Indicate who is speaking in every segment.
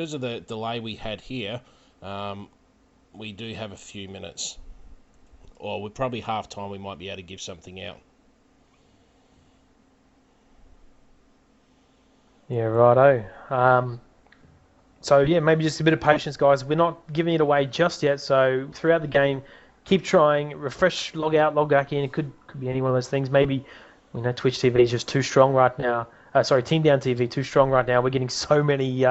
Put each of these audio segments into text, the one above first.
Speaker 1: because of the delay we had here, we do have a few minutes. Or we're probably half time, we might be able to give something out.
Speaker 2: Yeah, righto. So yeah, maybe just a bit of patience, guys. We're not giving it away just yet. So throughout the game, keep trying. Refresh, log out, log back in. It could be any one of those things. Maybe Twitch TV is just too strong right now. Sorry, TeamDownTV too strong right now. We're getting so many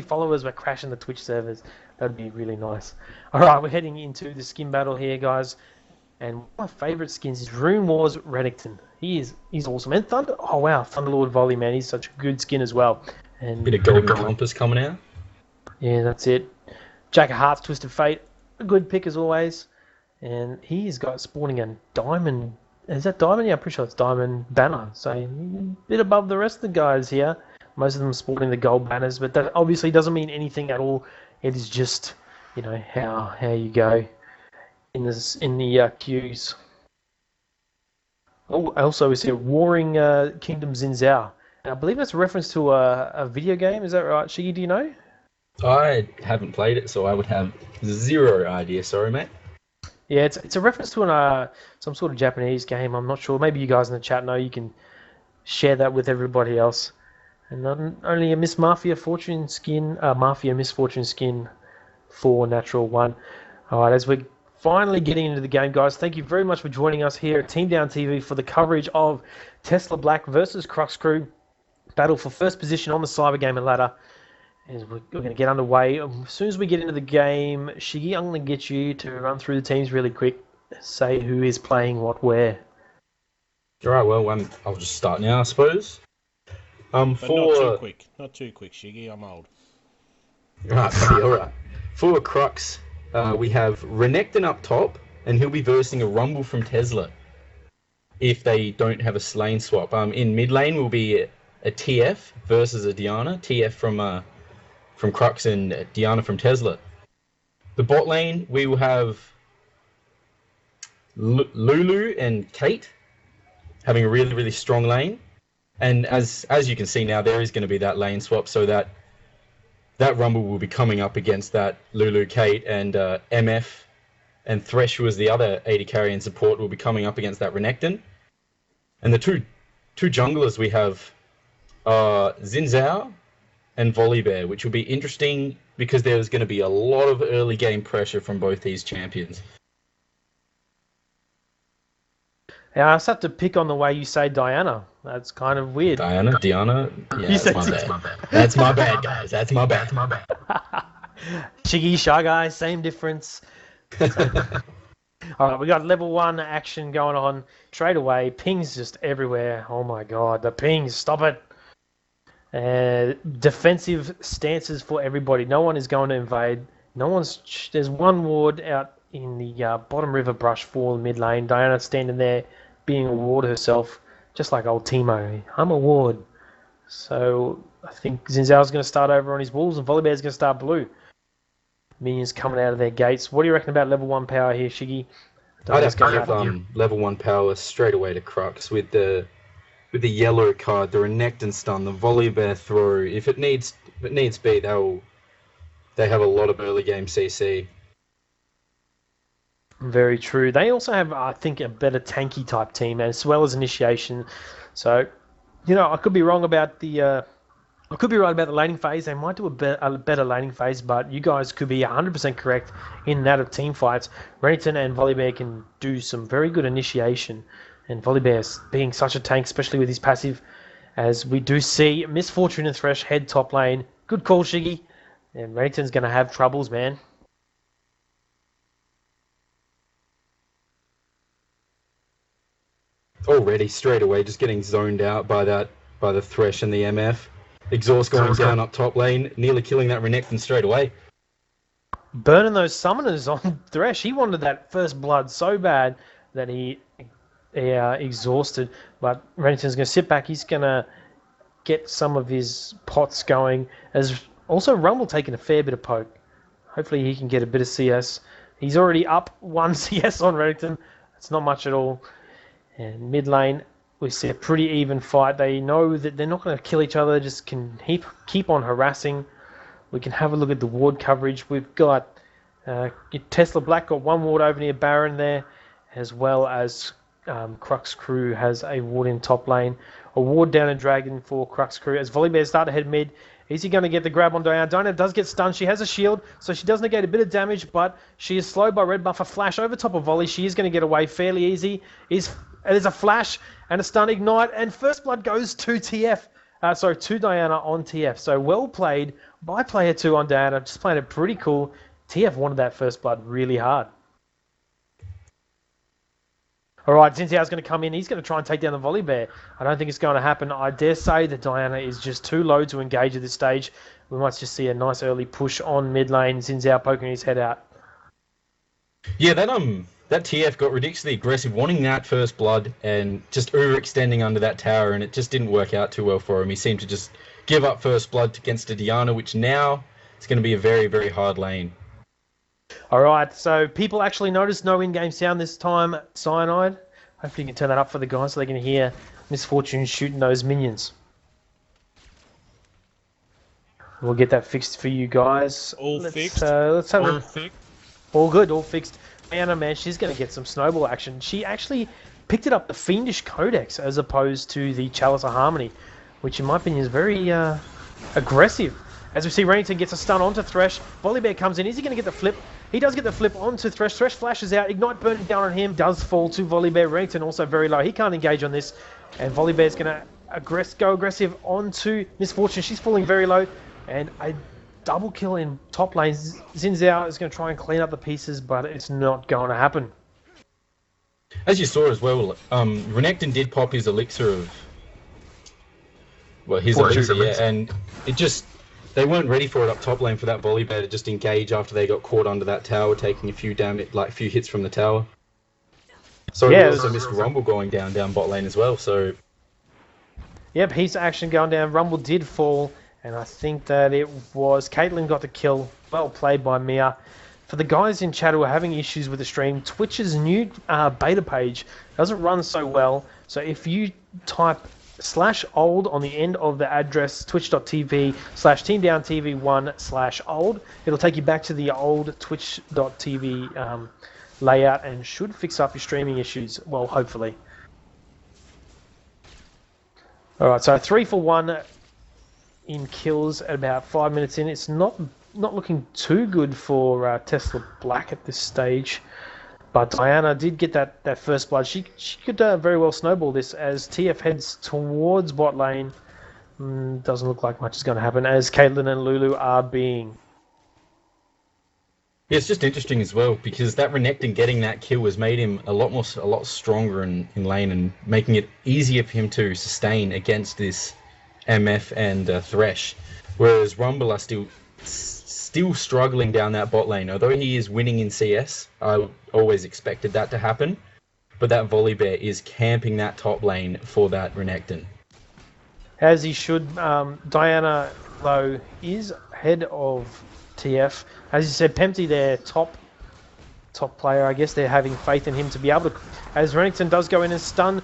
Speaker 2: followers. We're crashing the Twitch servers. That'd be really nice. All right, we're heading into the skin battle here, guys. And one of my favourite skins is Rune Wars Reddington. He's awesome. And Thunder. Oh wow, Thunderlord Volley, man. He's such a good skin as well. And
Speaker 3: bit of golden compass coming out.
Speaker 2: Yeah, that's it. Jack of Hearts, Twisted Fate, a good pick as always. And he's got spawning a diamond. Is that diamond? Yeah, I'm pretty sure it's diamond banner. So a bit above the rest of the guys here. Most of them sporting the gold banners, but that obviously doesn't mean anything at all. It is just, how you go in the queues. Oh, also we see a Warring Kingdom Xin Zhao. And I believe that's a reference to a video game. Is that right, Shiggy? Do you know?
Speaker 3: I haven't played it, so I would have zero idea. Sorry, mate.
Speaker 2: Yeah, it's a reference to some sort of Japanese game. I'm not sure. Maybe you guys in the chat know. You can share that with everybody else. And only a Miss Mafia Misfortune skin for Natural 1. All right, as we're finally getting into the game, guys, thank you very much for joining us here at TeamDownTV for the coverage of Tesla Black versus Crux Crew. Battle for first position on the Cyber Gamer ladder. As we're going to get underway. As soon as we get into the game, Shiggy, I'm going to get you to run through the teams really quick. Say who is playing what where.
Speaker 3: All right, well, I'll just start now, I suppose.
Speaker 1: But not too quick, Shiggy. I'm old.
Speaker 3: All right, buddy, all right. For Crux, we have Renekton up top, and he'll be versing a Rumble from Tesla if they don't have a Slain swap. In mid lane will be a TF versus a Diana. TF from Crux and Diana from Tesla. The bot lane, we will have Lulu and Kate having a really, really strong lane. And as you can see now, there is going to be that lane swap, so that Rumble will be coming up against that Lulu, Kate, and MF and Thresh, who is the other AD carry and support, will be coming up against that Renekton. And the two junglers we have are Xin Zhao and Volibear, which will be interesting because there's going to be a lot of early game pressure from both these champions.
Speaker 2: Yeah, I just have to pick on the way you say Diana. That's kind of weird.
Speaker 3: Diana? Yeah,
Speaker 2: You said
Speaker 3: that's my bad. That's my bad, guys. That's my bad.
Speaker 2: Shiggy, Shy Guy, same difference. All right, we got level 1 action going on straight away. Pings just everywhere. Oh my god, the pings, stop it. Defensive stances for everybody. No one is going to invade. There's one ward out in the bottom river brush for the mid lane. Diana standing there being a ward herself, just like old Timo. I'm a ward. So I think Xin Zhao's going to start over on his walls and Volibear's going to start blue. Minions coming out of their gates. What do you reckon about level 1 power here, Shiggy?
Speaker 3: I'd have to give level 1 power straight away to Crux with the yellow card, the Renekton stun, the Volibear throw. If it needs be, they have a lot of early game CC.
Speaker 2: Very true. They also have, I think, a better tanky type team as well as initiation. So, I could be wrong about I could be right about the laning phase. They might do a better laning phase, but you guys could be 100% correct in that of team fights. Reddington and Volibear can do some very good initiation. And Volibear being such a tank, especially with his passive, as we do see Misfortune and Thresh head top lane. Good call, Shiggy. And Reddington's going to have troubles, man.
Speaker 3: Already, straight away, just getting zoned out by the Thresh and the MF. Exhaust going down up top lane, nearly killing that Renekton straight away.
Speaker 2: Burning those summoners on Thresh. He wanted that first blood so bad that he exhausted. But Reddington's going to sit back. He's going to get some of his pots going. As also Rumble taking a fair bit of poke. Hopefully he can get a bit of CS. He's already up 1 CS on Reddington. It's not much at all. And mid lane, we see a pretty even fight. They know that they're not going to kill each other, just can keep on harassing. we can have a look at the ward coverage. We've got Tesla Black got one ward over near Baron there, as well as Crux Crew has a ward in top lane. A ward down and Dragon for Crux Crew as Volleybear start to head mid. Is he going to get the grab on Diana? Diana does get stunned. She has a shield, so she does negate a bit of damage, but she is slowed by Red Buff. A flash over top of Volley. She is going to get away fairly easy. There's a flash and a stun ignite, and first blood goes to TF. To Diana on TF. So well played by player 2 on Diana. Just playing it pretty cool. TF wanted that first blood really hard. All right, Xin Zhao's going to come in. He's going to try and take down the Volley Bear. I don't think it's going to happen. I dare say that Diana is just too low to engage at this stage. We might just see a nice early push on mid lane. Xin Zhao poking his head out.
Speaker 3: Yeah, that TF got ridiculously aggressive, wanting that first blood and just overextending under that tower, and it just didn't work out too well for him. He seemed to just give up first blood against a Diana, which now is going to be a very, very hard lane.
Speaker 2: All right, so people actually noticed no in-game sound this time. Cyanide. Hopefully you can turn that up for the guys so they can hear Misfortune shooting those minions. We'll get that fixed for you guys.
Speaker 1: Fixed.
Speaker 2: Let's have
Speaker 1: all fixed.
Speaker 2: All good, all fixed. Diana, man, she's going to get some snowball action. She actually picked it up the Fiendish Codex as opposed to the Chalice of Harmony, which in my opinion is very aggressive. As we see, Remington gets a stun onto Thresh. Volleybear comes in. Is he going to get the flip? He does get the flip onto Thresh. Thresh flashes out. Ignite burning down on him. Does fall to Volleybear. Remington also very low. He can't engage on this. And Volleybear's going to go aggressive onto Misfortune. She's falling very low. And a double kill in top lane. Xin Zhao is going to try and clean up the pieces, but it's not going to happen.
Speaker 3: As you saw as well, Renekton did pop his elixir of... Well, his elixir, yeah, and it just... They weren't ready for it up top lane for that Volleybear to just engage after they got caught under that tower, taking a few damage, like a few hits from the tower. So yeah, we also missed Rumble going down bot lane as well. So
Speaker 2: yep, he's action going down. Rumble did fall, and I think that it was Caitlyn got the kill. Well played by Mia. For the guys in chat who are having issues with the stream, Twitch's new beta page doesn't run so well. So if you type /old on the end of the address, twitch.tv/TeamDownTV1/old. It'll take you back to the old twitch.tv layout and should fix up your streaming issues. Well, hopefully. Alright, so 3 for 1 in kills at about 5 minutes in. It's not looking too good for Tesla Black at this stage. But Diana did get that first blood. She could very well snowball this as TF heads towards bot lane. Doesn't look like much is going to happen as Caitlyn and Lulu are being.
Speaker 3: Yeah, it's just interesting as well because that Renekton getting that kill has made him a lot stronger in lane and making it easier for him to sustain against this MF and Thresh. Whereas Rumble are still struggling down that bot lane. Although he is winning in CS, I always expected that to happen. But that Volleybear is camping that top lane for that Renekton.
Speaker 2: As he should. Diana, though, is head of TF. As you said, Pempty, their top player. I guess they're having faith in him to be able to... As Renekton does go in and stun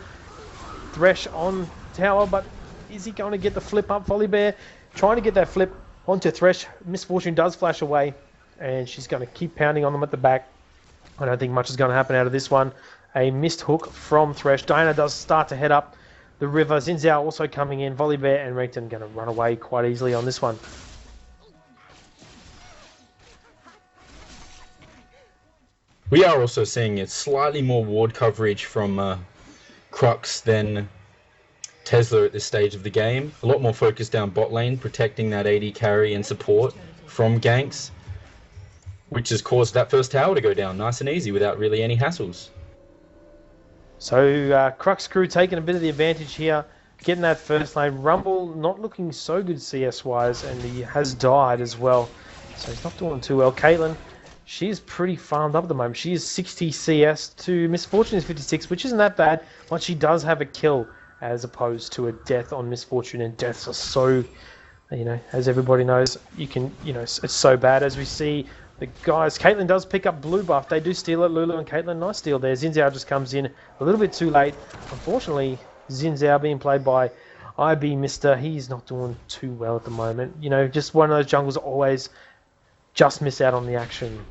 Speaker 2: Thresh on tower, but is he going to get the flip up? Volleybear trying to get that flip onto Thresh. Misfortune does flash away, and she's going to keep pounding on them at the back. I don't think much is going to happen out of this one. A missed hook from Thresh. Diana does start to head up the river. Xin Zhao also coming in. Volleybear and Renekton going to run away quite easily on this one.
Speaker 3: We are also seeing a slightly more ward coverage from Crux than Tesla at this stage of the game. A lot more focus down bot lane, protecting that AD carry and support from ganks, which has caused that first tower to go down nice and easy without really any hassles.
Speaker 2: So Crux Crew taking a bit of the advantage here, getting that first lane. Rumble not looking so good CS-wise, and he has died as well. So he's not doing too well. Caitlyn, she's pretty farmed up at the moment. She is 60 CS to Misfortune is 56, which isn't that bad, but she does have a kill as opposed to a death on Misfortune, and deaths are so, as everybody knows, it's so bad. As we see the guys, Caitlyn does pick up blue buff. They do steal it, Lulu and Caitlyn, nice steal there. Xin Zhao just comes in a little bit too late. Unfortunately, Xin Zhao being played by IB Mister, he's not doing too well at the moment. You know, just one of those jungles that always just miss out on the action.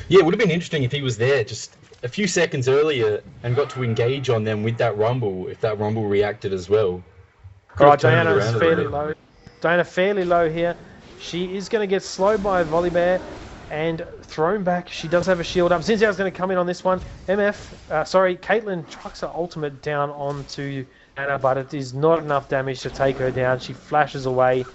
Speaker 3: Yeah, it would have been interesting if he was there just a few seconds earlier and got to engage on them with that Rumble, if that Rumble reacted as well.
Speaker 2: All right, Diana is fairly low. Diana fairly low here. She is going to get slowed by Volibear and thrown back. She does have a shield up. Zinziao's going to come in on this one. Caitlyn chucks her ultimate down onto Anna, but it is not enough damage to take her down. She flashes away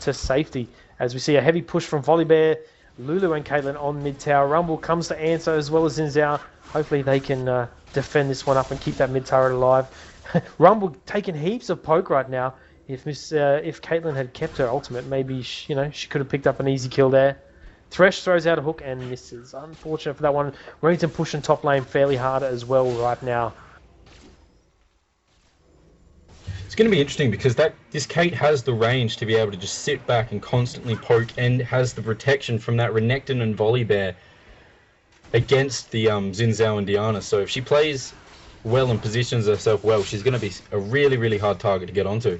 Speaker 2: to safety. As we see a heavy push from Volibear, Lulu and Caitlyn on mid tower. Rumble comes to answer as well as Zinziao. Hopefully they can defend this one up and keep that mid turret alive. Rumble taking heaps of poke right now. If Caitlyn had kept her ultimate, maybe she could have picked up an easy kill there. Thresh throws out a hook and misses. Unfortunate for that one. Remington pushing top lane fairly hard as well right now.
Speaker 3: It's going to be interesting because this Kate has the range to be able to just sit back and constantly poke, and has the protection from that Renekton and Volibear against the Zinzao and Diana. So if she plays well and positions herself well, she's going to be a really, really hard target to get onto.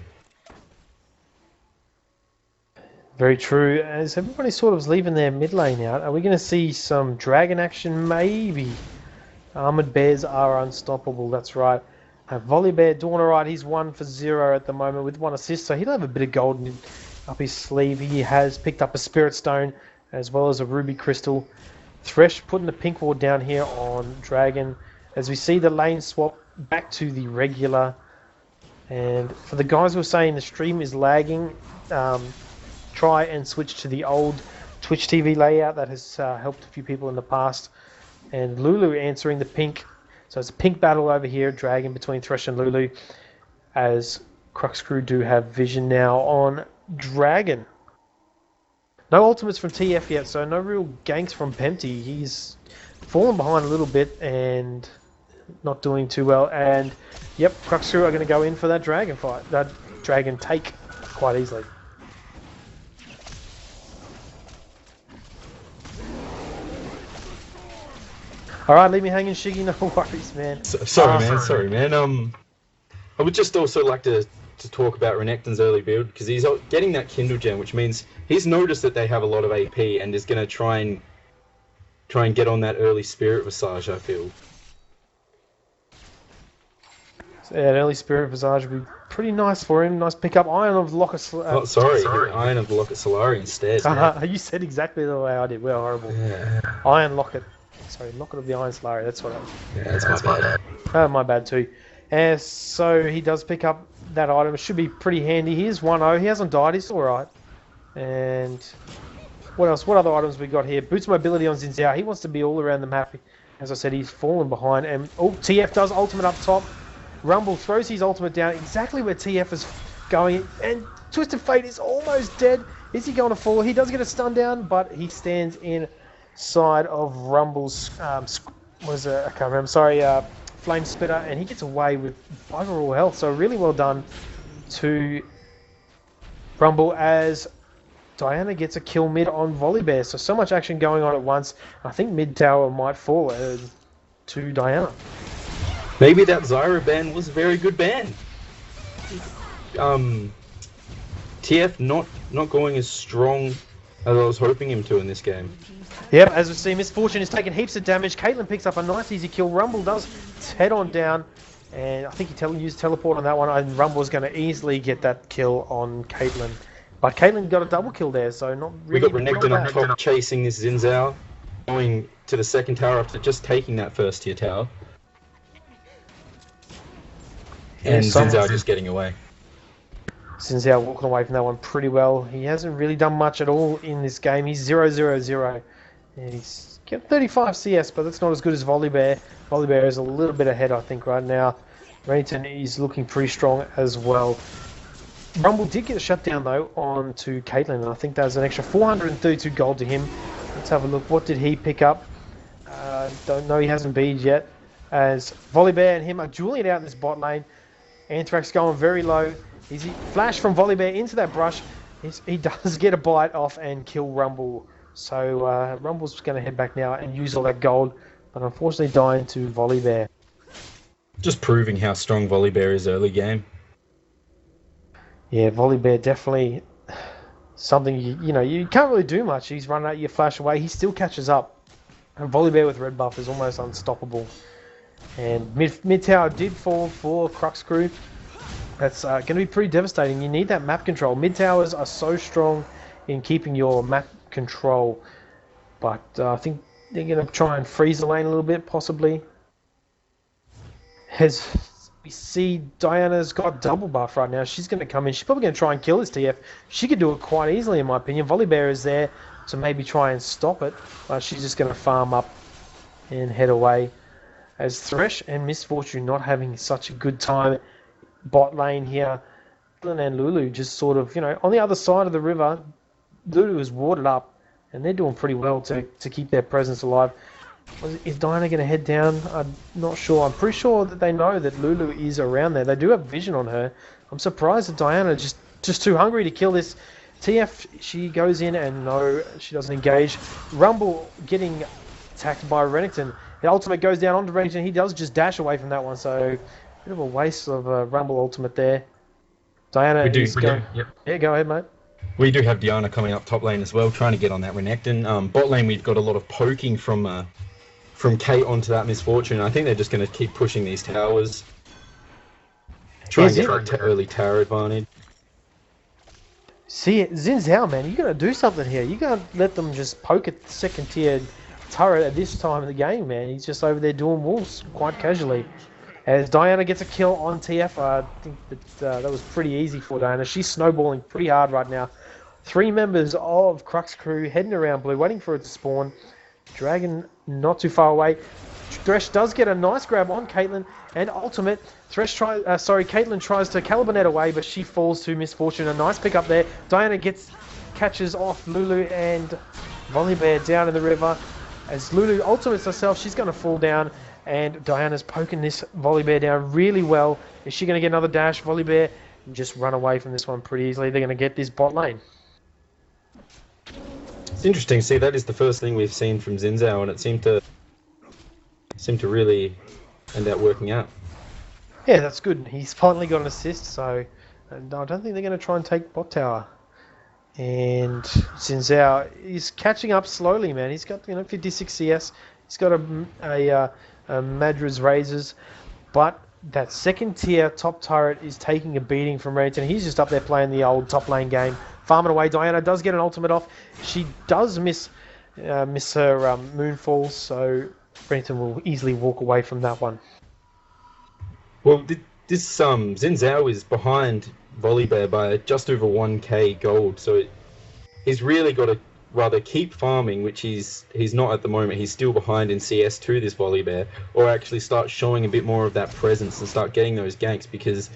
Speaker 2: Very true. As everybody sort of is leaving their mid lane out, are we going to see some dragon action? Maybe. Armored Bears are unstoppable, that's right. Volibear doing alright, he's 1 for 0 at the moment with 1 assist, so he'll have a bit of gold up his sleeve. He has picked up a Spirit Stone as well as a Ruby Crystal. Thresh putting the pink ward down here on Dragon. As we see the lane swap back to the regular. And for the guys who are saying the stream is lagging, try and switch to the old Twitch TV layout. That has helped a few people in the past. And Lulu answering the pink. So it's a pink battle over here, Dragon between Thresh and Lulu, as CRUX crew do have vision now on Dragon. No ultimates from TF yet, so no real ganks from Pempty. He's fallen behind a little bit and not doing too well. And yep, CRUX crew are going to go in for that Dragon fight, that Dragon take quite easily. Alright, leave me hanging, Shiggy, no worries, man.
Speaker 3: Sorry, man. I would just also like to talk about Renekton's early build, because he's getting that Kindle Gem, which means he's noticed that they have a lot of AP and is going to try and get on that early Spirit Visage, I feel.
Speaker 2: So, yeah, an early Spirit Visage would be pretty nice for him. Nice pickup. Iron of Locket
Speaker 3: Iron of Locket Solari instead.
Speaker 2: You said exactly the way I did. We're horrible.
Speaker 3: Yeah.
Speaker 2: Iron Locket. Sorry, Locket of the Iron Solari. That's what I...
Speaker 3: Yeah, that's my bad.
Speaker 2: My bad too. So he does pick up that item. It should be pretty handy. Here's 1-0. He hasn't died. He's alright. And what else? What other items we got here? Boots mobility on Zinziao. He wants to be all around the map. As I said, he's fallen behind. And TF does ultimate up top. Rumble throws his ultimate down exactly where TF is going. And Twisted Fate is almost dead. Is he going to fall? He does get a stun down, but he stands inside of Rumble's I can't remember. Sorry, Flame Spitter, and he gets away with bugger all health. So really well done to Rumble as Diana gets a kill mid on Volibear. So much action going on at once. I think mid tower might fall to Diana.
Speaker 3: Maybe that Zyra ban was a very good ban. TF not going as strong as I was hoping him to in this game.
Speaker 2: Yep, as we see, Misfortune is taking heaps of damage. Caitlyn picks up a nice easy kill. Rumble does head on down, and I think he used teleport on that one, and Rumble's going to easily get that kill on Caitlyn. But Caitlyn got a double kill there, so not really.
Speaker 3: We got Renekton on top chasing this Zinzao, going to the second tower after just taking that first tier tower. And Zinzao just getting away.
Speaker 2: Zinzao walking away from that one pretty well. He hasn't really done much at all in this game. He's 0-0-0. And he's got 35 CS, but that's not as good as Volibear. Volibear is a little bit ahead, I think, right now. Remington is looking pretty strong as well. Rumble did get a shutdown, though, onto Caitlyn, and I think that was an extra 432 gold to him. Let's have a look. What did he pick up? Don't know. He hasn't beat yet. As Volibear and him are dueling it out in this bot lane. Anthrax going very low. Easy flash from Volibear into that brush. He does get a bite off and kill Rumble. So Rumble's going to head back now and use all that gold, but unfortunately dying to Volibear.
Speaker 3: just proving how strong Volibear is early game.
Speaker 2: Yeah, Volibear definitely something, you can't really do much. He's running at you, flash away. He still catches up. And Volibear with red buff is almost unstoppable. And mid tower did fall for CRUX crew. That's going to be pretty devastating. You need that map control. Mid towers are so strong in keeping your map control. But I think they're going to try and freeze the lane a little bit, possibly. As we see, Diana's got double buff right now. She's going to come in. She's probably going to try and kill this TF. She could do it quite easily, in my opinion. Volibear is there to maybe try and stop it. But she's just going to farm up and head away. As Thresh and Misfortune not having such a good time bot lane here. And Lulu just sort of, on the other side of the river, Lulu is watered up, and they're doing pretty well to keep their presence alive. Is Diana going to head down? I'm not sure. I'm pretty sure that they know that Lulu is around there. They do have vision on her. I'm surprised that Diana just too hungry to kill this. TF, she goes in, and no, she doesn't engage. Rumble getting attacked by Renekton. The ultimate goes down onto Renekton. He does just dash away from that one, so bit of a waste of a Rumble ultimate there. Diana is going...
Speaker 3: Yep.
Speaker 2: Yeah, go ahead, mate.
Speaker 3: We do have Diana coming up top lane as well, trying to get on that Renekton. Bot lane, we've got a lot of poking from Kate onto that Misfortune. I think they're just going to keep pushing these towers. Try and get that early tower advantage.
Speaker 2: See, Xin Zhao, man, you got to do something here. You can't let them just poke a second tier turret at this time of the game, man. He's just over there doing wolves quite casually. As Diana gets a kill on TF, I think that was pretty easy for Diana. She's snowballing pretty hard right now. 3 members of CRUX crew heading around blue, waiting for it to spawn. Dragon not too far away. Thresh does get a nice grab on Caitlyn and ultimate. Caitlyn tries to Calibanet away, but she falls to Misfortune. A nice pick up there. Diana catches off Lulu and Volibear down in the river. As Lulu ultimates herself, she's going to fall down. And Diana's poking this Volibear down really well. Is she going to get another dash? Volibear just run away from this one pretty easily. They're going to get this bot lane.
Speaker 3: It's interesting. See, that is the first thing we've seen from Xin Zhao, and it seemed to really end up working out.
Speaker 2: Yeah, that's good. He's finally got an assist, so I don't think they're going to try and take bot tower. And Xin Zhao is catching up slowly, man. He's got 56 CS. He's got a Madra's Razors, but that second tier top turret is taking a beating from Renekton. He's just up there playing the old top lane game, farming away. Diana does get an ultimate off. She does miss her moonfall, so Renekton will easily walk away from that one.
Speaker 3: Well, this Xin Zhao is behind Volibear by just over 1k gold, so he's really got to rather keep farming, which he's not at the moment. He's still behind in CS2, this Volibear, or actually start showing a bit more of that presence and start getting those ganks, because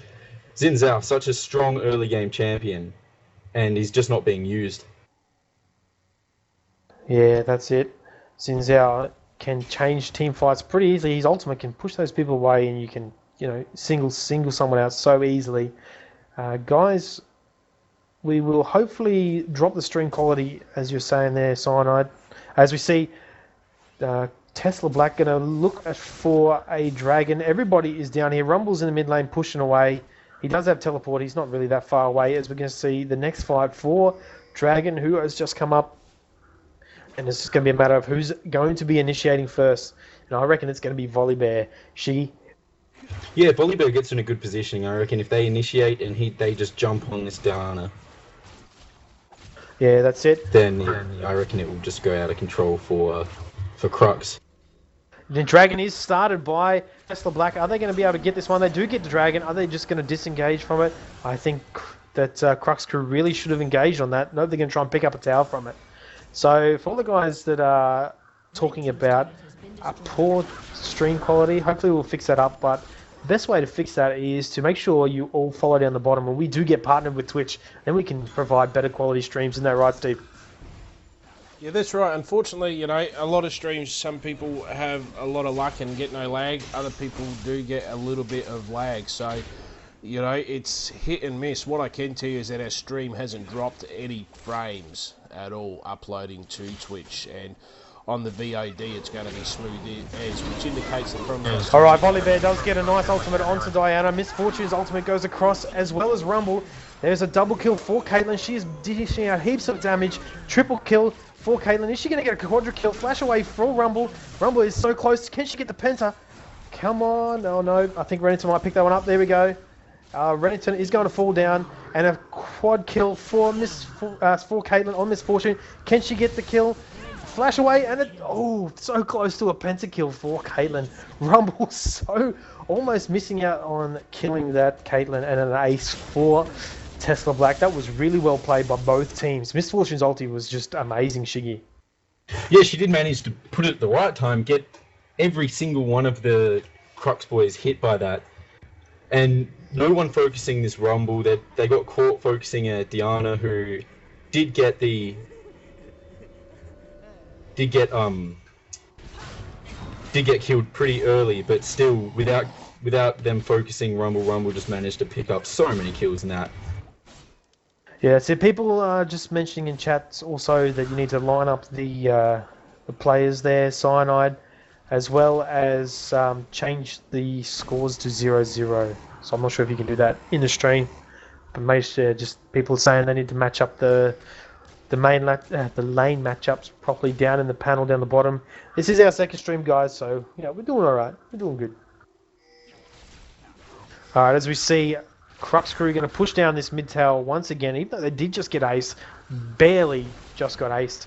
Speaker 3: Xin Zhao, such a strong early game champion, and he's just not being used.
Speaker 2: Yeah, that's it. Xin Zhao can change team fights pretty easily. His ultimate can push those people away, and you can single someone out so easily. Guys, we will hopefully drop the stream quality, as you're saying there, Cyanide. As we see, Tesla Black going to look for a dragon. Everybody is down here. Rumble's in the mid lane pushing away. He does have teleport. He's not really that far away, as we're going to see the next fight for Dragon, who has just come up. And it's just going to be a matter of who's going to be initiating first. And I reckon it's going to be Volibear.
Speaker 3: Yeah, Volibear gets in a good position. I reckon if they initiate and they just jump on this Diana.
Speaker 2: Yeah, that's it.
Speaker 3: Then I reckon it will just go out of control for CRUX.
Speaker 2: The Dragon is started by Tesla Black. Are they going to be able to get this one? They do get the Dragon. Are they just going to disengage from it? I think that CRUX crew really should have engaged on that. No, they're going to try and pick up a tower from it. So for all the guys that are talking about a poor stream quality, hopefully we'll fix that up. But the best way to fix that is to make sure you all follow down the bottom. When we do get partnered with Twitch, then we can provide better quality streams. Isn't that right, Steve?
Speaker 1: Yeah, that's right. Unfortunately, a lot of streams, some people have a lot of luck and get no lag. Other people do get a little bit of lag. So, it's hit and miss. What I can tell you is that our stream hasn't dropped any frames at all uploading to Twitch. And on the VOD, it's going to be smooth as, which indicates that from those...
Speaker 2: All right, Volibear does get a nice ultimate onto Diana. Misfortune's ultimate goes across as well as Rumble. There's a double kill for Caitlyn. She is dishing out heaps of damage. Triple kill for Caitlyn. Is she going to get a quadra kill? Flash away for Rumble. Rumble is so close. Can she get the penta? Come on. Oh, no. I think Renington might pick that one up. There we go. Renington is going to fall down. And a quad kill for Caitlyn on Misfortune. Can she get the kill? Flash away, and so close to a pentakill for Caitlyn. Rumble so almost missing out on killing that Caitlyn, and an ace for Tesla Black. That was really well played by both teams. Misfortune's ulti was just amazing, Shiggy.
Speaker 3: Yeah, she did manage to put it at the right time, get every single one of the Crux boys hit by that. And no one focusing this Rumble. They got caught focusing at Diana, who did get killed pretty early, but still without them focusing Rumble just managed to pick up so many kills in that.
Speaker 2: Yeah, so people are just mentioning in chats also that you need to line up the players there, Cyanide, as well as change the scores to 0-0. So I'm not sure if you can do that in the stream, but make sure just people saying they need to match up the lane matchups properly down in the panel down the bottom. This is our second stream, guys, so we're doing all right. We're doing good. All right, as we see, Crux crew going to push down this mid tower once again, even though they did just get aced, barely just got aced.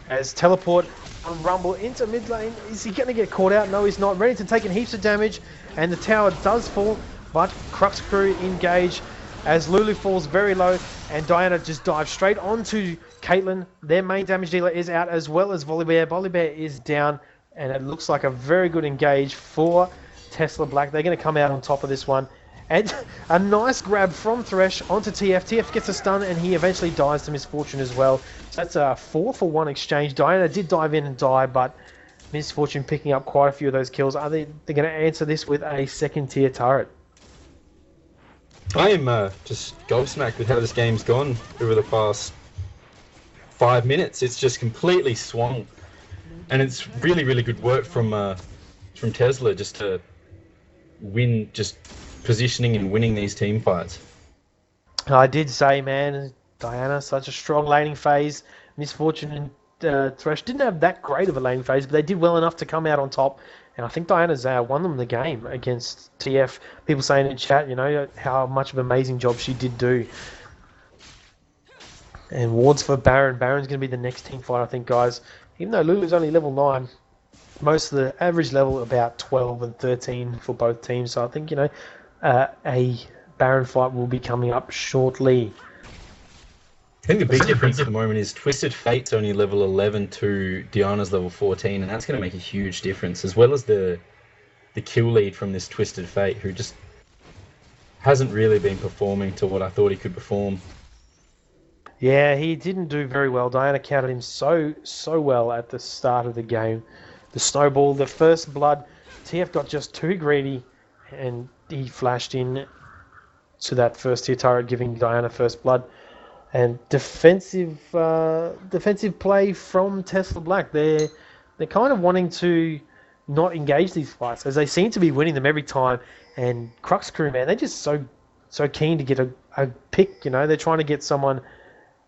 Speaker 2: As teleport on Rumble into mid lane, is he going to get caught out? No, he's not. Renington taking heaps of damage, and the tower does fall, but Crux crew engage as Lulu falls very low, and Diana just dives straight onto Caitlyn. Their main damage dealer is out, as well as Volibear. Volibear is down, and it looks like a very good engage for Tesla Black. They're going to come out on top of this one. And a nice grab from Thresh onto TF. TF gets a stun, and he eventually dies to Misfortune as well. So that's a 4-for-1 exchange. Diana did dive in and die, but Misfortune picking up quite a few of those kills. They're going to answer this with a second tier turret.
Speaker 3: I am just gobsmacked with how this game's gone over the past 5 minutes. It's just completely swung, and it's really, really good work from Tesla just to win, just positioning and winning these team fights.
Speaker 2: I did say, man, Diana, such a strong laning phase. Misfortune and Thresh didn't have that great of a laning phase, but they did well enough to come out on top. And I think Diana's won them the game against TF. People saying in chat, how much of an amazing job she did do. And wards for Baron. Baron's going to be the next team fight, I think, guys. Even though Lulu's only level 9, most of the average level about 12 and 13 for both teams. So I think, a Baron fight will be coming up shortly.
Speaker 3: I think the big difference at the moment is Twisted Fate's only level 11 to Diana's level 14, and that's going to make a huge difference, as well as the kill lead from this Twisted Fate, who just hasn't really been performing to what I thought he could perform.
Speaker 2: Yeah, he didn't do very well. Diana counted him so well at the start of the game. The snowball, the first blood, TF got just too greedy, and he flashed in to that first tier turret, giving Diana first blood. And defensive play from Tesla Black. They're kind of wanting to not engage these fights, as they seem to be winning them every time. And Crux crew, man, they're just so keen to get a pick. They're trying to get someone,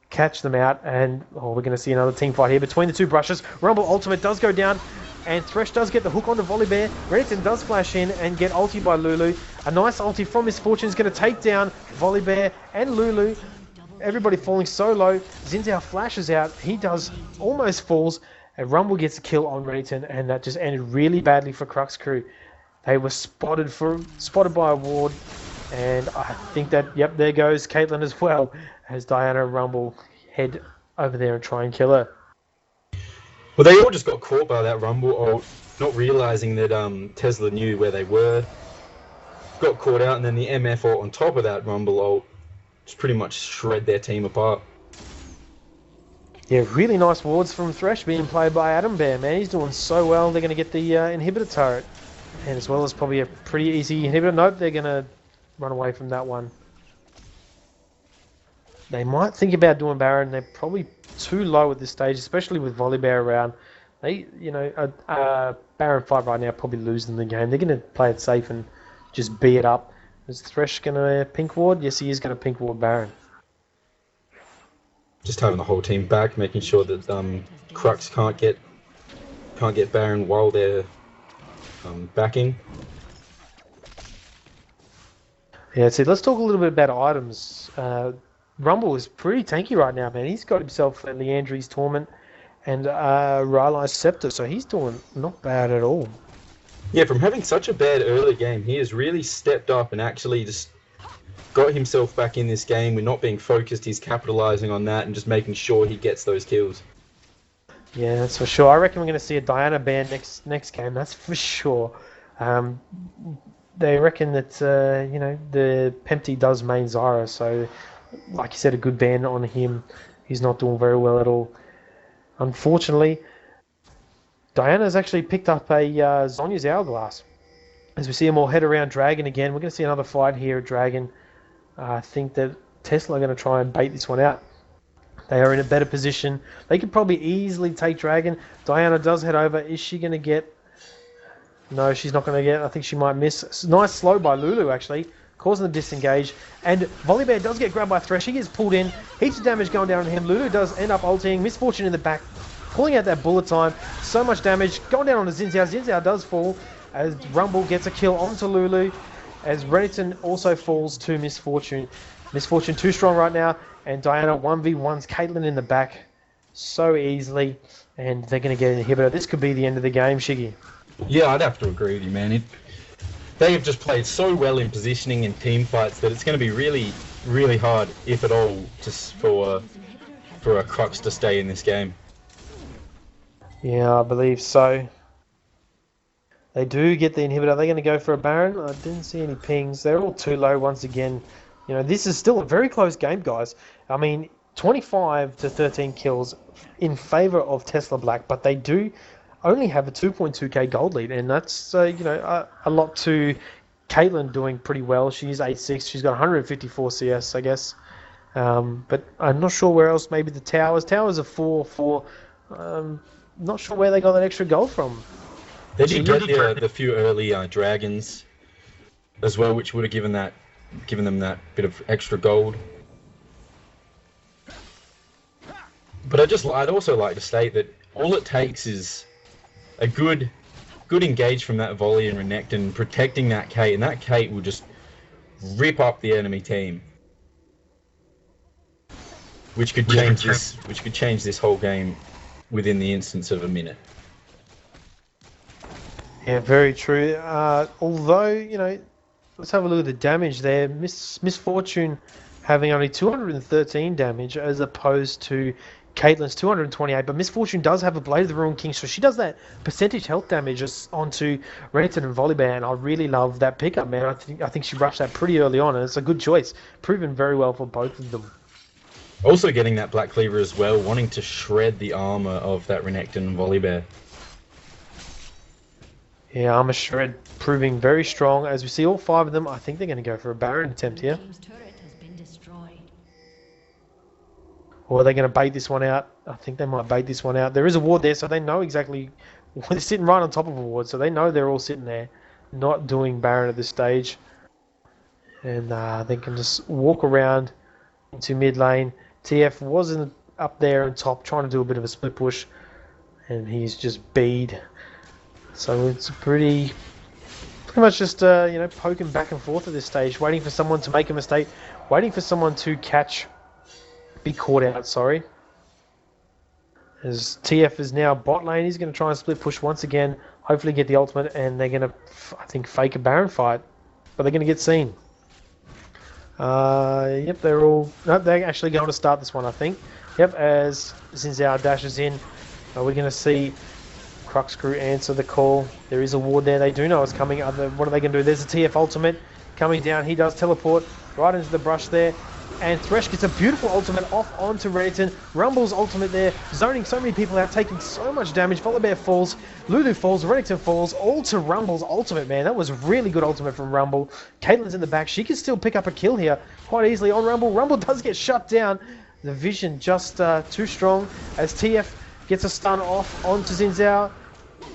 Speaker 2: catch them out, and we're going to see another team fight here between the two brushes. Rumble ultimate does go down, and Thresh does get the hook onto Volibear. Renington does flash in and get ulti by Lulu. A nice ulti from Misfortune is going to take down Volibear and Lulu. Everybody falling so low. Zinzao flashes out. He does almost falls, and Rumble gets a kill on Renington, and that just ended really badly for Crux crew. They were spotted by a ward, and I think that, yep, there goes Caitlyn as well, as Diana and Rumble head over there and try and kill her.
Speaker 3: Well, they all just got caught by that Rumble ult, not realizing that Tesla knew where they were. Got caught out, and then the MF ult on top of that Rumble ult just pretty much shred their team apart.
Speaker 2: Yeah, really nice wards from Thresh being played by Adam Bear, man. He's doing so well. They're going to get the inhibitor turret, and as well as probably a pretty easy inhibitor. Nope, they're going to run away from that one. They might think about doing Baron. They're probably too low at this stage, especially with Volibear around. They, Baron fight right now probably losing the game. They're going to play it safe and just B it up. Is Thresh going to pink ward? Yes, he is going to pink ward Baron.
Speaker 3: Just having the whole team back, making sure that CRUX can't get Baron while they're backing.
Speaker 2: Yeah, see, let's talk a little bit about items. Rumble is pretty tanky right now, man. He's got himself a Leandri's Torment and Rylai's Scepter, so he's doing not bad at all.
Speaker 3: Yeah, from having such a bad early game, he has really stepped up and actually just got himself back in this game. We're not being focused, he's capitalizing on that and just making sure he gets those kills.
Speaker 2: Yeah, that's for sure. I reckon we're going to see a Diana ban next game, that's for sure. They reckon that, the Pempty does main Zyra, so, like you said, a good ban on him. He's not doing very well at all. Unfortunately, Diana's actually picked up a Zhonya's Hourglass. As we see them all head around Dragon again, we're going to see another fight here at Dragon. I think that Tesla are going to try and bait this one out. They are in a better position. They could probably easily take Dragon. Diana does head over. Is she going to get... No, she's not going to get. I think she might miss. Nice slow by Lulu, actually, causing the disengage. And Volibear does get grabbed by Thresh. He gets pulled in. Heaps of damage going down on him. Lulu does end up ulting. Misfortune in the back, pulling out that bullet time. So much damage going down on the Xin Zhao. Xin Zhao does fall as Rumble gets a kill onto Lulu. As Renekton also falls to Misfortune. Misfortune too strong right now. And Diana 1v1s Caitlyn in the back so easily. And they're going to get an inhibitor. This could be the end of the game, Shiggy.
Speaker 3: Yeah, I'd have to agree with you, man. They have just played so well in positioning and team fights that it's going to be really, really hard, if at all, for a CRUX to stay in this game.
Speaker 2: Yeah, I believe so. They do get the inhibitor. Are they going to go for a Baron? I didn't see any pings. They're all too low once again. This is still a very close game, guys. I mean, 25 to 13 kills in favor of Tesla Black, but they do only have a 2.2k gold lead, and that's a lot to Caitlyn doing pretty well. She's 8-6. She's got 154 CS, I guess. But I'm not sure where else. Maybe the towers. Towers are 4-4. Not sure where they got that extra gold from.
Speaker 3: They did get the few early dragons as well, which would have given them that bit of extra gold. But I'd also like to state that all it takes is a good engage from that volley and Renekton protecting that Kate, and that Kate will just rip up the enemy team, which could change this whole game within the instance of a minute.
Speaker 2: Yeah, very true. Although, let's have a look at the damage there. Misfortune having only 213 damage as opposed to Caitlyn's 228, but Misfortune does have a Blade of the Ruined King, so she does that percentage health damage just onto Renekton and Volibear, and I really love that pickup, man. I think she rushed that pretty early on, and it's a good choice. Proven very well for both of them.
Speaker 3: Also getting that Black Cleaver as well, wanting to shred the armor of that Renekton and Volibear.
Speaker 2: Yeah, armor shred proving very strong. As we see all 5 of them, I think they're going to go for a Baron attempt here. Or are they going to bait this one out? I think they might bait this one out. There is a ward there, so they know exactly... They're sitting right on top of a ward, so they know they're all sitting there, not doing Baron at this stage. And they can just walk around into mid lane. TF wasn't up there on top, trying to do a bit of a split push, and he's just bead. So it's pretty much just poking back and forth at this stage, waiting for someone to make a mistake, waiting for someone to be caught out, sorry. As TF is now bot lane, he's going to try and split push once again, hopefully get the ultimate, and they're going to, I think, fake a Baron fight, but they're going to get seen. Yep, they're all... No, they're actually going to start this one, I think. Yep, as Xin Zhao dashes in, we're going to see CRUX crew answer the call. There is a ward there. They do know it's coming. What are they going to do? There's a TF ultimate coming down. He does teleport right into the brush there. And Thresh gets a beautiful ultimate off onto Renekton. Rumble's ultimate there, zoning so many people out, taking so much damage. Volibear falls, Lulu falls, Renekton falls, all to Rumble's ultimate, man. That was really good ultimate from Rumble. Caitlyn's in the back. She can still pick up a kill here quite easily on Rumble. Rumble does get shut down. The vision just too strong as TF Gets a stun off onto Xin Zhao.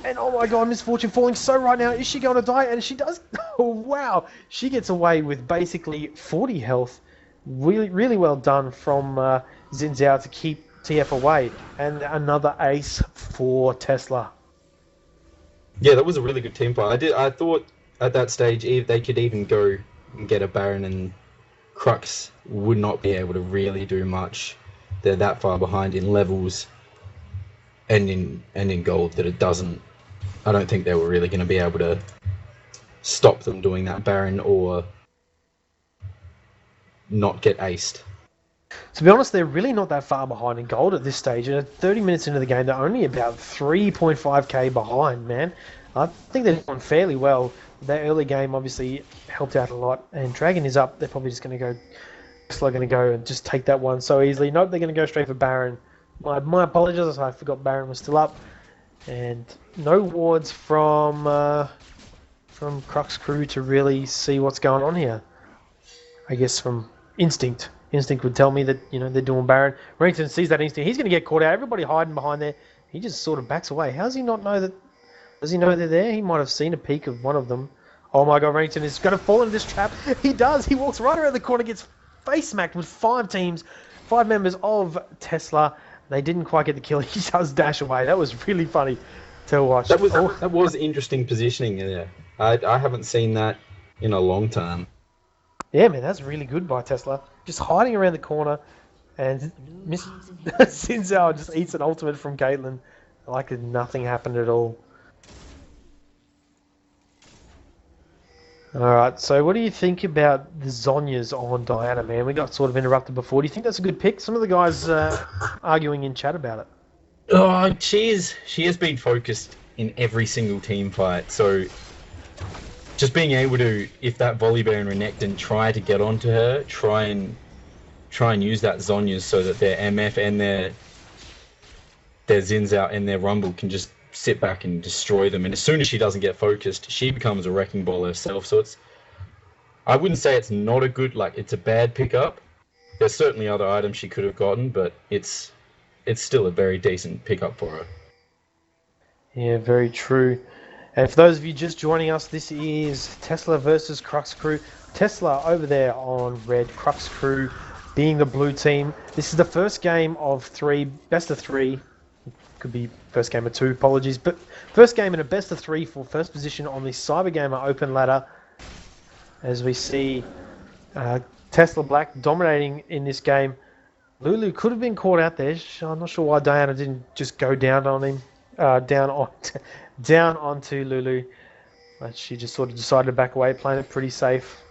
Speaker 2: And oh my god, Misfortune falling so right now. Is she going to die? And she does. Oh wow. She gets away with basically 40 health. Really, really well done from Xin Zhao to keep TF away. And another ace for Tesla.
Speaker 3: Yeah, that was a really good team fight. I thought at that stage, if they could even go and get a Baron, and CRUX would not be able to really do much. They're that far behind in levels and in gold that it doesn't. I don't think they were really going to be able to stop them doing that Baron or not get aced.
Speaker 2: To be honest, they're really not that far behind in gold at this stage. And at 30 minutes into the game, they're only about 3.5k behind, man. I think they're doing fairly well. Their early game obviously helped out a lot. And Dragon is up. They're probably just going to go... Slow going to go and just take that one so easily. Nope, they're going to go straight for Baron. My apologies, I forgot Baron was still up. And no wards from CRUX crew to really see what's going on here. I guess from instinct. Instinct would tell me that, you know, they're doing Baron. Remington sees that instinct. He's going to get caught out. Everybody hiding behind there. He just sort of backs away. How does he not know that? Does he know they're there? He might have seen a peek of one of them. Oh my god, Remington is going to fall into this trap. He does. He walks right around the corner, gets face smacked with 5 members of Tesla. They didn't quite get the kill. He does dash away. That was really funny to watch.
Speaker 3: That was interesting positioning there. I haven't seen that in a long time.
Speaker 2: Yeah, man, that's really good by Tesla. Just hiding around the corner, and Xin Zhao just eats an ultimate from Caitlyn like nothing happened at all. Alright, so what do you think about the Zhonya's on Diana, man? We got sort of interrupted before. Do you think that's a good pick? Some of the guys arguing in chat about it.
Speaker 3: Oh, she has been focused in every single team fight, so just being able to, if that Volibear and Renekton try to get onto her, try and use that Zhonya's so that their MF and their Xin Zhao and their Rumble can just sit back and destroy them. And as soon as she doesn't get focused, she becomes a wrecking ball herself. So I wouldn't say it's not a good, it's a bad pickup. There's certainly other items she could have gotten, but it's still a very decent pickup for her.
Speaker 2: Yeah, very true. And for those of you just joining us, this is Tesla versus CRUX crew. Tesla over there on red, CRUX crew being the blue team. This is the first game of 3, best of 3. Could be first game of 2, apologies. But first game in a best of 3 for first position on the Cybergamer Open ladder. As we see Tesla Black dominating in this game. Lulu could have been caught out there. I'm not sure why Diana didn't just go down on him. Down onto Lulu. But she just sort of decided to back away, playing it pretty safe.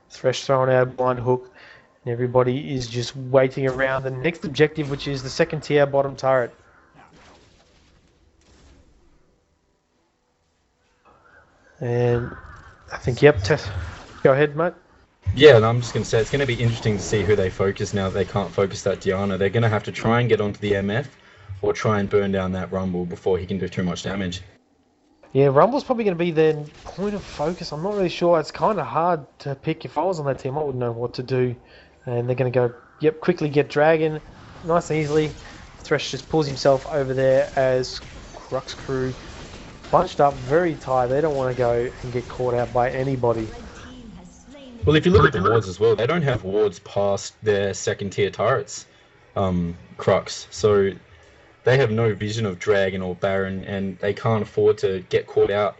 Speaker 2: Thresh throwing out a blind hook. And everybody is just waiting around the next objective, which is the second tier bottom turret. And I think, yep, go ahead, mate.
Speaker 3: Yeah, and I'm just going to say it's going to be interesting to see who they focus now that they can't focus that Diana. They're going to have to try and get onto the MF or try and burn down that Rumble before he can do too much damage.
Speaker 2: Yeah, Rumble's probably going to be their point of focus. I'm not really sure. It's kind of hard to pick. If I was on that team, I wouldn't know what to do. And they're going to go, yep, quickly get Dragon. Nice and easily. Thresh just pulls himself over there as CRUX crew bunched up, very tired. They don't want to go and get caught out by anybody.
Speaker 3: Well, if you look at the wards as well, they don't have wards past their second tier turrets, CRUX. So they have no vision of Dragon or Baron, and they can't afford to get caught out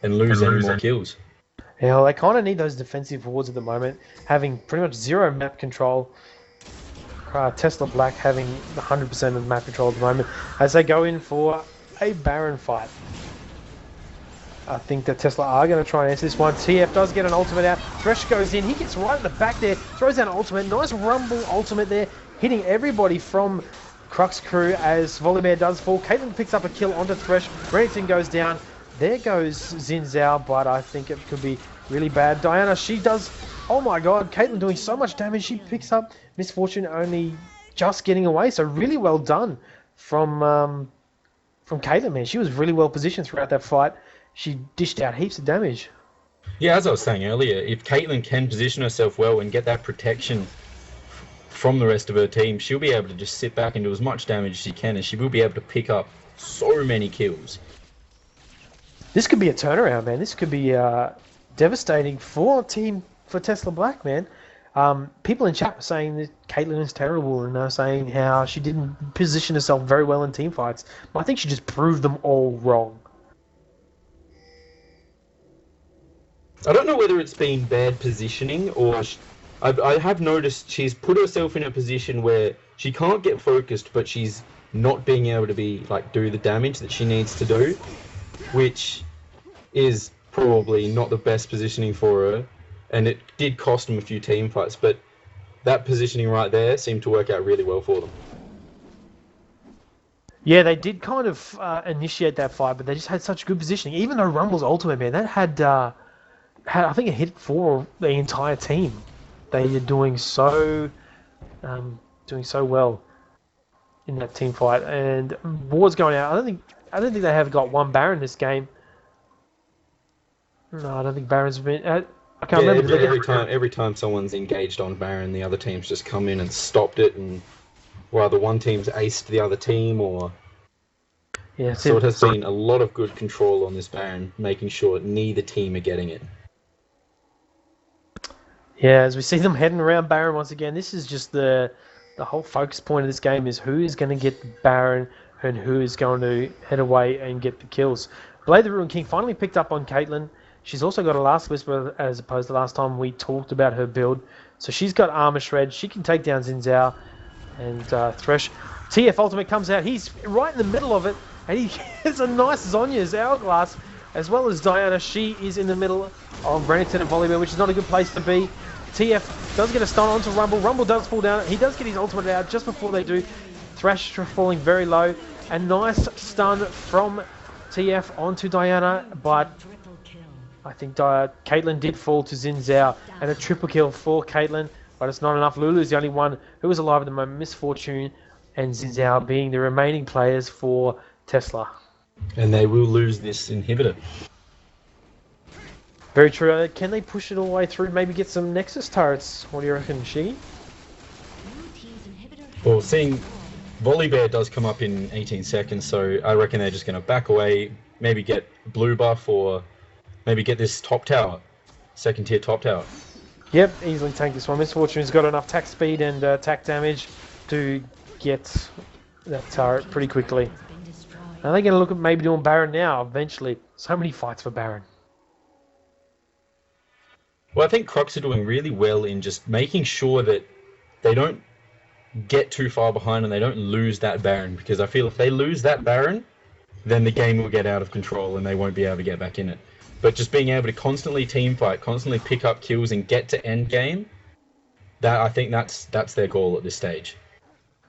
Speaker 3: and lose any more kills.
Speaker 2: Yeah, well, they kind of need those defensive wards at the moment, having pretty much 0 map control. Tesla Black having 100% of map control at the moment as they go in for a Baron fight. I think that Tesla are going to try and answer this one. TF does get an ultimate out. Thresh goes in. He gets right in the back there. Throws out an ultimate. Nice Rumble ultimate there. Hitting everybody from CRUX crew as Volibear does fall. Caitlyn picks up a kill onto Thresh. Renekton goes down. There goes Xin Zhao, but I think it could be really bad. Diana, she does... Oh my god, Caitlyn doing so much damage. She picks up Misfortune only just getting away. So really well done from Caitlyn, man. She was really well positioned throughout that fight. She dished out heaps of damage.
Speaker 3: Yeah, as I was saying earlier, if Caitlyn can position herself well and get that protection from the rest of her team, she'll be able to just sit back and do as much damage as she can, and she will be able to pick up so many kills.
Speaker 2: This could be a turnaround, man. This could be devastating for Tesla Black, man. People in chat were saying that Caitlyn is terrible, and they're saying how she didn't position herself very well in team fights. But I think she just proved them all wrong.
Speaker 3: I don't know whether it's been bad positioning or I have noticed she's put herself in a position where she can't get focused, but she's not being able to do the damage that she needs to do, which is probably not the best positioning for her, and it did cost them a few team fights, but that positioning right there seemed to work out really well for them.
Speaker 2: Yeah, they did kind of initiate that fight, but they just had such good positioning. Even though Rumble's ultimate, man, that had I think it hit for the entire team. They are doing so well in that team fight, and Ward's going out. I don't think they have got one Baron this game. No, I don't think Baron's been. I can't remember.
Speaker 3: Every time someone's engaged on Baron, the other team's just come in and stopped it, and either one team's aced the other team, or
Speaker 2: yeah.
Speaker 3: So it has been a lot of good control on this Baron, making sure neither team are getting it.
Speaker 2: Yeah, as we see them heading around Baron once again, this is just the whole focus point of this game is who is going to get the Baron and who is going to head away and get the kills. Blade the Ruin King finally picked up on Caitlyn. She's also got a Last Whisper as opposed to last time we talked about her build. So she's got Armor Shred. She can take down Xin Zhao and Thresh. TF Ultimate comes out. He's right in the middle of it. And he gets a nice Zonya's Hourglass as well as Diana. She is in the middle of Renekton and Volibear, which is not a good place to be. TF does get a stun onto Rumble. Rumble does fall down. He does get his ultimate out just before they do. Thresh falling very low. A nice stun from TF onto Diana, but I think Caitlyn did fall to Xin Zhao, and a triple kill for Caitlyn, but it's not enough. Lulu's the only one who is alive at the moment. Misfortune and Xin Zhao being the remaining players for Tesla.
Speaker 3: And they will lose this inhibitor.
Speaker 2: Very true. Can they push it all the way through? Maybe get some Nexus turrets? What do you reckon, Shiggy?
Speaker 3: Well, seeing Volibear does come up in 18 seconds, so I reckon they're just going to back away, maybe get blue buff, or maybe get this top tower, second tier top tower.
Speaker 2: Yep, easily tank this one. Misfortune's got enough attack speed and attack damage to get that turret pretty quickly. Are they going to look at maybe doing Baron now, eventually? So many fights for Baron.
Speaker 3: Well, I think CRUX are doing really well in just making sure that they don't get too far behind and they don't lose that Baron, because I feel if they lose that Baron, then the game will get out of control and they won't be able to get back in it. But just being able to constantly team fight, constantly pick up kills and get to end game, I think that's their goal at this stage.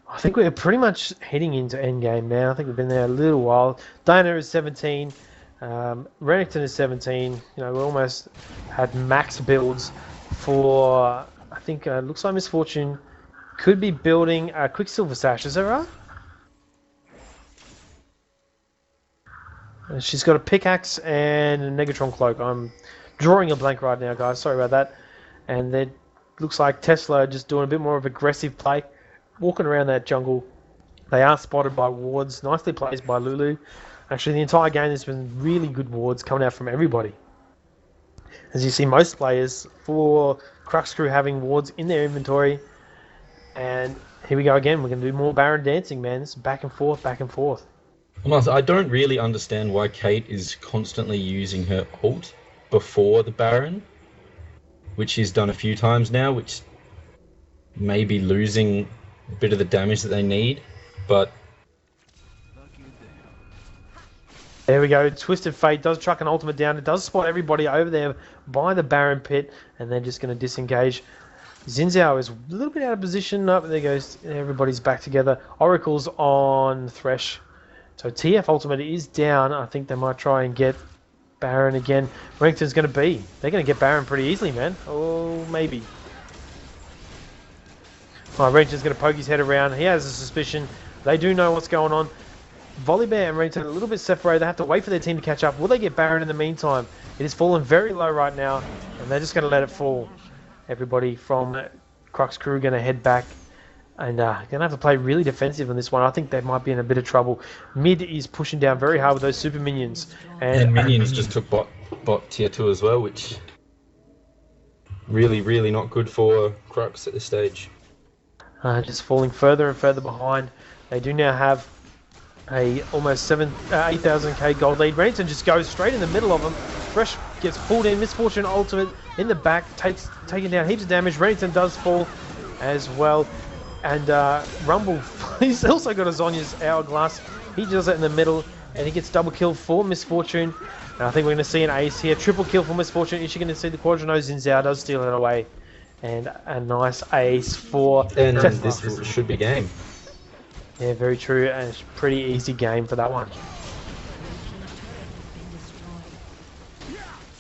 Speaker 2: I think we're pretty much heading into end game now. I think we've been there a little while. Diana is 17. Renekton is 17. You know, we almost had max builds for, I think, looks like Misfortune could be building a Quicksilver Sash. Is that right? She's got a pickaxe and a Negatron Cloak. I'm drawing a blank right now, guys. Sorry about that. And it looks like Tesla just doing a bit more of aggressive play, walking around that jungle. They are spotted by wards. Nicely placed by Lulu. Actually, the entire game there's been really good wards coming out from everybody. As you see, most players for CRUX crew having wards in their inventory. And here we go again. We're going to do more Baron dancing, man. It's back and forth, back and forth.
Speaker 3: I don't really understand why Kate is constantly using her ult before the Baron, which she's done a few times now, which may be losing a bit of the damage that they need, but...
Speaker 2: There we go. Twisted Fate does truck an ultimate down. It does spot everybody over there by the Baron pit, and they're just going to disengage. Xin Zhao is a little bit out of position. Up there goes. Everybody's back together. Oracle's on Thresh. So TF Ultimate is down. I think they might try and get Baron again. Renekton's going to be. They're going to get Baron pretty easily, man. Oh, maybe. Oh, Renekton's going to poke his head around. He has a suspicion. They do know what's going on. Volibear and Renekton a little bit separated. They have to wait for their team to catch up. Will they get Baron in the meantime? It has fallen very low right now, and they're just going to let it fall. Everybody from CRUX crew going to head back And going to have to play really defensive on this one. I think they might be in a bit of trouble. Mid is pushing down very hard with those super minions.
Speaker 3: And minions just took bot tier 2 as well, which really not good for CRUX at this stage.
Speaker 2: Just falling further and further behind. They do now have a almost 8,000k gold lead. Renton just goes straight in the middle of them. Fresh gets pulled in. Misfortune ultimate in the back, taking down heaps of damage. Renton does fall as well. And Rumble, he's also got a Zonya's Hourglass. He does it in the middle, and he gets double kill for Misfortune. And I think we're going to see an ace here. Triple kill for Misfortune. Is she going to see the Quadrino? Zinzao does steal it away. And a nice ace for
Speaker 3: And
Speaker 2: Tesla.
Speaker 3: this should be game.
Speaker 2: Yeah, very true. And it's a pretty easy game for that one.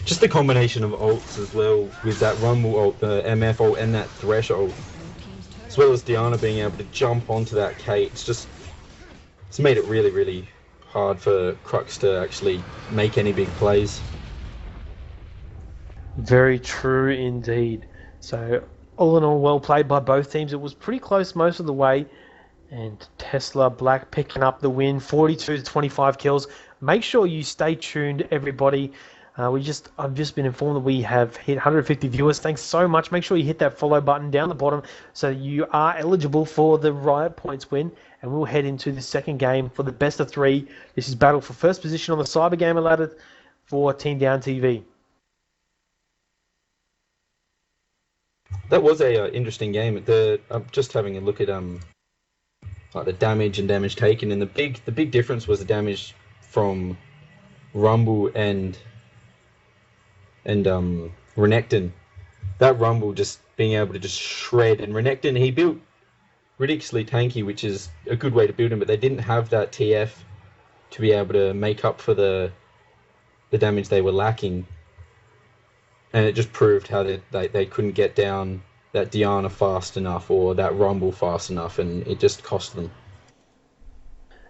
Speaker 3: Just the combination of ults as well, with that Rumble ult, the MF ult, and that Thresh ult. As well as Diana being able to jump onto that Kate. It's made it really hard for CRUX to actually make any big plays.
Speaker 2: Very true indeed. So all in all, well played by both teams. It was pretty close most of the way. And Tesla Black picking up the win, 42 to 25 kills. Make sure you stay tuned, everybody. I've just been informed that we have hit 150 viewers. Thanks so much. Make sure you hit that follow button down the bottom so you are eligible for the Riot Points win. And we'll head into the second game for the best of 3. This is battle for first position on the Cyber Gamer ladder for TeamDownTV.
Speaker 3: That was a interesting game. I'm just having a look at like the damage and damage taken, and the big difference was the damage from Rumble and Renekton. That Rumble just being able to just shred, and Renekton, he built ridiculously tanky, which is a good way to build him, but they didn't have that TF to be able to make up for the damage they were lacking. And it just proved how they couldn't get down that Diana fast enough or that Rumble fast enough, and it just cost them.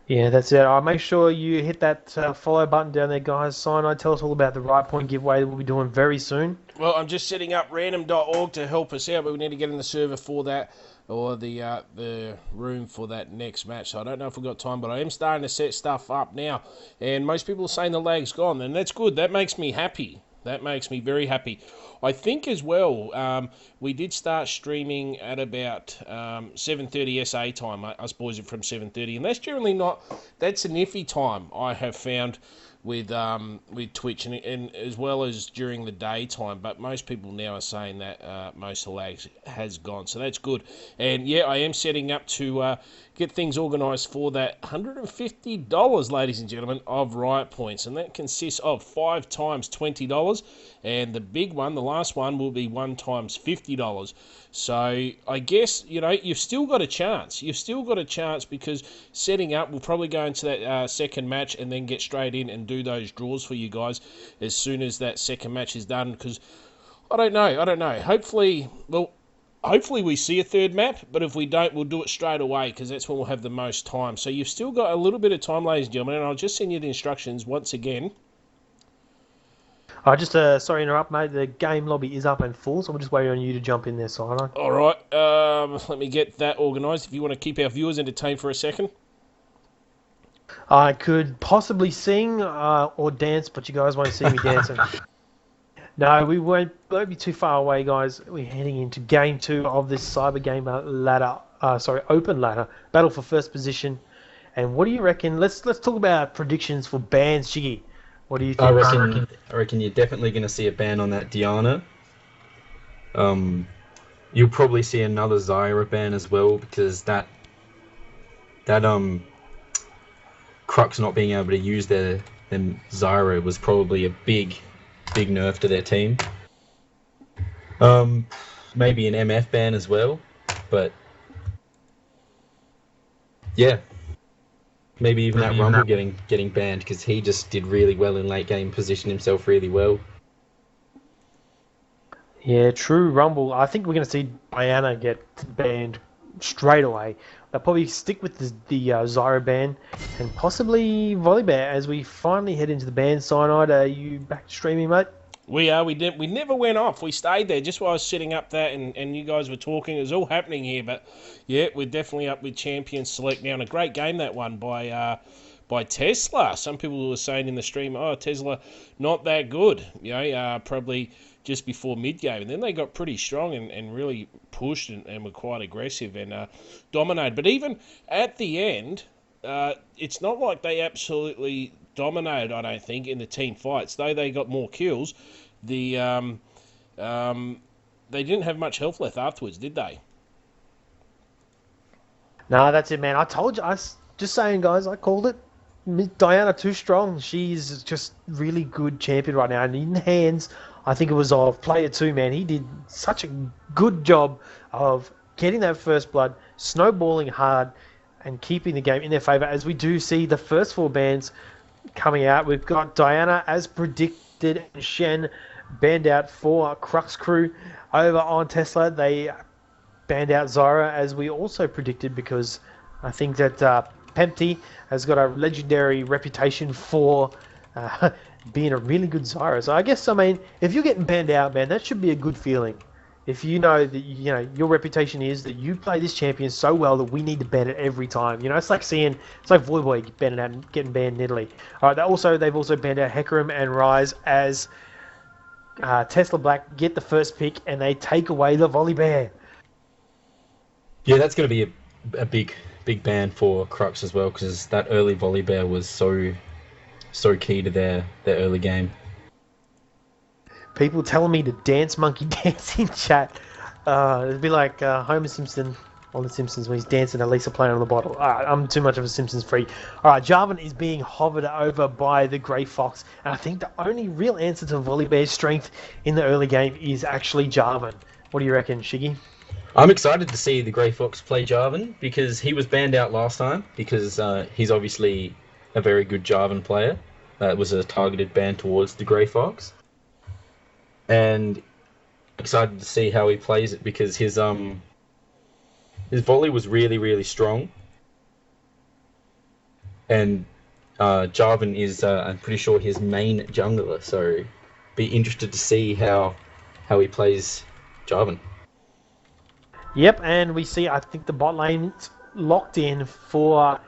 Speaker 2: Yeah, that's it. Make sure you hit that follow button down there, guys. Cyanide, tell us all about the Right Point giveaway that we'll be doing very soon.
Speaker 1: Well, I'm just setting up random.org to help us out, but we need to get in the server for that, or the room for that next match. So I don't know if we've got time, but I am starting to set stuff up now. And most people are saying the lag's gone, and that's good. That makes me happy. That makes me very happy. I think as well, we did start streaming at about 7:30 SA time. I suppose it from 7:30, and that's generally not. That's an iffy time I have found with Twitch, and as well as during the daytime. But most people now are saying that most of the lag has gone, so that's good. And yeah, I am setting up to get things organised for that $150, ladies and gentlemen, of Riot Points, and that consists of 5 times $20, and the big one, the last one, will be 1 times $50. So I guess, you know, you've still got a chance. You've still got a chance, because setting up, we'll probably go into that second match and then get straight in and do those draws for you guys as soon as that second match is done, because I don't know. Hopefully we see a third map, but if we don't, we'll do it straight away, because that's when we'll have the most time. So you've still got a little bit of time, ladies and gentlemen, and I'll just send you the instructions once again.
Speaker 2: Sorry to interrupt, mate. The game lobby is up and full, so we're just waiting on you to jump in there, Cyanide.
Speaker 1: All right, let me get that organised. If you want to keep our viewers entertained for a second.
Speaker 2: I could possibly sing or dance, but you guys won't see me dancing. No, we won't be too far away, guys. We're heading into Game 2 of this Cyber Gamer ladder, open ladder, battle for first position. And what do you reckon? Let's talk about predictions for bans, Shiggy. What do you think?
Speaker 3: I reckon you're definitely going to see a ban on that Diana. You'll probably see another Zyra ban as well, because that CRUX not being able to use their Zyra was probably a big nerf to their team. Maybe an MF ban as well, but yeah. Maybe even that Rumble getting banned, because he just did really well in late game, positioned himself really well.
Speaker 2: Yeah, true, Rumble. I think we're going to see Diana get banned straight away. They'll probably stick with the Zyra ban, and possibly Volibear as we finally head into the ban. Cyanide, are you back to streaming, mate?
Speaker 1: We are. We never went off. We stayed there just while I was setting up that, and you guys were talking. It was all happening here, but yeah, we're definitely up with Champion Select now. And a great game that one by Tesla. Some people were saying in the stream, "Oh, Tesla not that good." Probably just before mid game, and then they got pretty strong and really pushed and were quite aggressive and dominated. But even at the end, it's not like they absolutely dominated, I don't think, in the team fights. Though they got more kills, they didn't have much health left afterwards, did they?
Speaker 2: No, that's it, man. I told you. Just saying, guys. I called it. Diana too strong. She's just really good champion right now. And in the hands, I think it was of player 2, man. He did such a good job of getting that first blood, snowballing hard, and keeping the game in their favour. As we do see the first 4 bans coming out, we've got Diana as predicted, and Shen banned out for Crux crew. Over on Tesla, they banned out Zyra as we also predicted, because I think that Pempty has got a legendary reputation for being a really good Zyra. So I guess, I mean, if you're getting banned out, man, that should be a good feeling. If you know that your reputation is that you play this champion so well that we need to ban it every time. It's like Voyboy getting out and getting banned in Italy. All right, they've also banned out Hecarim and Rise as Tesla Black get the first pick and they take away the Volley Bear.
Speaker 3: Yeah, that's going to be a big ban for Crux as well, because that early Volley Bear was so key to their early game.
Speaker 2: People telling me to dance monkey dance in chat. It'd be like Homer Simpson on The Simpsons when he's dancing at Lisa playing on the bottle. I'm too much of a Simpsons freak. Alright, Jarvan is being hovered over by the Grey Fox, and I think the only real answer to Volley Bear's strength in the early game is actually Jarvan. What do you reckon, Shiggy?
Speaker 3: I'm excited to see the Grey Fox play Jarvan, because he was banned out last time, because he's obviously a very good Jarvan player. That was a targeted ban towards the Grey Fox. And excited to see how he plays it, because his volley was really, really strong. And Jarvan is, I'm pretty sure, his main jungler, so be interested to see how he plays Jarvan.
Speaker 2: Yep, and we see, I think the bot lane's locked in for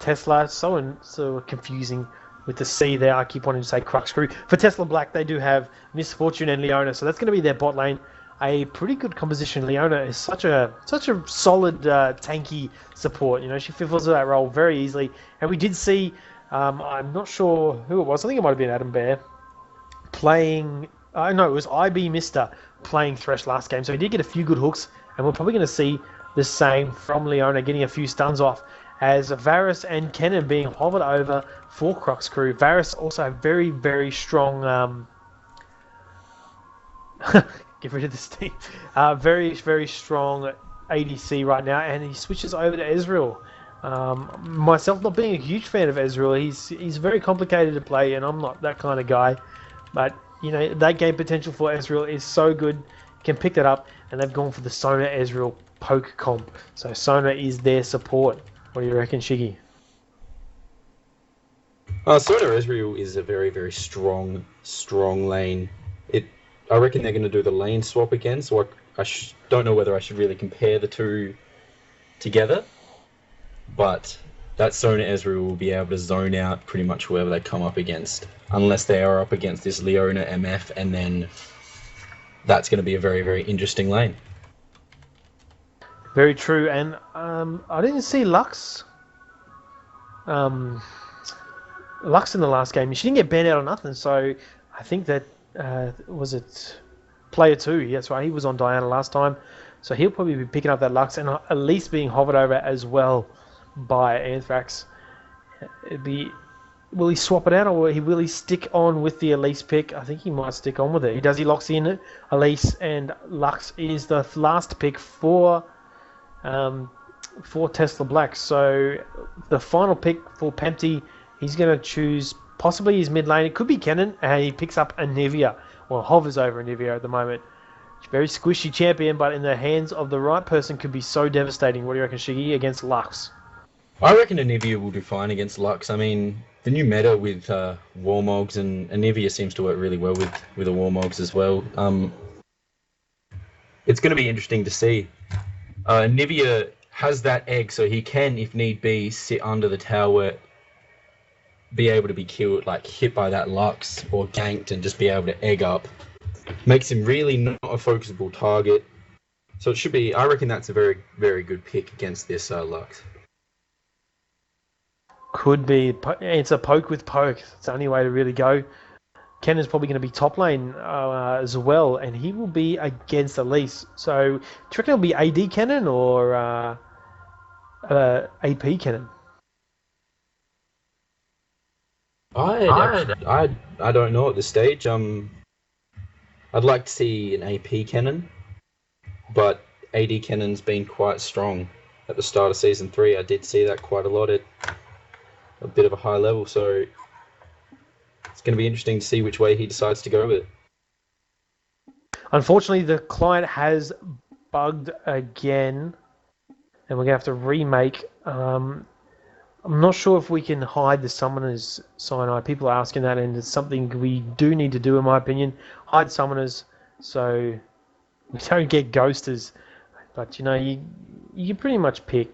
Speaker 2: Tesla. So confusing with the C there. I keep wanting to say Crux crew. For Tesla Black, they do have Misfortune and Leona, so that's going to be their bot lane. A pretty good composition. Leona is such a solid tanky support. She fulfills that role very easily. And we did see, I'm not sure who it was. I think it might have been Adam Bear playing. No, it was IB Mister playing Thresh last game. So he did get a few good hooks, and we're probably going to see the same from Leona, getting a few stuns off, as Varus and Kennen being hovered over for Crux crew. Varus also a very, very strong. Get rid of this team. Very, very strong ADC right now, and he switches over to Ezreal. Myself not being a huge fan of Ezreal, he's very complicated to play, and I'm not that kind of guy. But that game potential for Ezreal is so good. Can pick that up, and they've gone for the Sona Ezreal poke comp. So Sona is their support. What do you reckon, Shiggy?
Speaker 3: Sona Ezreal is a very, very strong lane. I reckon they're going to do the lane swap again, so I don't know whether I should really compare the two together. But that Sona Ezreal will be able to zone out pretty much whoever they come up against, unless they are up against this Leona MF, and then that's going to be a very, very interesting lane.
Speaker 2: Very true, and I didn't see Lux. Lux in the last game. She didn't get banned out or nothing, so I think that was it player 2. That's right, he was on Diana last time, so he'll probably be picking up that Lux and at least being hovered over as well by Anthrax. Will he swap it out, or will he stick on with the Elise pick? I think he might stick on with it. He locks in Elise, and Lux is the last pick for Tesla Black. So the final pick for Pempty, he's going to choose possibly his mid lane. It could be Kennen, and he picks up Anivia, or hovers over Anivia at the moment. Very squishy champion, but in the hands of the right person could be so devastating. What do you reckon, Shiggy, against Lux?
Speaker 3: I reckon Anivia will do fine against Lux. I mean, the new meta with Warmogs and Anivia seems to work really well with the Warmogs as well. It's going to be interesting to see. Anivia has that egg, so he can, if need be, sit under the tower, be able to be killed, like hit by that Lux or ganked, and just be able to egg up. Makes him really not a focusable target. So it should be. I reckon that's a very, very good pick against this Lux.
Speaker 2: Could be. It's a poke with poke. It's the only way to really go. Kennan's probably going to be top lane as well, and he will be against Elise. So, do you reckon it'll be AD Kennan or AP Kennan?
Speaker 3: I don't know at this stage. I'd like to see an AP Cannon, but AD Cannon's been quite strong at the start of Season 3. I did see that quite a lot at a bit of a high level, so it's going to be interesting to see which way he decides to go with it.
Speaker 2: Unfortunately, the client has bugged again, and we're going to have to remake. I'm not sure if we can hide the summoners, Cyanide. People are asking that, and it's something we do need to do, in my opinion. Hide summoners so we don't get ghosters. But, you know, you can pretty much pick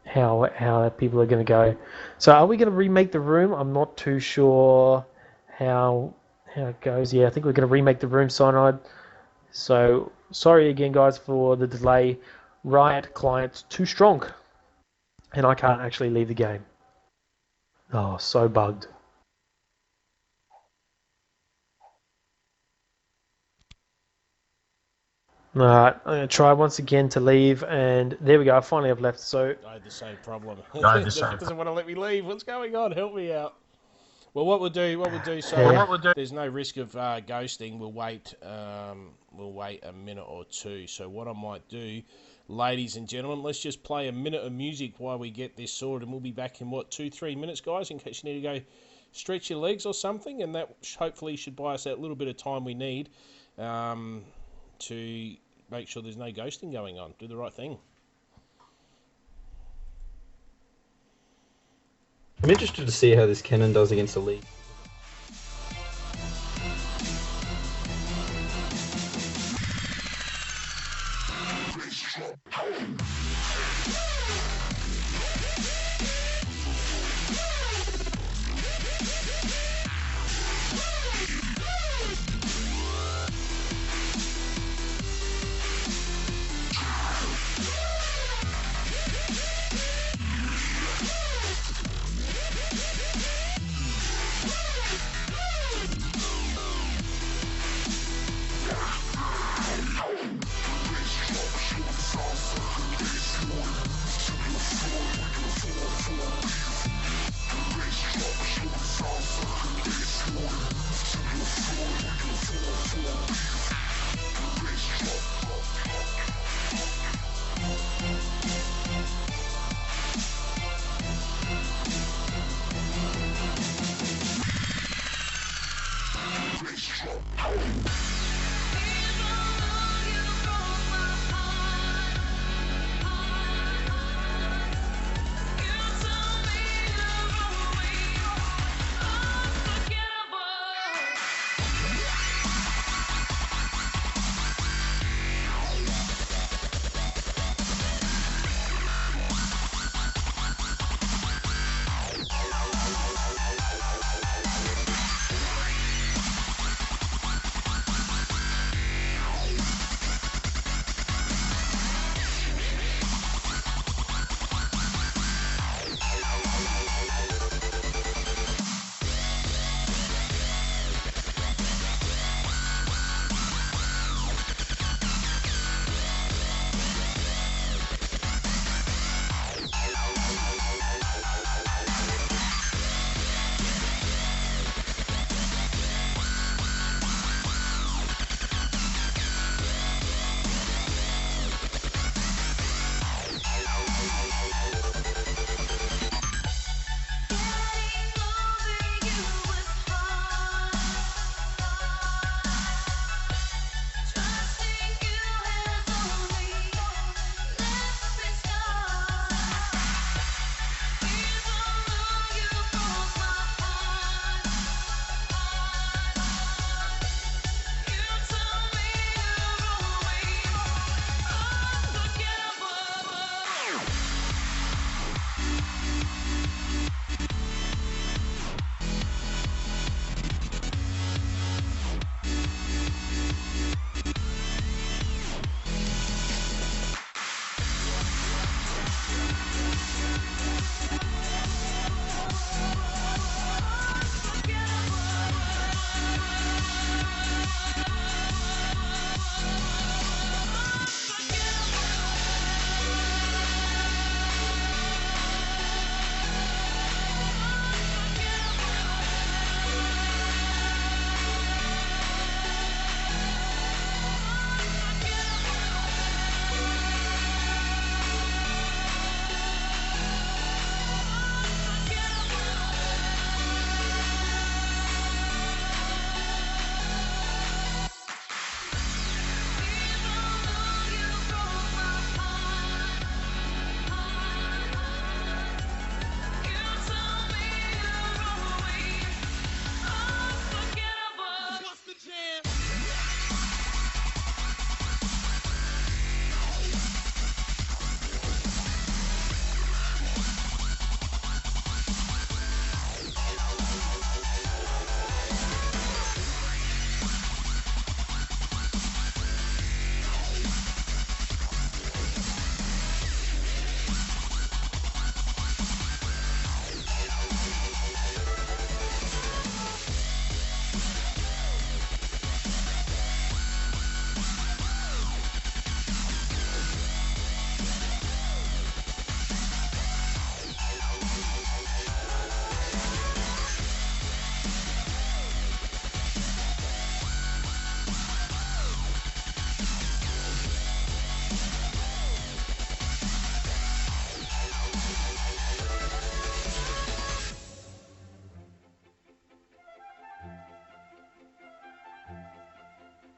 Speaker 2: how people are going to go. So are we going to remake the room? I'm not too sure how it goes. Yeah, I think we're going to remake the room, Cyanide. So sorry again, guys, for the delay. Riot client's too strong, and I can't actually leave the game. Oh, so bugged. Alright, I'm going to try once again to leave, and there we go. I finally have left. So
Speaker 1: I had the same problem. Doesn't want to let me leave. What's going on? Help me out. Well, what we'll do. So there's no risk of ghosting. We'll wait a minute or two. So what I might do, ladies and gentlemen, let's just play a minute of music while we get this sorted, and we'll be back in 2-3 minutes, guys, in case you need to go stretch your legs or something, and that hopefully should buy us that little bit of time we need to make sure there's no ghosting going on. Do the right thing.
Speaker 3: I'm interested to see how this Cannon does against the league.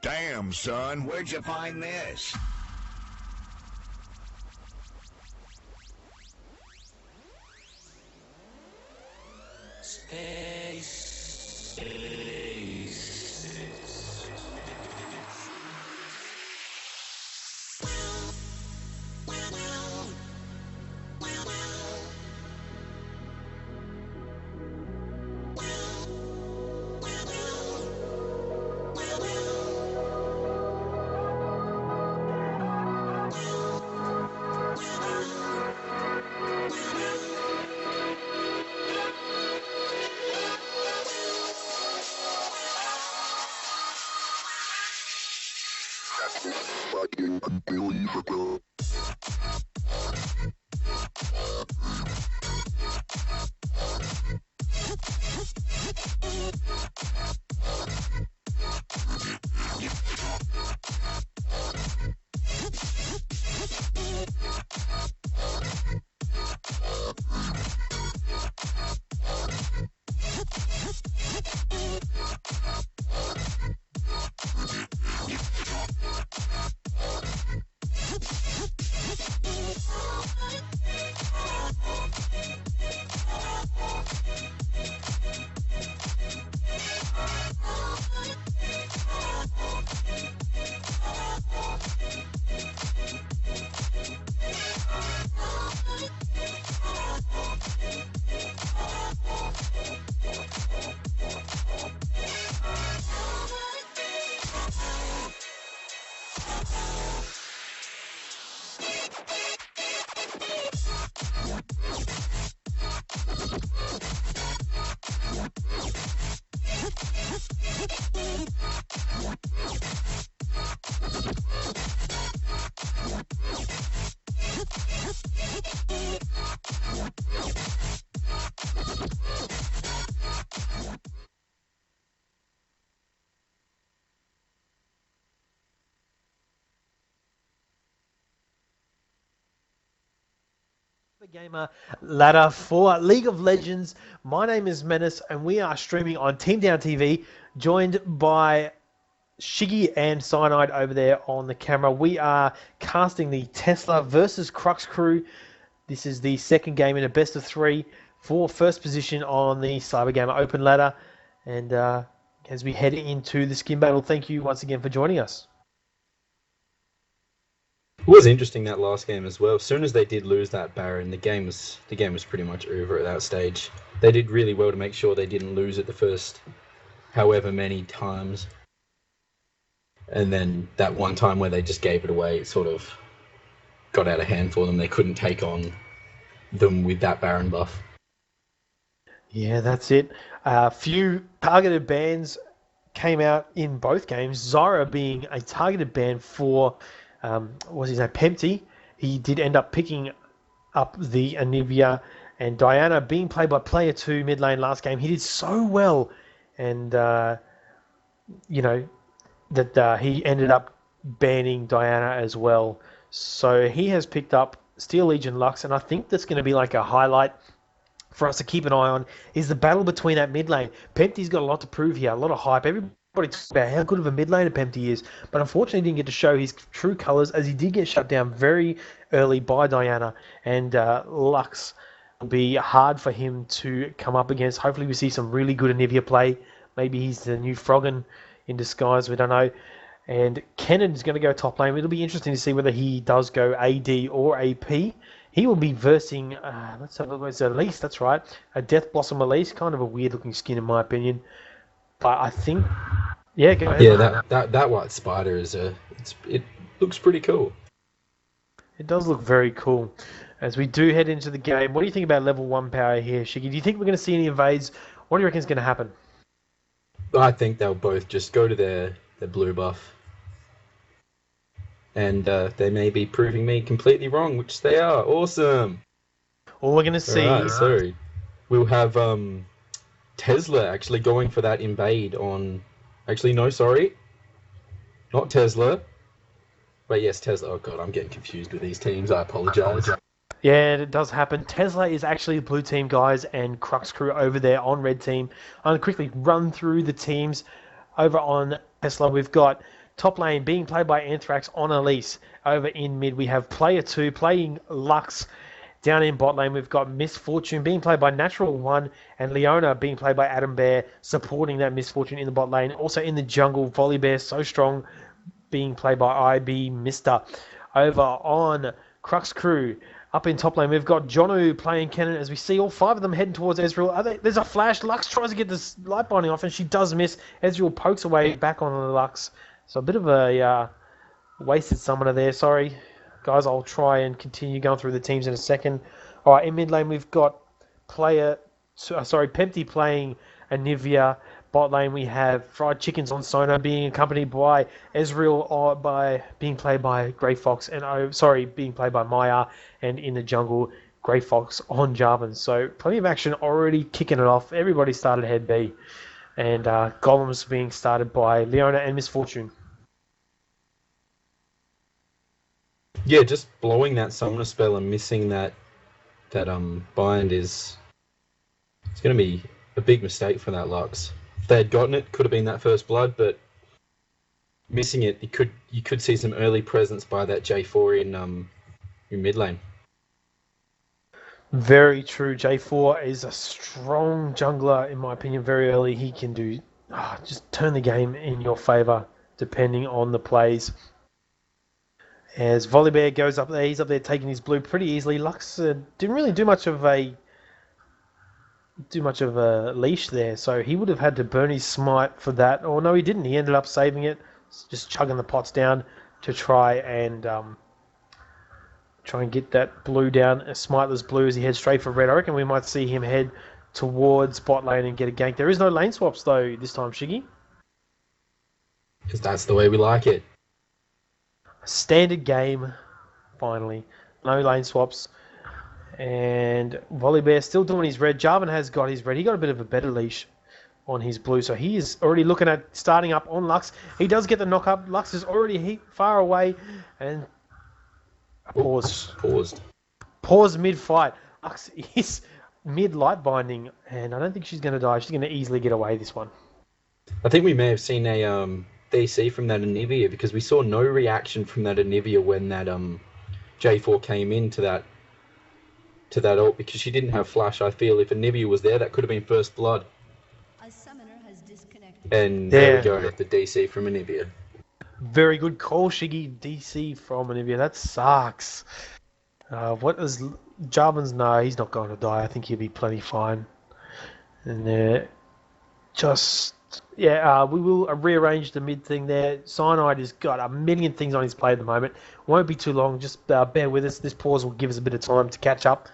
Speaker 4: Damn, son, where'd you find this? Fucking unbelievable.
Speaker 2: Gamer ladder for League of Legends. My name is Menace, and we are streaming on TeamDownTV, joined by Shiggy and Cyanide over there on the camera. We are casting the Tesla versus CRUX crew. This is the second game in a best of 3 for first position on the Cybergamer Open ladder. And as we head into the skin battle, thank you once again for joining us.
Speaker 3: It was interesting that last game as well. As soon as they did lose that Baron, the game was pretty much over at that stage. They did really well to make sure they didn't lose it the first however many times. And then that one time where they just gave it away, it sort of got out of hand for them. They couldn't take on them with that Baron buff.
Speaker 2: Yeah, that's it. A few targeted bans came out in both games. Zyra being a targeted ban for what was his name? Pempty. He did end up picking up the Anivia, and Diana being played by player 2 mid lane last game. He did so well, and you know that he ended up banning Diana as well. So he has picked up Steel Legion Lux, and I think that's going to be like a highlight for us to keep an eye on is the battle between that mid lane. Pempty's got a lot to prove here, a lot of hype. Everybody talks about how good of a mid laner Pempty is, but unfortunately he didn't get to show his true colours as he did get shut down very early by Diana, and Lux will be hard for him to come up against. Hopefully we see some really good Anivia play. Maybe he's the new Froggen in disguise, we don't know. And Kennen is going to go top lane. It'll be interesting to see whether he does go AD or AP. He will be versing, let's have a look, it's Elise, that's right. A Death Blossom Elise, kind of a weird looking skin in my opinion. But I think, yeah, go ahead.
Speaker 3: Yeah, that white spider it looks pretty cool.
Speaker 2: It does look very cool. As we do head into the game, what do you think about level 1 power here, Shiggy? Do you think we're going to see any invades? What do you reckon is going to happen?
Speaker 3: I think they'll both just go to their blue buff. And they may be proving me completely wrong, which they are. Awesome.
Speaker 2: All we're going to see...
Speaker 3: Right, so we'll have Tesla actually going for that invade on... Actually, no, sorry. Not Tesla. But yes, Tesla. Oh god, I'm getting confused with these teams. I apologize.
Speaker 2: Yeah, it does happen. Tesla is actually the blue team, guys, and CRUX crew over there on red team. I'm going to quickly run through the teams. Over on Tesla, we've got Top lane being played by Anthrax on Elise. Over in mid, we have player 2 playing Lux. Down in bot lane, we've got Misfortune being played by Natural One and Leona being played by Adam Bear, supporting that Misfortune in the bot lane. Also in the jungle, Volley Bear, so strong, being played by IB Mister. Over on Crux Crew, up in top lane, we've got Jonu playing Kennen as we see all 5 of them heading towards Ezreal. There's a flash. Lux tries to get this light binding off and she does miss. Ezreal pokes away back on the Lux. So a bit of a wasted summoner there. Sorry, guys. I'll try and continue going through the teams in a second. All right, in mid lane, we've got Pempty playing Anivia. Bot lane, we have Fried Chickens on Sona being accompanied by Ezreal being played by Grey Fox and being played by Maya, and in the jungle, Grey Fox on Jarvan. So plenty of action already kicking it off. Everybody started head B, and Golems being started by Leona and Misfortune.
Speaker 3: Yeah, just blowing that summoner spell and missing that bind it's going to be a big mistake for that Lux. If they had gotten it, could have been that first blood, but missing it, you could see some early presence by that J4 in mid lane.
Speaker 2: Very true. J4 is a strong jungler, in my opinion, very early. He can do just turn the game in your favour, depending on the plays. As Volibear goes up there, he's up there taking his blue pretty easily. Lux didn't really do much of a leash there, so he would have had to burn his smite for that. Or no, he didn't. He ended up saving it, just chugging the pots down to try and get that blue down, a smiteless blue as he heads straight for red. I reckon we might see him head towards bot lane and get a gank. There is no lane swaps though this time, Shiggy.
Speaker 3: Because that's the way we like it.
Speaker 2: A standard game, finally. No lane swaps. And Volibear still doing his red. Jarvan has got his red. He got a bit of a better leash on his blue, so he is already looking at starting up on Lux. He does get the knock up. Lux is already far away, and paused mid-fight. Lux is mid-light binding, and I don't think she's going to die. She's going to easily get away this one.
Speaker 3: I think we may have seen a DC from that Anivia, because we saw no reaction from that Anivia when that J4 came into that ult, because she didn't have flash. I feel if Anivia was there, that could have been first blood.
Speaker 5: A summoner has disconnected.
Speaker 3: And there we go, the DC from Anivia.
Speaker 2: Very good call, Shiggy. DC from Anivia. That sucks. What is Jarvan's? No, he's not going to die. I think he'll be plenty fine. And we will rearrange the mid thing there. Cyanide has got a million things on his plate at the moment. Won't be too long. Just bear with us. This pause will give us a bit of time to catch up.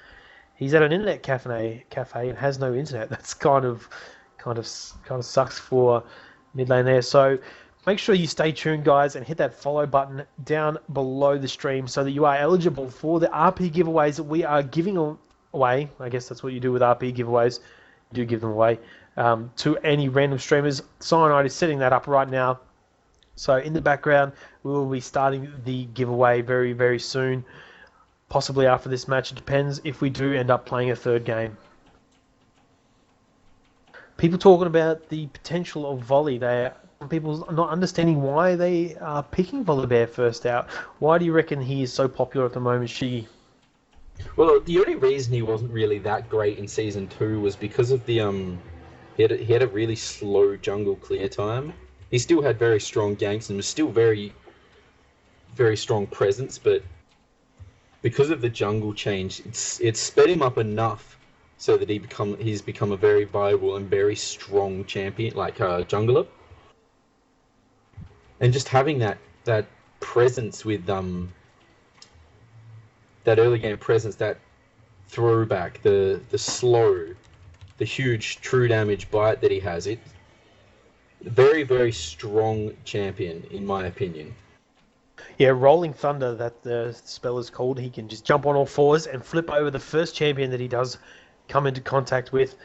Speaker 2: He's at an internet cafe and has no internet. That's kind of sucks for mid lane there. So make sure you stay tuned, guys, and hit that follow button down below the stream so that you are eligible for the RP giveaways that we are giving away. I guess that's what you do with RP giveaways. You do give them away to any random streamers. Cyanide is setting that up right now. So in the background, we will be starting the giveaway very, very soon. Possibly after this match. It depends if we do end up playing a third game. People talking about the potential of Volley there. People not understanding why they are picking Volibear first out. Why do you reckon he is so popular at the moment, Shiggy?
Speaker 3: Well, the only reason he wasn't really that great in Season 2 was because of the he had a really slow jungle clear time. He still had very strong ganks and was still very, very strong presence, but because of the jungle change, it's sped him up enough so that he's become a very viable and very strong champion, like jungler. And just having that presence with that early game presence, that throwback, the slow, the huge true damage bite that he has, it very, very strong champion in my opinion.
Speaker 2: Yeah, Rolling Thunder, that the spell is called. He can just jump on all fours and flip over the first champion that he does come into contact with.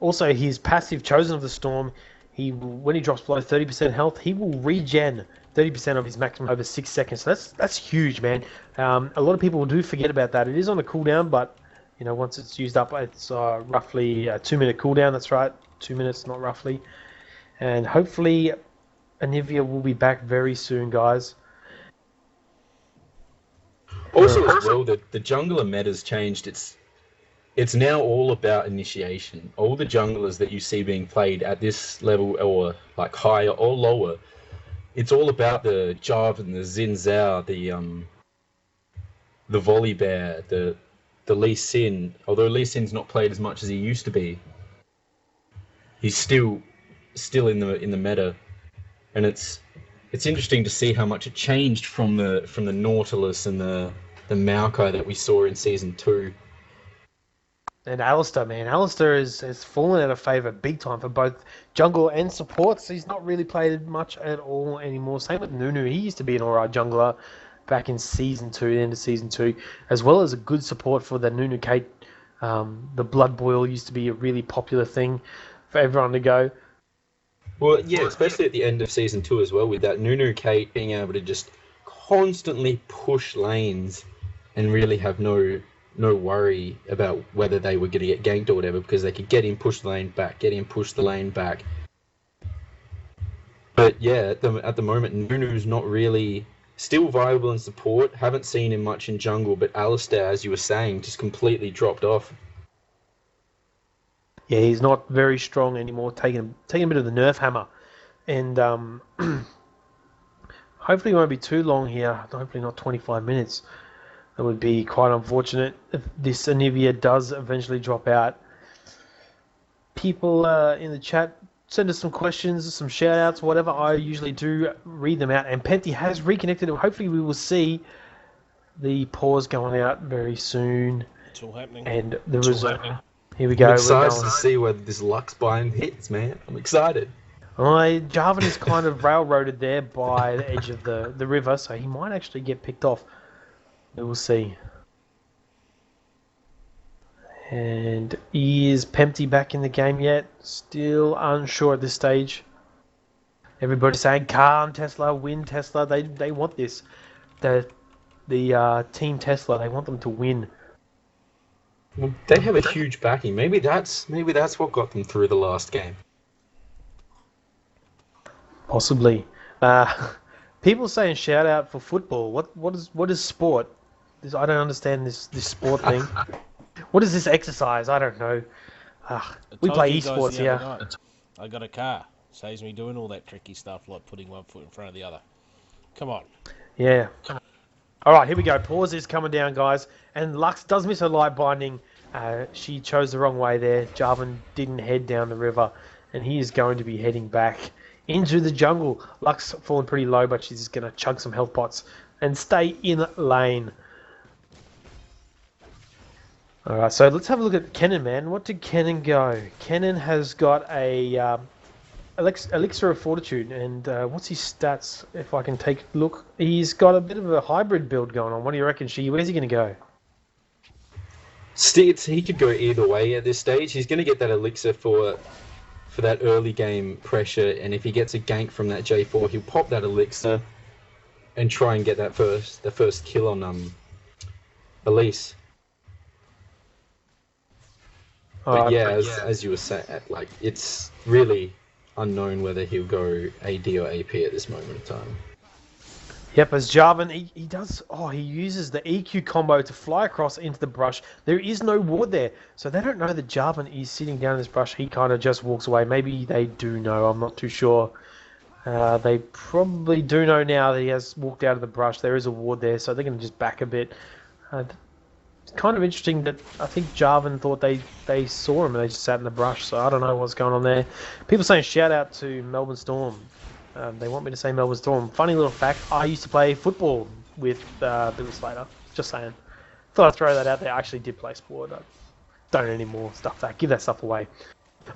Speaker 2: Also, his passive, Chosen of the Storm, when he drops below 30% health, he will regen 30% of his maximum over 6 seconds. So that's huge, man. A lot of people do forget about that. It is on a cooldown, but once it's used up, it's roughly a 2-minute cooldown. That's right, 2 minutes, not roughly. And hopefully Anivia will be back very soon, guys.
Speaker 3: Also, as well, the jungler meta's changed. It's now all about initiation. All the junglers that you see being played at this level or like higher or lower, it's all about the Jarvan, the Xin Zhao, the Volibear, the Lee Sin. Although Lee Sin's not played as much as he used to be, he's still in the meta, and it's interesting to see how much it changed from the Nautilus and the Maokai that we saw in Season 2.
Speaker 2: And Alistair, man, Alistair has fallen out of favour big time for both jungle and supports. He's not really played much at all anymore. Same with Nunu. He used to be an alright jungler back in Season 2, the end of Season 2, as well as a good support for the Nunu Kate. The Blood Boil used to be a really popular thing for everyone to go.
Speaker 3: Well, yeah, especially at the end of Season 2 as well, with that Nunu Kate being able to just constantly push lanes and really have no worry about whether they were going to get ganked or whatever, because they could get in, push the lane back, get in, push the lane back. But yeah, at the moment, Nunu's not really still viable in support. Haven't seen him much in jungle, but Alistair, as you were saying, just completely dropped off.
Speaker 2: Yeah, he's not very strong anymore, taking a bit of the nerf hammer. And hopefully it won't be too long here, hopefully not 25 minutes. That would be quite unfortunate if this Anivia does eventually drop out. People in the chat, send us some questions, some shout outs, whatever. I usually do read them out. And Penty has reconnected. Hopefully we will see the pause going out very soon.
Speaker 1: It's all happening.
Speaker 2: And there was here we go.
Speaker 3: I'm excited to see whether this Lux biome hits, man. I'm excited.
Speaker 2: Jarvan is kind of railroaded there by the edge of the river, so he might actually get picked off. We will see. And is Pempty back in the game yet? Still unsure at this stage. Everybody's saying calm Tesla, win Tesla. They want this. The team Tesla, they want them to win.
Speaker 3: Well, they have a huge backing. Maybe that's what got them through the last game.
Speaker 2: Possibly. People saying shout out for football. What is sport? I don't understand this sport thing. What is this exercise? I don't know. We play esports here.
Speaker 1: I got a car. Saves me doing all that tricky stuff like putting one foot in front of the other. Come on.
Speaker 2: Yeah. All right, here we go. Pause is coming down, guys. And Lux does miss her light binding. She chose the wrong way there. Jarvan didn't head down the river. And he is going to be heading back into the jungle. Lux falling pretty low, but she's just going to chug some health pots and stay in lane. Alright, so let's have a look at Kennen, man. What did Kennen go? Kennen has got a Elixir of Fortitude, and what's his stats, if I can take a look? He's got a bit of a hybrid build going on. What do you reckon, Shi? Where's he going to go?
Speaker 3: He could go either way at this stage. He's going to get that Elixir for that early game pressure, and if he gets a gank from that J4, he'll pop that Elixir and try and get the first kill on Elise. But yeah, as you were saying, like, it's really unknown whether he'll go AD or AP at this moment in time.
Speaker 2: Yep, as Jarvan, he does. Oh, he uses the EQ combo to fly across into the brush. There is no ward there, so they don't know that Jarvan is sitting down in this brush. He kind of just walks away. Maybe they do know. I'm not too sure. They probably do know now that he has walked out of the brush. There is a ward there, so they're going to just back a bit. It's kind of interesting that I think Jarvan thought they saw him and they just sat in the brush, so I don't know what's going on there. People saying shout out to Melbourne Storm. They want me to say Melbourne Storm. Funny little fact, I used to play football with Billy Slater. Just saying. Thought I'd throw that out there. I actually did play sport. I don't anymore. Stuff that. Give that stuff away.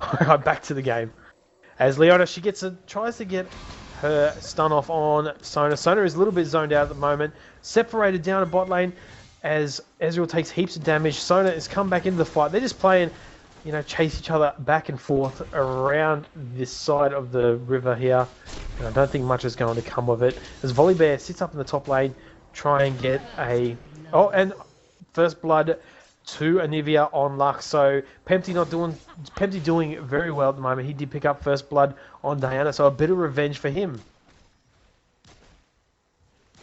Speaker 2: Alright, back to the game. As Leona, she tries to get her stun off on Sona. Sona is a little bit zoned out at the moment. Separated down a bot lane as Ezreal takes heaps of damage. Sona has come back into the fight. They're just playing, chase each other back and forth around this side of the river here. And I don't think much is going to come of it. As Volibear sits up in the top lane, try and get a... Oh, and first blood to Anivia on Lux. So Pempty doing very well at the moment. He did pick up first blood on Diana, so a bit of revenge for him.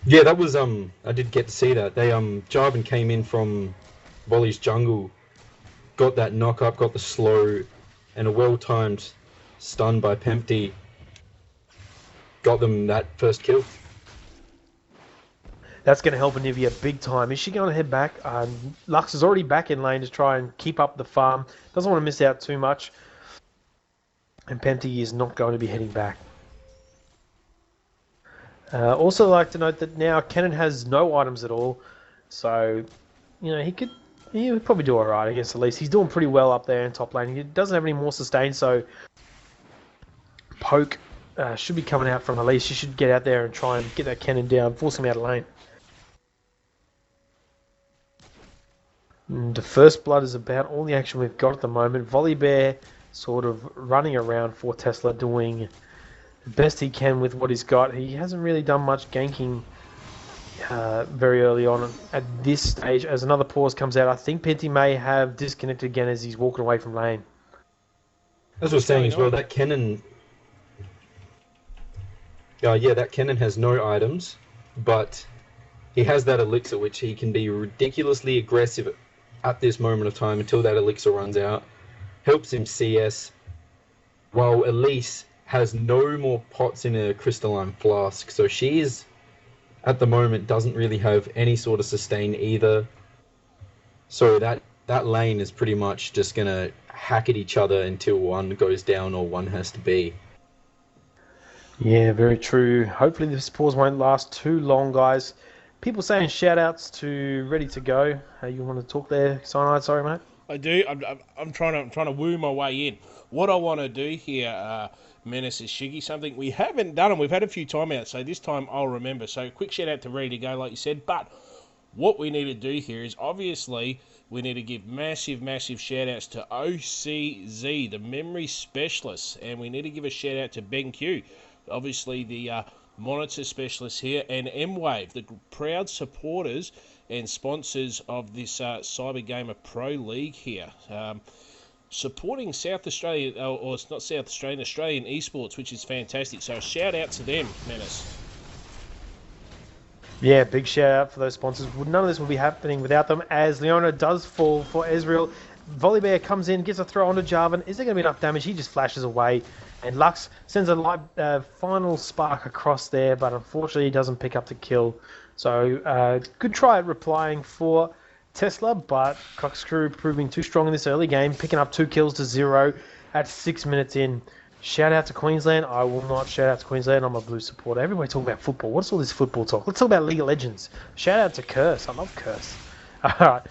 Speaker 3: Yeah, that was I did get to see that. They Jarvan came in from Volley's jungle, got that knock up, got the slow, and a well timed stun by Pempty got them that first kill.
Speaker 2: That's going to help Anivia big time. Is she going to head back? Lux is already back in lane to try and keep up the farm. Doesn't want to miss out too much. And Pempty is not going to be heading back. Also like to note that now Kennen has no items at all. So, he would probably do alright against Elise. He's doing pretty well up there in top lane. He doesn't have any more sustain, so Poke should be coming out from Elise. She should get out there and try and get that Kennen down, force him out of lane. And the first blood is about all the action we've got at the moment. Volibear sort of running around for Tesla, doing the best he can with what he's got. He hasn't really done much ganking very early on at this stage. As another pause comes out, I think Penty may have disconnected again as he's walking away from lane.
Speaker 3: As I was saying as well, that Kennen... that Kennen has no items, but he has that elixir which he can be ridiculously aggressive at this moment of time until that elixir runs out. Helps him CS, while Elise has no more pots in a crystalline flask, so she is, at the moment, doesn't really have any sort of sustain either. So that lane is pretty much just going to hack at each other until one goes down or one has to be.
Speaker 2: Yeah, very true. Hopefully this pause won't last too long, guys. People saying shout-outs to Ready to Go. You want to talk there, Cyanide? Sorry, mate.
Speaker 1: I do. I'm trying to woo my way in. What I want to do here, Menace, is Shiggy, something we haven't done, and we've had a few timeouts, so this time I'll remember. So quick shout-out to Ready to Go, like you said. But what we need to do here is, obviously, we need to give massive shout-outs to OCZ, the memory specialist, and we need to give a shout-out to Ben Q, obviously the monitor specialist here, and M-Wave, the proud supporters and sponsors of this Cyber Gamer Pro League here. Supporting South Australia, or it's not South Australian, Australian esports, which is fantastic. So shout out to them, Menace.
Speaker 2: Yeah, big shout out for those sponsors. None of this would be happening without them, as Leona does fall for Ezreal. Volibear comes in, gets a throw onto Jarvan. Is there going to be enough damage? He just flashes away. And Lux sends a final spark across there, but unfortunately he doesn't pick up the kill. So good try at replying for Tesla, but CRUX crew proving too strong in this early game, picking up 2 kills to 0 at 6 minutes in. Shout out to Queensland. I will not shout out to Queensland. I'm a Blue supporter. Everybody talking about football. What's all this football talk? Let's talk about League of Legends. Shout out to Curse. I love Curse. All right.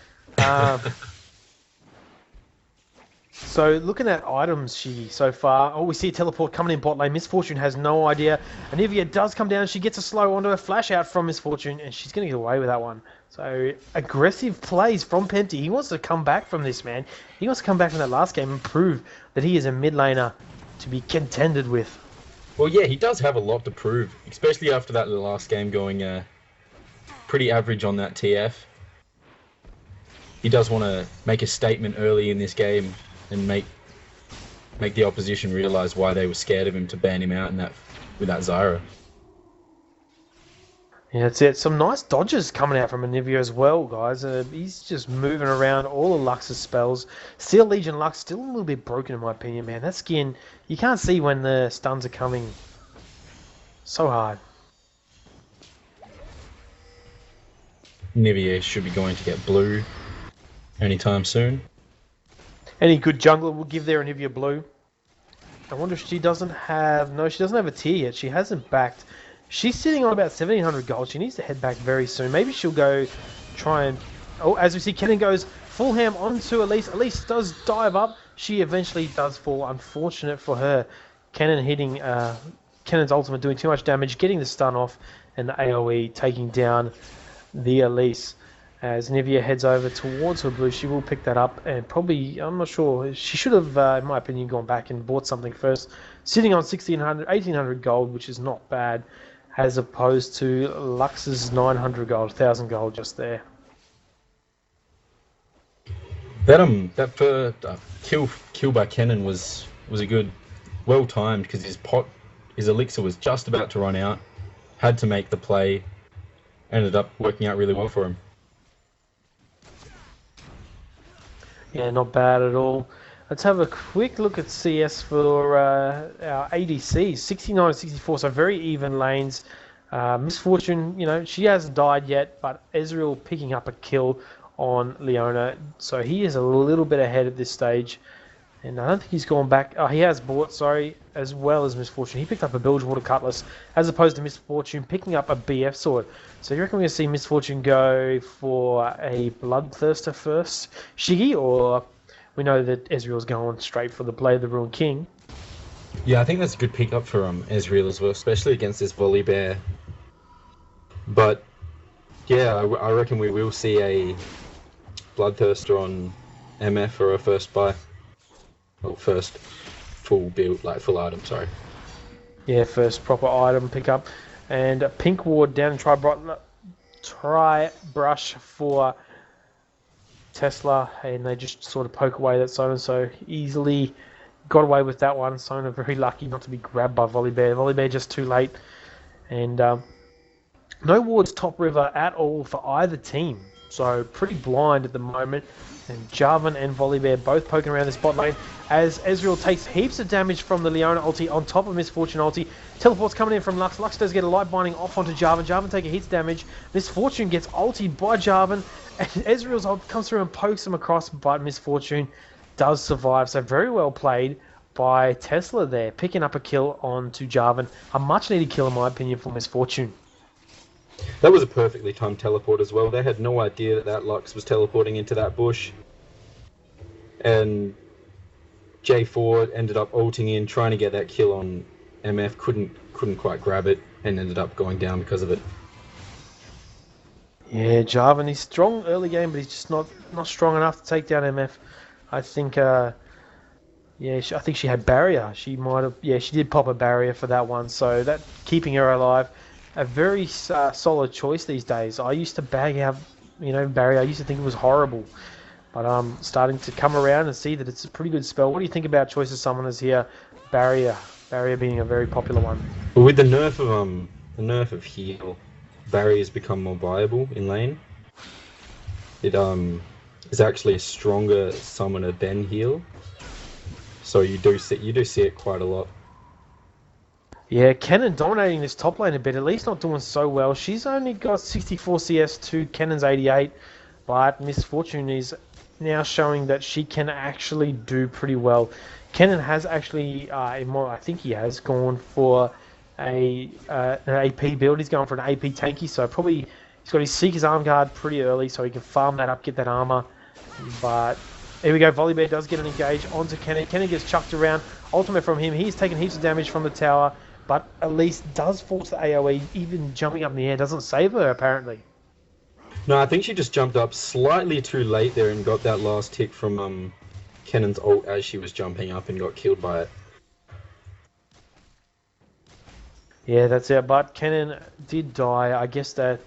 Speaker 2: So looking at items, so far, we see a teleport coming in bot lane. Misfortune has no idea. Anivia does come down. She gets a slow onto a flash out from Misfortune, and she's going to get away with that one. So aggressive plays from Penty. He wants to come back from this, man. He wants to come back from that last game and prove that he is a mid laner to be contended with.
Speaker 3: Well, yeah, he does have a lot to prove, especially after that last game going pretty average on that TF. He does want to make a statement early in this game and make the opposition realise why they were scared of him to ban him out in that with that Zyra.
Speaker 2: Yeah, that's it. Some nice dodges coming out from Anivia as well, guys. He's just moving around all of Lux's spells. Steel Legion Lux still a little bit broken in my opinion, man. That skin, you can't see when the stuns are coming. So hard.
Speaker 3: Anivia should be going to get blue anytime soon.
Speaker 2: Any good jungler will give their Anivia blue. I wonder if she doesn't have... No, she doesn't have a tier yet. She hasn't backed. She's sitting on about 1,700 gold. She needs to head back very soon. Maybe she'll go try and... Oh, as we see, Kennen goes full ham onto Elise. Elise does dive up. She eventually does fall. Unfortunate for her. Kennen hitting... Kennen's ultimate doing too much damage, getting the stun off, and the AoE taking down the Elise. As Nivea heads over towards her blue, she will pick that up and probably, I'm not sure, she should have, in my opinion, gone back and bought something first. Sitting on 1,800 gold, which is not bad, as opposed to Lux's 900 gold, 1,000 gold just there.
Speaker 3: That kill by Kennen was a good, well timed because his elixir was just about to run out, had to make the play, ended up working out really well for him.
Speaker 2: Yeah, not bad at all. Let's have a quick look at CS for our ADC. 69-64, so very even lanes. Misfortune, she hasn't died yet, but Ezreal picking up a kill on Leona. So he is a little bit ahead at this stage. And I don't think he's gone back. Oh, he has bought, sorry, as well as Misfortune. He picked up a Bilgewater Cutlass, as opposed to Misfortune picking up a BF Sword. So you reckon we're going to see Misfortune go for a Bloodthirster first, Shiggy, or we know that Ezreal's going straight for the Blade of the Ruined King?
Speaker 3: Yeah, I think that's a good pickup for Ezreal as well, especially against this Volley Bear. But yeah, I reckon we will see a Bloodthirster on MF for a first buy. Well, first full build, like full item, sorry.
Speaker 2: Yeah, first proper item pickup. And a Pink Ward down and try brush for Tesla, and they just sort of poke away that Sona, so easily got away with that one. Sona very lucky not to be grabbed by Volibear. Volibear just too late. And no wards top river at all for either team. So pretty blind at the moment. And Jarvan and Volibear both poking around this bot lane as Ezreal takes heaps of damage from the Leona ulti on top of Misfortune ulti. Teleport's coming in from Lux. Lux does get a light binding off onto Jarvan. Jarvan takes a hits damage. Misfortune gets ultied by Jarvan. And Ezreal's ult comes through and pokes him across, but Misfortune does survive. So very well played by Tesla there, picking up a kill onto Jarvan. A much needed kill in my opinion for Misfortune.
Speaker 3: That was a perfectly timed teleport as well. They had no idea that Lux was teleporting into that bush. And J4 ended up ulting in, trying to get that kill on MF, couldn't quite grab it, and ended up going down because of it.
Speaker 2: Yeah, Jarvan, he's strong early game, but he's just not strong enough to take down MF. I think, I think she had barrier. She might have, she did pop a barrier for that one. So that keeping her alive, a very solid choice these days. I used to bag out, barrier. I used to think it was horrible, but I'm starting to come around and see that it's a pretty good spell. What do you think about choice of summoners here? Barrier being a very popular one.
Speaker 3: But with the nerf of heal, barriers become more viable in lane. It is actually a stronger summoner than heal, so you do see it quite a lot.
Speaker 2: Yeah, Kennen dominating this top lane a bit, at least not doing so well. She's only got 64 CS to Kennen's 88, but Misfortune is now showing that she can actually do pretty well. Kennen has actually, I think he has gone for an AP build. He's going for an AP tanky, so probably he's got his Seeker's Arm Guard pretty early, so he can farm that up, get that armor. But here we go, Volibear does get an engage onto Kennen. Kennen gets chucked around. Ultimate from him. He's taken heaps of damage from the tower, but at least does force the AoE. Even jumping up in the air doesn't save her, apparently.
Speaker 3: No, I think she just jumped up slightly too late there and got that last tick from Kennen's ult as she was jumping up and got killed by it.
Speaker 2: Yeah, that's it. But Kennen did die. I guess that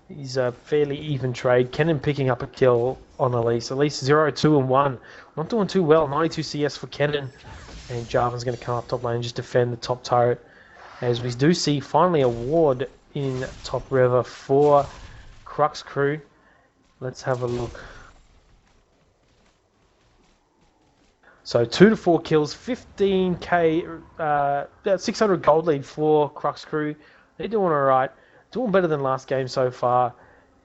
Speaker 2: is a fairly even trade. Kennen picking up a kill on Elise. Elise 0, 2, and 1. Not doing too well. 92 CS for Kennen. And Jarvan's going to come up top lane and just defend the top turret. As we do see finally a ward in top river for CRUX crew. Let's have a look. So 2 to 4 kills, 15k, 600 gold lead for CRUX crew. They're doing alright. Doing better than last game so far.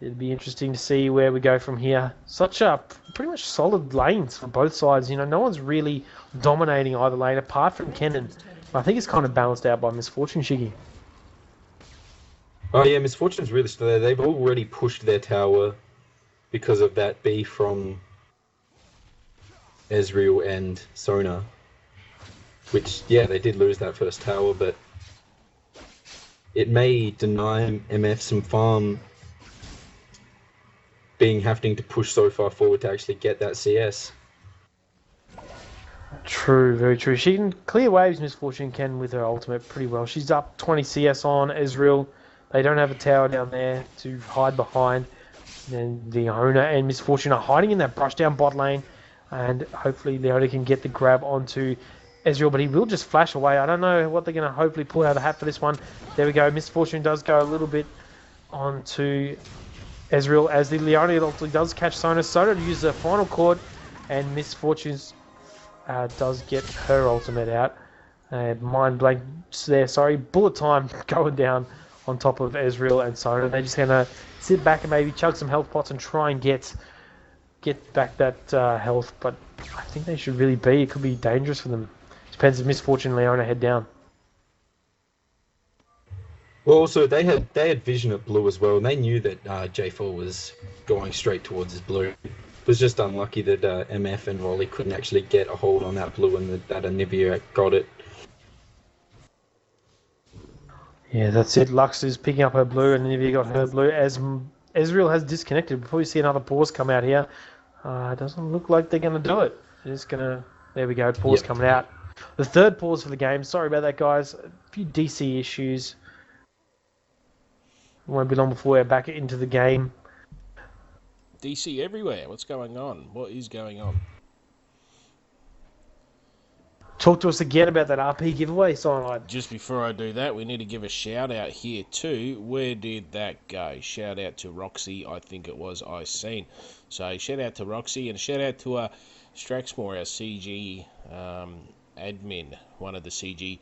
Speaker 2: It'd be interesting to see where we go from here. Such a pretty much solid lanes for both sides. No one's really dominating either lane apart from Kennen. I think it's kind of balanced out by Misfortune, Shiggy.
Speaker 3: Oh yeah, Misfortune's really still there. They've already pushed their tower because of that beef from Ezreal and Sona. Which, yeah, they did lose that first tower, but it may deny MF some farm having to push so far forward to actually get that CS.
Speaker 2: True, very true. She can clear waves, Misfortune can, with her ultimate pretty well. She's up 20 CS on Ezreal. They don't have a tower down there to hide behind. And Leona and Misfortune are hiding in that brush down bot lane. And hopefully Leona can get the grab onto Ezreal, but he will just flash away. I don't know what they're going to hopefully pull out of the hat for this one. There we go. Misfortune does go a little bit onto Ezreal as the Leone ultimately does catch Sona. Sona uses the final chord, and Misfortunes does get her ultimate out. Mind blank there, sorry. Bullet time going down on top of Ezreal and Sona. They're just going to sit back and maybe chug some health pots and try and get back that health, but I think they should really be. It could be dangerous for them. Depends if Misfortune and Leona head down.
Speaker 3: Well, also they had vision at blue as well, and they knew that J4 was going straight towards his blue. It was just unlucky that MF and Rolly couldn't actually get a hold on that blue, and that Anivia got it.
Speaker 2: Yeah, that's it. Lux is picking up her blue, and Anivia got her blue. As Ezreal has disconnected. Before we see another pause come out here, it doesn't look like they're going to do it. They're just going to... There we go, pause coming out. The third pause for the game. Sorry about that, guys. A few DC issues. Won't be long before we're back into the game.
Speaker 1: DC everywhere. What's going on? What is going on?
Speaker 2: Talk to us again about that RP giveaway, Cyanide.
Speaker 1: Just before I do that, we need to give a shout out here too. Where did that go? Shout out to Roxy, I think it was I seen. So shout out to Roxy and shout out to Straxmore, our CG admin, one of the CG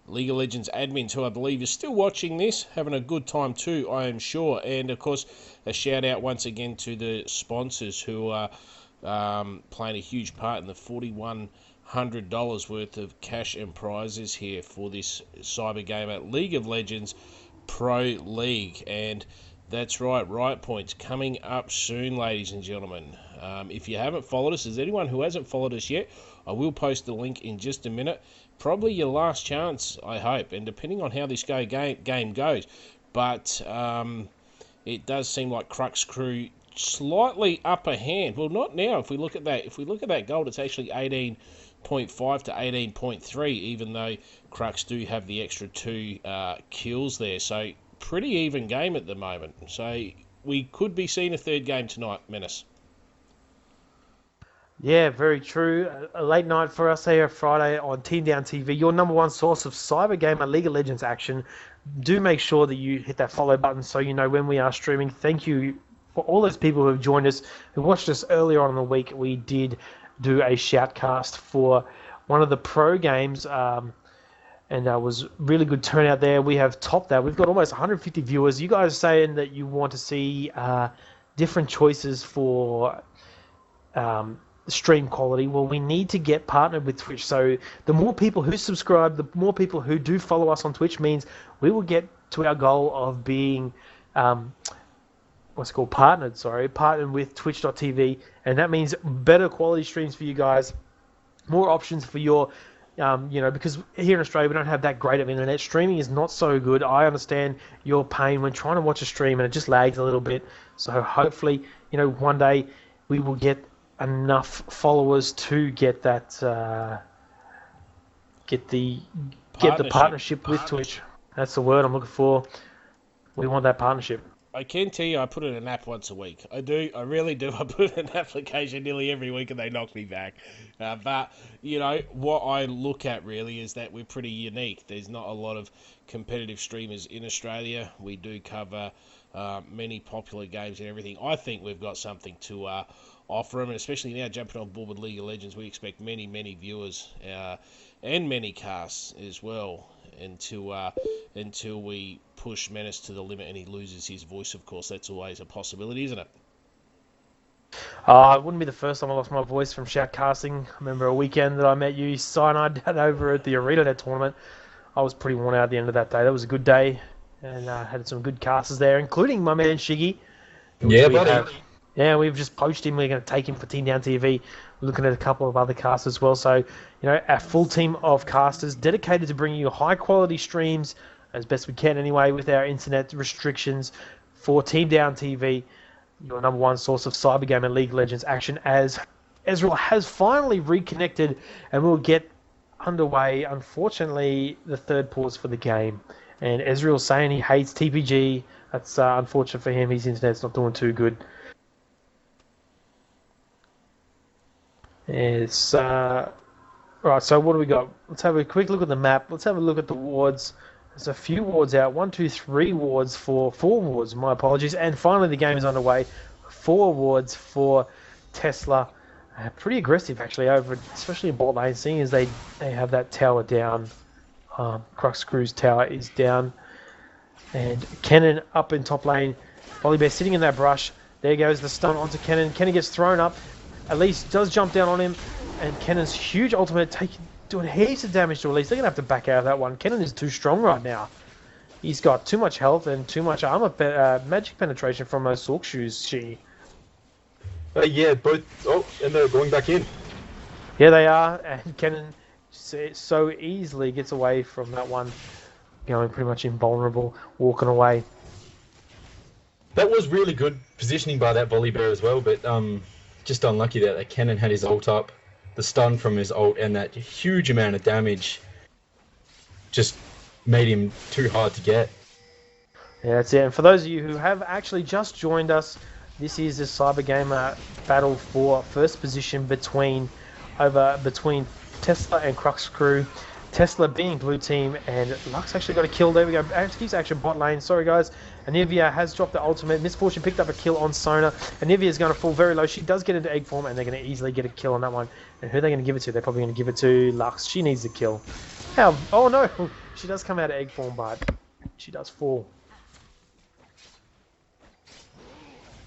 Speaker 1: League of Legends admins who I believe is still watching this, having a good time too, I am sure. And of course, a shout out once again to the sponsors who are playing a huge part in the $4,100 worth of cash and prizes here for this Cyber Gamer League of Legends Pro League. And that's right, Riot Points coming up soon, ladies and gentlemen. If you haven't followed us, is anyone who hasn't followed us yet, I will post the link in just a minute. Probably your last chance, I hope, and depending on how this game goes. But it does seem like CRUX crew slightly upper hand. Well, not now. If we look at that gold, it's actually 18.5 to 18.3, even though CRUX do have the extra 2 kills there. So pretty even game at the moment. So we could be seeing a third game tonight, Menace.
Speaker 2: Yeah, very true. A late night for us here Friday on TeamDownTV, your number one source of Cyber Gamer League of Legends action. Do make sure that you hit that follow button so you know when we are streaming. Thank you for all those people who have joined us, who watched us earlier on in the week. We did do a shoutcast for one of the pro games, and that was really good turnout there. We have topped that. We've got almost 150 viewers. You guys are saying that you want to see different choices for stream quality. Well, we need to get partnered with Twitch. So the more people who subscribe, the more people who do follow us on Twitch means we will get to our goal of being partnered with Twitch.tv, and that means better quality streams for you guys, more options for your because here in Australia we don't have that great of internet. Streaming is not so good. I understand your pain when trying to watch a stream and it just lags a little bit. So hopefully, one day we will get enough followers to get that get the partnership with Twitch. That's the word I'm looking for. We want that partnership.
Speaker 1: I can tell you I put in an app once a week. I do. I really do. I put in an application nearly every week and they knock me back. But, what I look at really is that we're pretty unique. There's not a lot of competitive streamers in Australia. We do cover many popular games and everything. I think we've got something to offer them, and especially now jumping on board with League of Legends, we expect many, many viewers and many casts as well until we push Menace to the limit and he loses his voice, of course. That's always a possibility, isn't it?
Speaker 2: It wouldn't be the first time I lost my voice from shoutcasting. I remember a weekend that I met you, Cyanide, over at the ArenaNet tournament. I was pretty worn out at the end of that day. That was a good day, and had some good casters there, including my man Shiggy.
Speaker 3: Yeah, buddy.
Speaker 2: Yeah, we've just poached him. We're going to take him for TeamDownTV. We're looking at a couple of other casters as well. So, our full team of casters dedicated to bringing you high-quality streams as best we can anyway with our internet restrictions for TeamDownTV, your number one source of Cyber Game and League of Legends action, as Ezreal has finally reconnected and we'll get underway. Unfortunately, the third pause for the game. And Ezreal's saying he hates TPG. That's unfortunate for him. His internet's not doing too good. It's right. So what do we got? Let's have a quick look at the map. Let's have a look at the wards There's a few wards out. 1, 2, 3 wards for 4 wards. My apologies. And finally, the game is underway. 4 wards for Tesla. Pretty aggressive actually over, especially in bot lane, seeing as they have that tower down. CRUX Crew's tower is down. And Kennen up in top lane. Volibear sitting in that brush. There goes the stun onto Kennen. Kennen gets thrown up. Elise does jump down on him. And Kennen's huge ultimate doing heaps of damage to Elise. They're going to have to back out of that one. Kennen is too strong right now. He's got too much health and too much armor magic penetration from those Sork shoes.
Speaker 3: Yeah, both. Oh, and they're going back in.
Speaker 2: Yeah, they are. And Kennen so easily gets away from that one. Going pretty much invulnerable, walking away.
Speaker 3: That was really good positioning by that Volibear as well, but just unlucky that Kennen had his ult up. The stun from his ult and that huge amount of damage just made him too hard to get.
Speaker 2: Yeah, that's it. And for those of you who have actually just joined us, this is a Cyber Gamer battle for first position between Tesla and CRUX Crew. Tesla being blue team, and Lux actually got a kill. There we go. He's actually bot lane. Sorry guys. Anivia has dropped the ultimate. Misfortune picked up a kill on Sona. Anivia is going to fall very low. She does get into egg form, and they're going to easily get a kill on that one. And who are they going to give it to? They're probably going to give it to Lux. She needs the kill. How? Oh no! She does come out of egg form, but she does fall.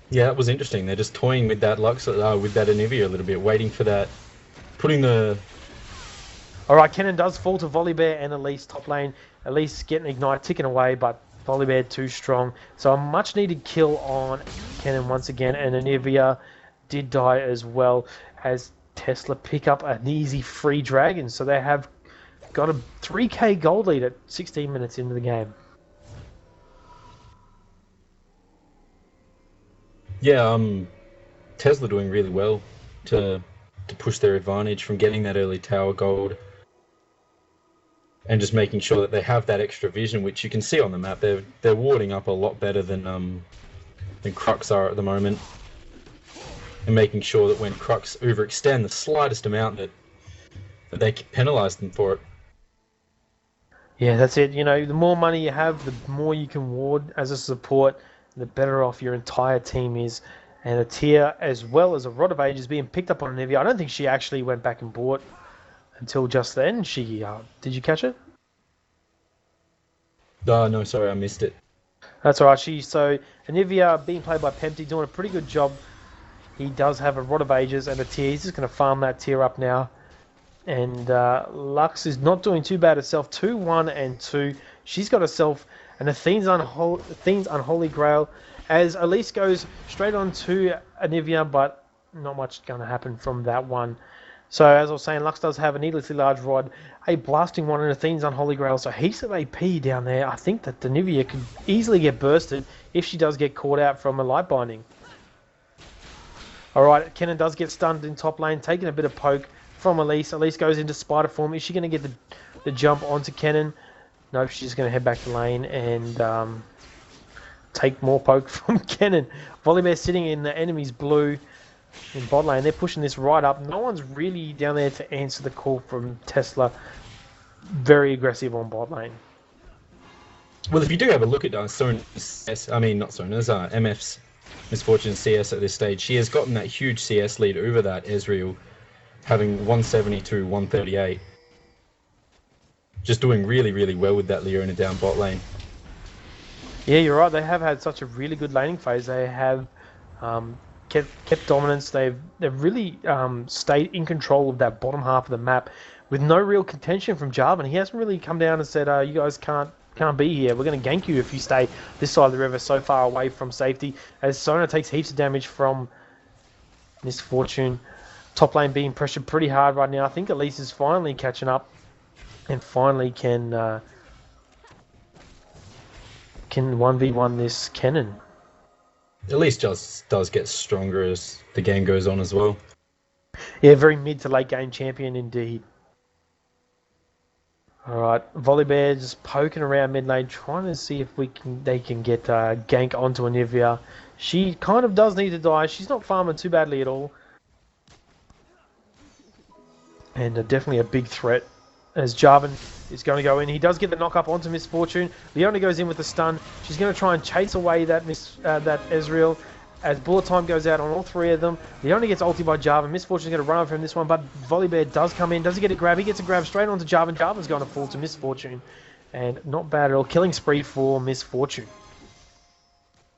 Speaker 3: Yeah, that was interesting. They're just toying with that Lux, with that Anivia a little bit, waiting for that, putting the...
Speaker 2: Alright, Kennen does fall to Volibear and Elise top lane. Elise getting Ignite, ticking away, but Volibear too strong. So a much needed kill on Kennen once again, and Anivia did die as well as Tesla pick up an easy free dragon. So they have got a 3k gold lead at 16 minutes into the game.
Speaker 3: Yeah, Tesla doing really well to push their advantage from getting that early tower gold. And just making sure that they have that extra vision, which you can see on the map. They're warding up a lot better than CRUX are at the moment, and making sure that when CRUX overextend the slightest amount, that they can penalise them for it.
Speaker 2: Yeah, that's it. You know, the more money you have, the more you can ward as a support, the better off your entire team is. And a tier, as well as a Rod of Ages being picked up on Anivia. I don't think she actually went back and bought until just then. She did you catch it?
Speaker 3: No, sorry, I missed it.
Speaker 2: That's alright. So Anivia being played by Pempty, doing a pretty good job. He does have a Rod of Ages and a tier. He's just going to farm that tier up now. And Lux is not doing too bad herself. 2, 1, and 2. She's got herself an Athene's Unholy Grail. As Elise goes straight on to Anivia, but not much going to happen from that one. So as I was saying, Lux does have a needlessly large rod, a blasting one, and Athene's Unholy Grail. So heaps of AP down there. I think that Anivia could easily get bursted if she does get caught out from a light binding. Alright, Kennen does get stunned in top lane, taking a bit of poke from Elise. Elise goes into spider form. Is she going to get the jump onto Kennen? Nope, she's just going to head back to lane and take more poke from Kennen. Volibear sitting in the enemy's blue in bot lane. They're pushing this right up. No one's really down there to answer the call from Tesla. Very aggressive on bot lane.
Speaker 3: Well, if you do have a look at Sona's, MF's Misfortune CS at this stage, she has gotten that huge CS lead over that Ezreal, having 170 to 138. Just doing really, really well with that Leona down bot lane.
Speaker 2: Yeah, you're right. They have had such a really good laning phase. They have kept dominance. They've really stayed in control of that bottom half of the map with no real contention from Jarvan. He hasn't really come down and said, you guys can't be here. We're going to gank you if you stay this side of the river so far away from safety. As Sona takes heaps of damage from Misfortune. Top lane being pressured pretty hard right now. I think Elise is finally catching up and finally can 1v1 this Kennen.
Speaker 3: Elise just does get stronger as the game goes on as well.
Speaker 2: Yeah, very mid to late game champion indeed. Alright, Volibear just poking around mid lane, trying to see if they can get gank onto Anivia. She kind of does need to die. She's not farming too badly at all. And definitely a big threat as Jarvan is going to go in. He does get the knock up onto Miss Fortune. Leona goes in with the stun. She's going to try and chase away that that Ezreal. As bullet time goes out on all three of them, Leona gets ulti by Jarvan. Miss Fortune's going to run over from this one, but Volibear does come in. Does he get a grab? He gets a grab straight onto Jarvan. Jarvan's going to fall to Miss Fortune. And not bad at all. Killing spree for Miss Fortune.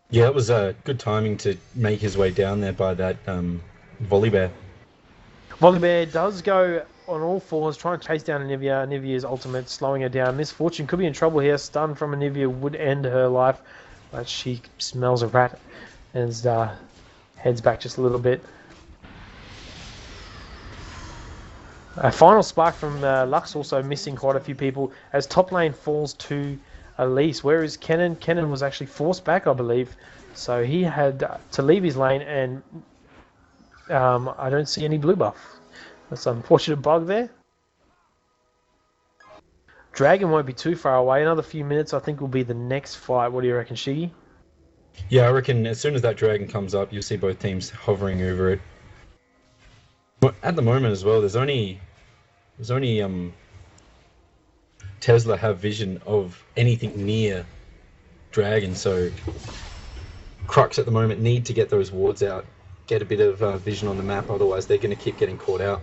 Speaker 3: Yeah, it was good timing to make his way down there by that Volibear.
Speaker 2: Volibear does go on all fours, trying to chase down Anivia. Anivia's ultimate slowing her down. Miss Fortune could be in trouble here. Stun from Anivia would end her life, but she smells a rat and heads back just a little bit. A final spark from Lux, also missing quite a few people as top lane falls to Elise. Where is Kennen? Kennen was actually forced back, I believe, so he had to leave his lane, and I don't see any blue buff. That's an unfortunate bug there. Dragon won't be too far away. Another few minutes, I think, will be the next fight. What do you reckon, Shiggy?
Speaker 3: Yeah, I reckon as soon as that dragon comes up, you'll see both teams hovering over it. But at the moment as well, there's only Tesla have vision of anything near dragon, so CRUX at the moment need to get those wards out, get a bit of vision on the map, otherwise they're going to keep getting caught out.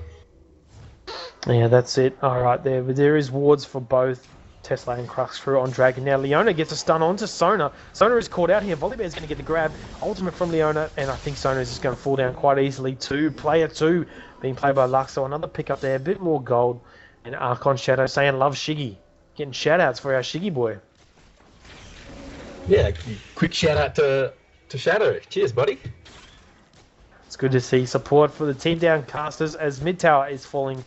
Speaker 2: Yeah, that's it. Alright, there is wards for both Tesla and CRUX through on Dragon. Now Leona gets a stun onto Sona. Sona is caught out here. Volibear is going to get the grab. Ultimate from Leona, and I think Sona is just going to fall down quite easily too. Player 2 being played by Lux, so another pick up there. A bit more gold. And Archon Shadow saying love Shiggy. Getting shout outs for our Shiggy boy.
Speaker 3: Yeah, quick shout out to Shadow. Cheers, buddy.
Speaker 2: It's good to see support for the Team Down casters as mid tower is falling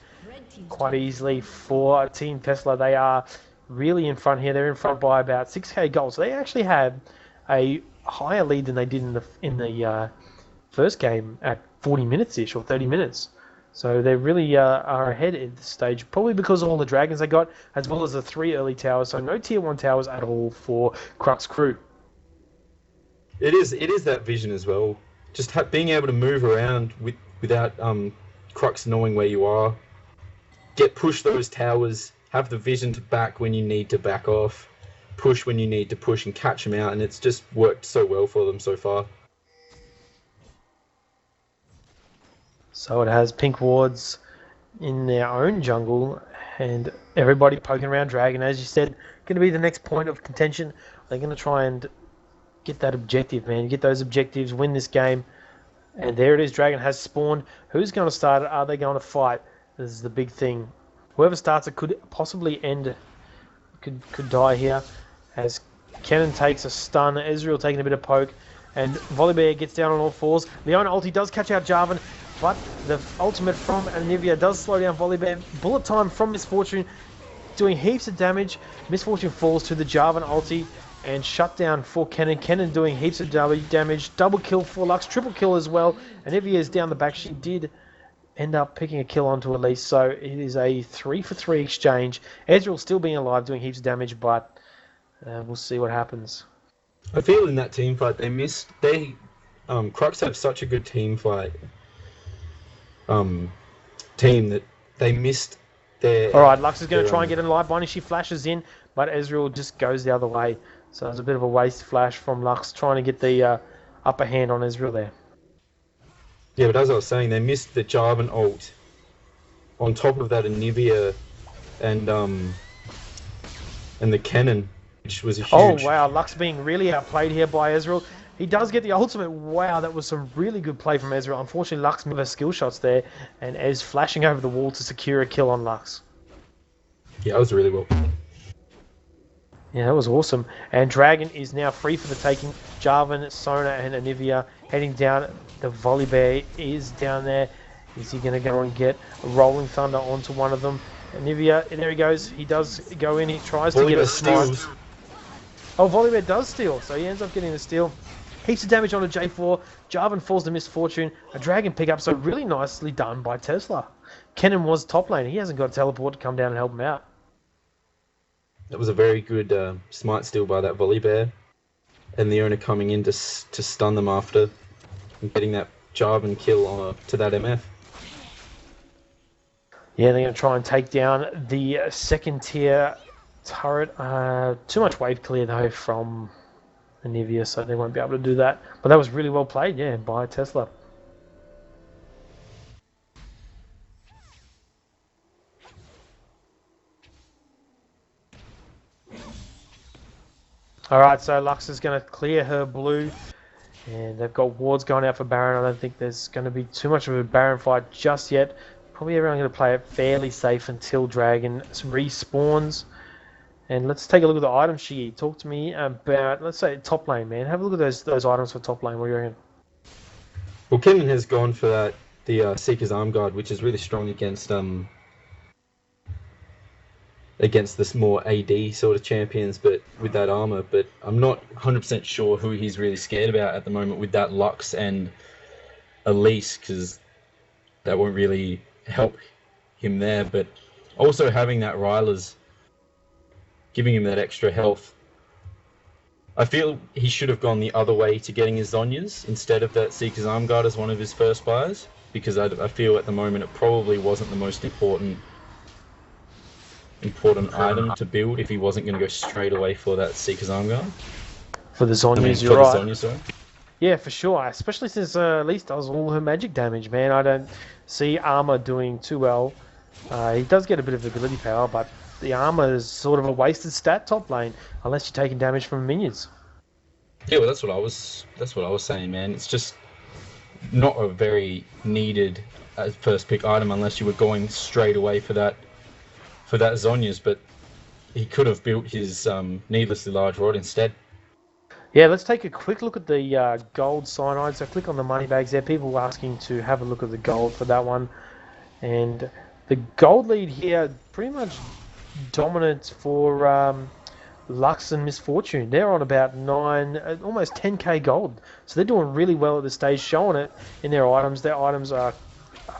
Speaker 2: quite easily for Team Tesla. They are really in front here. They're in front by about 6k gold. So they actually had a higher lead than they did in the first game at 40 minutes ish or 30 minutes. So they really are ahead at this stage, probably because of all the dragons they got, as well as the 3 early towers. So no tier 1 towers at all for CRUX crew.
Speaker 3: It is that vision as well. Just being able to move around without CRUX knowing where you are. Push those towers, have the vision to back when you need to back off, push when you need to push and catch them out, and it's just worked so well for them so far.
Speaker 2: So it has pink wards in their own jungle, and everybody poking around Dragon. As you said, going to be the next point of contention. They're going to try and get that objective, man. Get those objectives, win this game. And there it is, Dragon has spawned. Who's going to start it? Are they going to fight? This is the big thing. Whoever starts it could possibly end, could die here. As Kennen takes a stun, Ezreal taking a bit of poke, and Volibear gets down on all fours. Leona ulti does catch out Jarvan, but the ultimate from Anivia does slow down Volibear. Bullet time from Miss Fortune, doing heaps of damage. Miss Fortune falls to the Jarvan ulti, and shut down for Kennen. Kennen doing heaps of damage. Double kill for Lux, triple kill as well. Anivia is down the back. She did end up picking a kill onto Elise, so it is a 3-for-3 exchange. Ezreal still being alive, doing heaps of damage, but we'll see what happens.
Speaker 3: I feel in that team fight CRUX have such a good team fight team that they missed their...
Speaker 2: Alright, Lux is going to try and get in live binding. She flashes in, but Ezreal just goes the other way. So it's a bit of a waste flash from Lux, trying to get the upper hand on Ezreal there.
Speaker 3: Yeah, but as I was saying, they missed the Jarvan ult. On top of that, Anivia and the Kennen, which was a huge...
Speaker 2: Oh wow, Lux being really outplayed here by Ezreal. He does get the ultimate. Wow, that was some really good play from Ezreal. Unfortunately, Lux missed her skill shots there, and Ez flashing over the wall to secure a kill on Lux.
Speaker 3: Yeah, that was really well.
Speaker 2: Yeah, that was awesome. And Dragon is now free for the taking. Jarvan, Sona, and Anivia heading down. The Volibear is down there. Is he going to go and get a Rolling Thunder onto one of them? Anivia, there he goes. He does go in. He tries to get a smite. Oh, Volibear does steal. So he ends up getting the steal. Heaps of damage onto J4. Jarvan falls to Miss Fortune. A Dragon pickup. So really nicely done by Tesla. Kennen was top lane. He hasn't got a teleport to come down and help him out.
Speaker 3: That was a very good smite steal by that Volibear. And the owner coming in to stun them after. And getting that Jarvan kill to that MF.
Speaker 2: Yeah, they're going to try and take down the second tier turret. Too much wave clear though from Anivia, so they won't be able to do that. But that was really well played, yeah, by Tesla. Alright, so Lux is going to clear her blue. And they've got wards going out for Baron. I don't think there's going to be too much of a Baron fight just yet. Probably everyone going to play it fairly safe until Dragon respawns. And let's take a look at the item sheet. Talk to me about, let's say, top lane, man. Have a look at those items for top lane. What do you reckon?
Speaker 3: Well, Kenan has gone for that the Seeker's Arm Guard, which is really strong against this more AD sort of champions, but with that armor. But I'm not 100% sure who he's really scared about at the moment with that Lux and Elise, because that won't really help him there. But also having that Ryla's giving him that extra health. I feel he should have gone the other way to getting his Zhonya's instead of that Seeker's Arm Guard as one of his first buys, because I feel at the moment it probably wasn't the most important item to build if he wasn't going to go straight away for that Seeker's Arm Guard.
Speaker 2: For the Zhonya's,
Speaker 3: for
Speaker 2: you're right.
Speaker 3: The Zhonya, sorry.
Speaker 2: Yeah, for sure. Especially since Elise does all her magic damage, man. I don't see armor doing too well. He does get a bit of ability power, but the armor is sort of a wasted stat top lane unless you're taking damage from minions.
Speaker 3: Yeah, well, that's what I was saying, man. It's just not a very needed first pick item unless you were going straight away for that Zhonya's, but he could have built his needlessly large rod instead.
Speaker 2: Yeah, let's take a quick look at the gold cyanide. So click on the money bags there. People were asking to have a look at the gold for that one. And the gold lead here, pretty much dominant for Lux and Misfortune. They're on about 9, almost 10k gold. So they're doing really well at this stage, showing it in their items. Their items are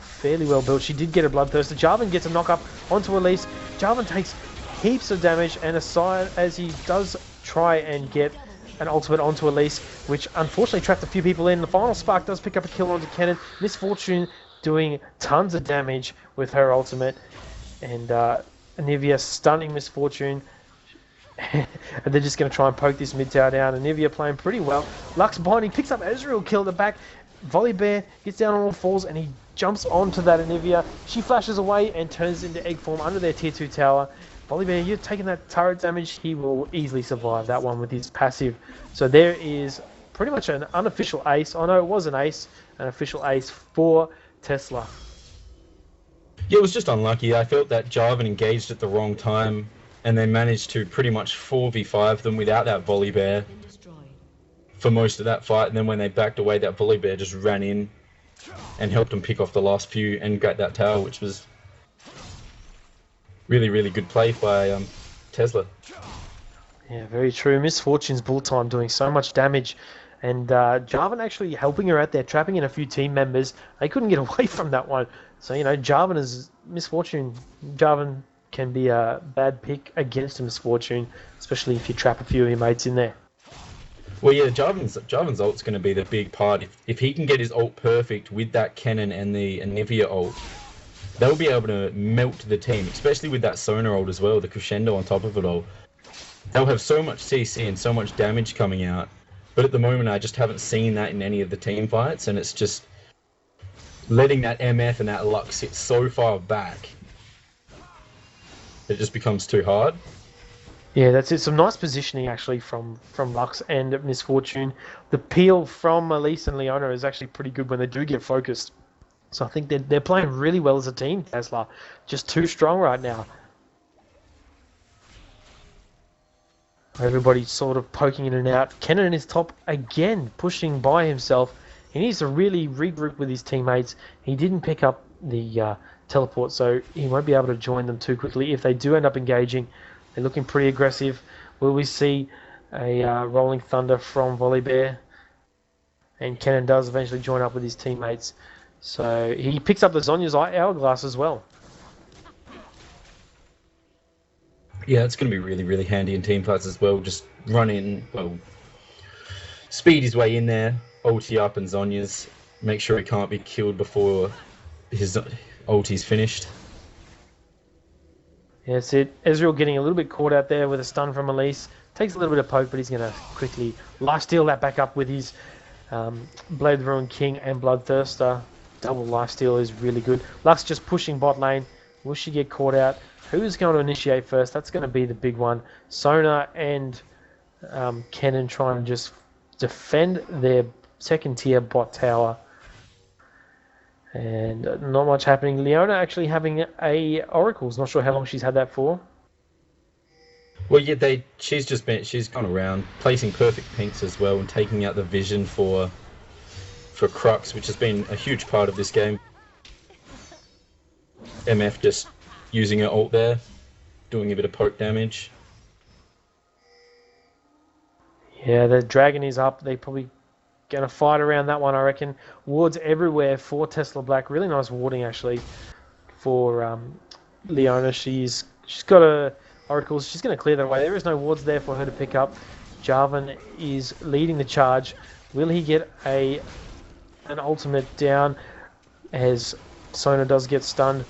Speaker 2: fairly well built. She did get a Bloodthirster. Jarvan gets a knock up onto Elise. Jarvan takes heaps of damage, and aside as he does try and get an ultimate onto Elise, which unfortunately trapped a few people in. The final spark does pick up a kill onto Kenan. Misfortune doing tons of damage with her ultimate, and Anivia stunning Misfortune. And they're just going to try and poke this mid tower down. Anivia playing pretty well. Lux binding, picks up Ezreal, kill at the back. Volibear gets down on all fours and he jumps onto that Anivia. She flashes away and turns into egg form under their tier 2 tower. Volibear, you're taking that turret damage. He will easily survive that one with his passive. So there is pretty much an unofficial ace. I know it was an ace, an official ace for Tesla.
Speaker 3: Yeah, it was just unlucky. I felt that Jarvan engaged at the wrong time, and they managed to pretty much 4v5 them without that Volibear for most of that fight. And then when they backed away, that Volibear just ran in and helped them pick off the last few and get that tower, which was really, really good play by Tesla.
Speaker 2: Yeah, very true. Misfortune's bullet time doing so much damage. And Jarvan actually helping her out there, trapping in a few team members. They couldn't get away from that one. So, you know, Jarvan is Misfortune. Jarvan can be a bad pick against a Misfortune, especially if you trap a few of your mates in there.
Speaker 3: Well, yeah, Jarvan's ult's going to be the big part. If he can get his ult perfect with that Kenan and the Anivia ult, they'll be able to melt the team, especially with that Sona ult as well, the crescendo on top of it all. They'll have so much CC and so much damage coming out, but at the moment I just haven't seen that in any of the team fights, and it's just letting that MF and that Lux sit so far back, it just becomes too hard.
Speaker 2: Yeah, that's it. Some nice positioning actually from Lux and Misfortune. The peel from Elise and Leona is actually pretty good when they do get focused. So I think they're playing really well as a team, Tesla. Just too strong right now. Everybody's sort of poking in and out. Kenan is top again, pushing by himself. He needs to really regroup with his teammates. He didn't pick up the teleport, so he won't be able to join them too quickly. If they do end up engaging, they're looking pretty aggressive. Will we see a Rolling Thunder from Volibear? And Kenan does eventually join up with his teammates. So he picks up the Zhonya's Hourglass as well.
Speaker 3: Yeah, it's going to be really, really handy in team fights as well. Just run in, well, speed his way in there, ulti up and Zhonya's. Make sure he can't be killed before his ulti's finished.
Speaker 2: Yeah, that's it. Ezreal getting a little bit caught out there with a stun from Elise. Takes a little bit of poke, but he's going to quickly lifesteal that back up with his Blade Ruin King and Bloodthirster. Double lifesteal is really good. Lux just pushing bot lane. Will she get caught out? Who's going to initiate first? That's going to be the big one. Sona and Kennen trying to just defend their second tier bot tower. And not much happening. Leona actually having a Oracles. Not sure how long she's had that for.
Speaker 3: Well, yeah, she's gone around placing perfect pinks as well and taking out the vision for CRUX, which has been a huge part of this game. MF just using her ult there, doing a bit of poke damage.
Speaker 2: Yeah, the dragon is up. They probably going to fight around that one, I reckon. Wards everywhere for Tesla Black. Really nice warding, actually, for Leona. She's got a Oracles. She's going to clear that away. There is no wards there for her to pick up. Jarvan is leading the charge. Will he get an ultimate down as Sona does get stunned?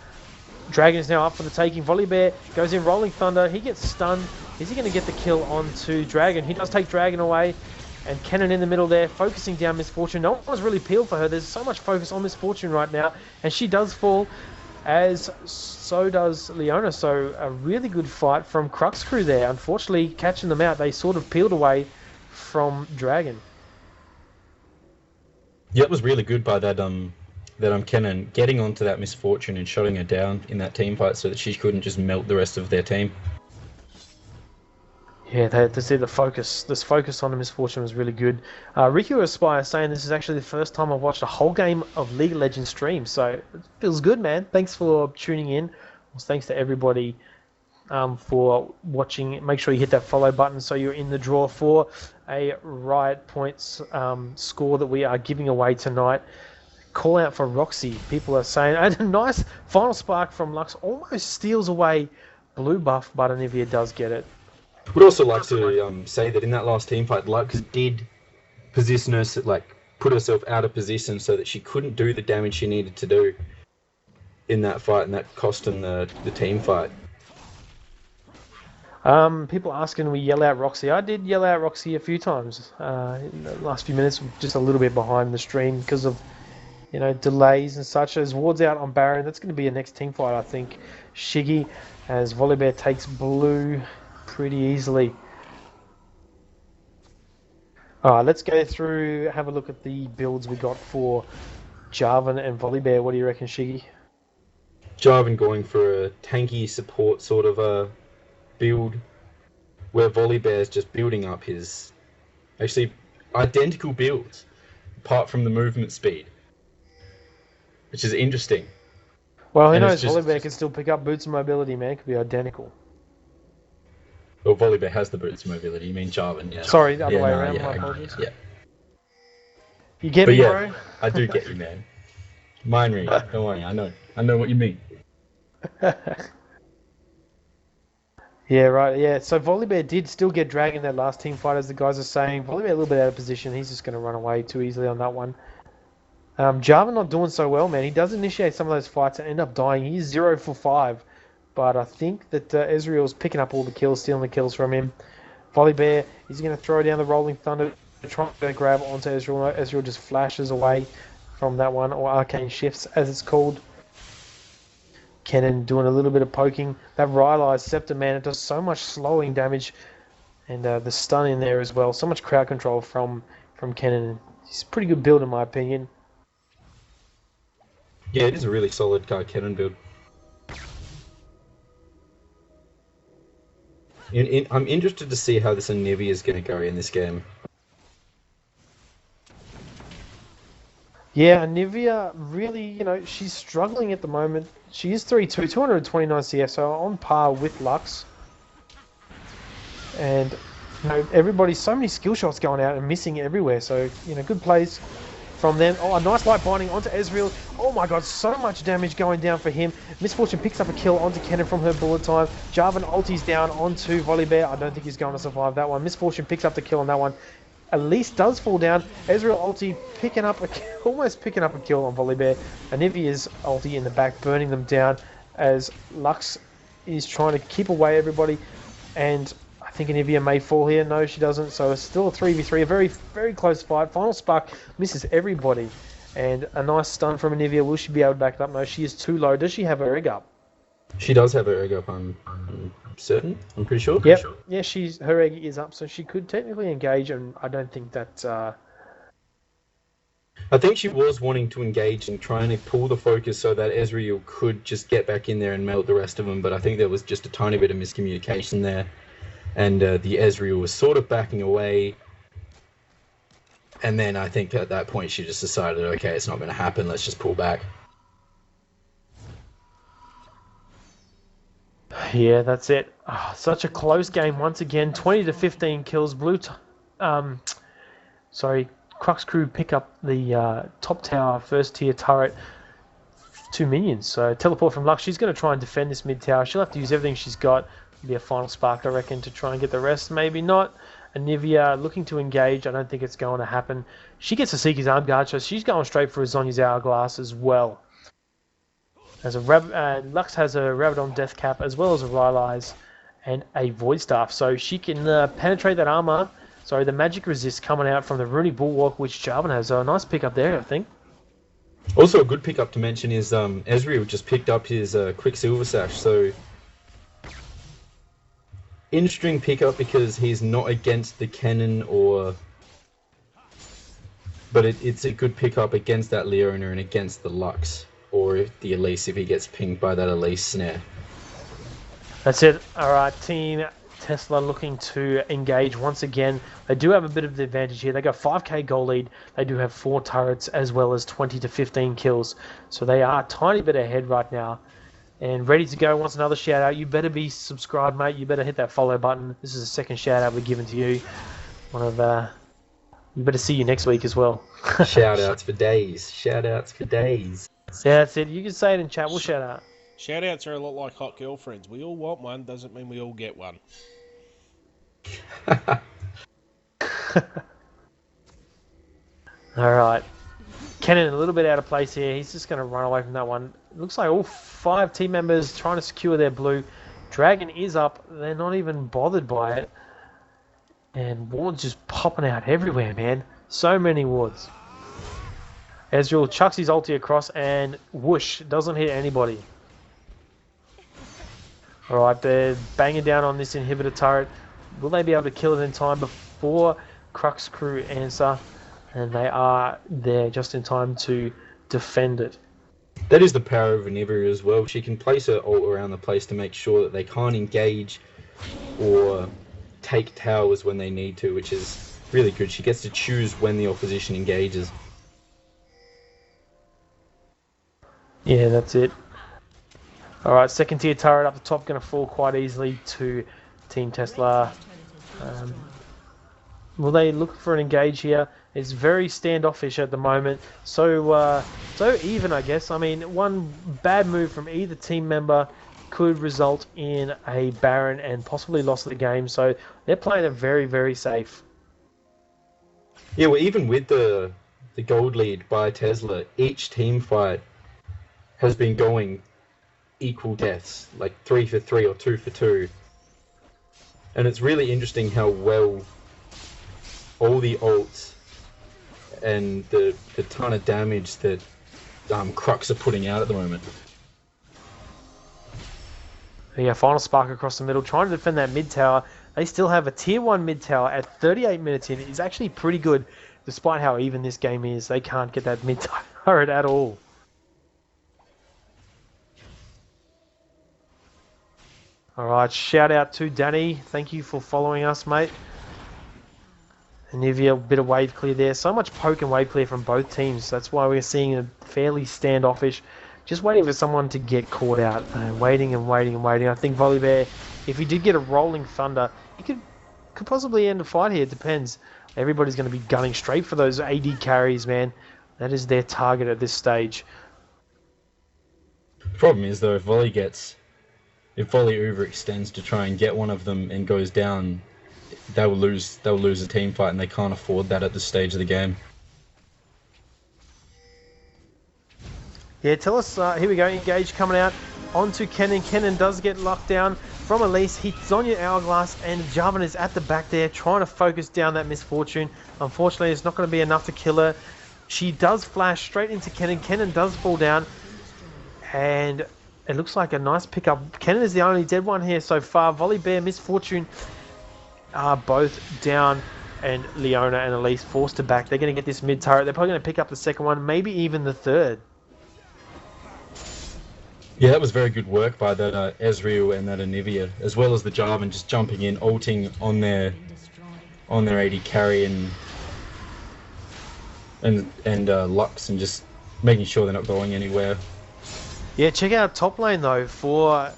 Speaker 2: Dragon is now up for the taking. Volibear goes in, Rolling Thunder. He gets stunned. Is he going to get the kill onto Dragon? He does take Dragon away. And Kennen in the middle there, focusing down Misfortune. No one's really peeled for her. There's so much focus on Misfortune right now. And she does fall, as so does Leona. So a really good fight from CRUX crew there. Unfortunately, catching them out, they sort of peeled away from Dragon.
Speaker 3: Yeah, it was really good by that Kennen getting onto that Misfortune and shutting her down in that team fight so that she couldn't just melt the rest of their team.
Speaker 2: Yeah, they had to see the focus. This focus on the Misfortune was really good. Riku Aspire saying this is actually the first time I've watched a whole game of League of Legends stream, so it feels good, man. Thanks for tuning in. Well, thanks to everybody for watching. Make sure you hit that follow button so you're in the draw for a Riot Points score that we are giving away tonight. Call out for Roxy. People are saying, and a nice final spark from Lux almost steals away blue buff, but Anivia does get it.
Speaker 3: Would also like to say that in that last team fight, Lux did position her, put herself out of position so that she couldn't do the damage she needed to do in that fight, and that cost them the team fight.
Speaker 2: People asking we yell out Roxy. I did yell out Roxy a few times in the last few minutes, just a little bit behind the stream because of delays and such. As Ward's out on Baron, that's going to be a next team fight, I think. Shiggy as Volibear takes blue pretty easily. Alright, let's go through, have a look at the builds we got for Jarvan and Volibear. What do you reckon, Shiggy?
Speaker 3: Jarvan going for a tanky support sort of a build, where Volibear is just building up his actually identical builds, apart from the movement speed, which is interesting.
Speaker 2: Well, who knows? Volibear can still pick up boots and mobility, man. It could be identical.
Speaker 3: Well, Volibear has the boots mobility. You mean Jarvan? Yeah.
Speaker 2: Sorry, the other way around. My apologies.
Speaker 3: Yeah.
Speaker 2: You get me, bro?
Speaker 3: I do get you, man. Mind read. Don't worry. I know what you mean.
Speaker 2: Yeah, right. Yeah. So Volibear did still get dragged in that last team fight, as the guys are saying. Volibear a little bit out of position. He's just going to run away too easily on that one. Jarvan not doing so well, man. He does initiate some of those fights and end up dying. He's 0 for 5. But I think that Ezreal's picking up all the kills, stealing the kills from him. Volibear, he's going to throw down the Rolling Thunder, trying to grab onto Ezreal. Ezreal just flashes away from that one, or Arcane Shifts, as it's called. Kennen doing a little bit of poking. That Rylai's Scepter, man, it does so much slowing damage. And the stun in there as well. So much crowd control from Kennen. He's a pretty good build, in my opinion.
Speaker 3: Yeah, it is a really solid Kennen build. I'm interested to see how this Anivia is going to go in this game.
Speaker 2: Yeah, Anivia really, she's struggling at the moment. She is 3-2, 229 CS, so on par with Lux. And, everybody's so many skill shots going out and missing everywhere. So, good plays from them. Oh, a nice light binding onto Ezreal. Oh my god, so much damage going down for him. Misfortune picks up a kill onto Kennen from her bullet time. Jarvan ultis down onto Volibear. I don't think he's going to survive that one. Misfortune picks up the kill on that one. Elise does fall down. Ezreal ulti picking up almost picking up a kill on Volibear. Anivia's ulti in the back, burning them down as Lux is trying to keep away everybody, and I think Anivia may fall here. No, she doesn't. So it's still a 3v3, a very, very close fight. Final Spark misses everybody, and a nice stun from Anivia. Will she be able to back it up? No, she is too low. Does she have her egg up?
Speaker 3: She does have her egg up, I'm certain. I'm pretty sure.
Speaker 2: Yep. Yeah, her egg is up, so she could technically engage, and I don't think that...
Speaker 3: I think she was wanting to engage and trying to pull the focus so that Ezreal could just get back in there and melt the rest of them, but I think there was just a tiny bit of miscommunication there, and the Ezreal was sort of backing away, and then I think at that point she just decided, okay, it's not going to happen, let's just pull back.
Speaker 2: Yeah, that's it. Oh, such a close game once again. 20 to 15 kills. Crux crew pick up the top tower, first tier turret, 2 minions. So teleport from Lux. She's going to try and defend this mid tower. She'll have to use everything she's got. Be a final spark, I reckon, to try and get the rest. Maybe not. Anivia looking to engage. I don't think it's going to happen. She gets a Seeker's Arm Guard, so she's going straight for a Zonya's Hourglass as well. As Lux has a Rabadon Death Cap as well as a Rylai's and a Void Staff, so she can penetrate that armor. Sorry, the magic resist coming out from the Runi Bulwark, which Jarvan has. A nice pick up there, I think.
Speaker 3: Also, a good pick up to mention is Ezreal just picked up his Quicksilver Sash, so interesting pickup because he's not against the Kennen but it's a good pickup against that Leona and against the Lux. Or the Elise if he gets pinged by that Elise snare.
Speaker 2: That's it. Alright, Team Tesla looking to engage once again. They do have a bit of the advantage here. They got 5k goal lead. They do have 4 turrets as well as 20 to 15 kills. So they are a tiny bit ahead right now. And ready to go. Wants another shout out. You better be subscribed, mate. You better hit that follow button. This is the second shout out we're giving to you. You better see you next week as well.
Speaker 3: Shout outs for days. Shout outs for days.
Speaker 2: Yeah, that's it. You can say it in chat. We'll shout out.
Speaker 1: Shout-outs are a lot like hot girlfriends. We all want one, doesn't mean we all get one.
Speaker 2: Alright. Kennen a little bit out of place here. He's just going to run away from that one. It looks like all 5 team members trying to secure their blue. Dragon is up. They're not even bothered by it. And wards just popping out everywhere, man. So many wards. Ezreal chucks his ulti across and whoosh, doesn't hit anybody. Alright, they're banging down on this inhibitor turret. Will they be able to kill it in time before Crux crew answer? And they are there just in time to defend it.
Speaker 3: That is the power of Anivia as well. She can place her ult around the place to make sure that they can't engage or take towers when they need to, which is really good. She gets to choose when the opposition engages.
Speaker 2: Yeah, that's it. Alright, second tier turret up the top, going to fall quite easily to Team Tesla. Will they look for an engage here? It's very standoffish at the moment. So even, I guess. I mean, one bad move from either team member could result in a Baron and possibly loss of the game. So they're playing it very, very safe.
Speaker 3: Yeah, well, even with the gold lead by Tesla, each team fight has been going equal deaths, like 3 for 3 or 2 for 2. And it's really interesting how well all the ults and the ton of damage that CRUX are putting out at the moment.
Speaker 2: Yeah, final spark across the middle, trying to defend that mid tower. They still have a tier 1 mid tower at 38 minutes in. It's actually pretty good, despite how even this game is. They can't get that mid turret at all. Alright, shout out to Danny. Thank you for following us, mate. Anivia, a bit of wave clear there. So much poke and wave clear from both teams. That's why we're seeing a fairly standoffish. Just waiting for someone to get caught out. Waiting and waiting and waiting. I think Volibear, if he did get a rolling thunder, he could possibly end the fight here. It depends. Everybody's going to be gunning straight for those AD carries, man. That is their target at this stage.
Speaker 3: The problem is, though, if Volley overextends to try and get one of them and goes down, they'll lose a team fight, and they can't afford that at this stage of the game.
Speaker 2: Yeah, tell us, here we go, engage coming out. onto Kennen. Kennen does get locked down from Elise. He's on your hourglass, and Jarvan is at the back there trying to focus down that Misfortune. Unfortunately, it's not going to be enough to kill her. She does flash straight into Kennen. Kennen does fall down, and it looks like a nice pickup. Kennen is the only dead one here so far. Volibear, Misfortune are both down, and Leona and Elise forced to back. They're going to get this mid turret. They're probably going to pick up the second one, maybe even the third.
Speaker 3: Yeah, that was very good work by that Ezreal and that Anivia, as well as the Jarvan just jumping in, ulting on their AD carry and Lux, and just making sure they're not going anywhere.
Speaker 2: Yeah, check out top lane though for,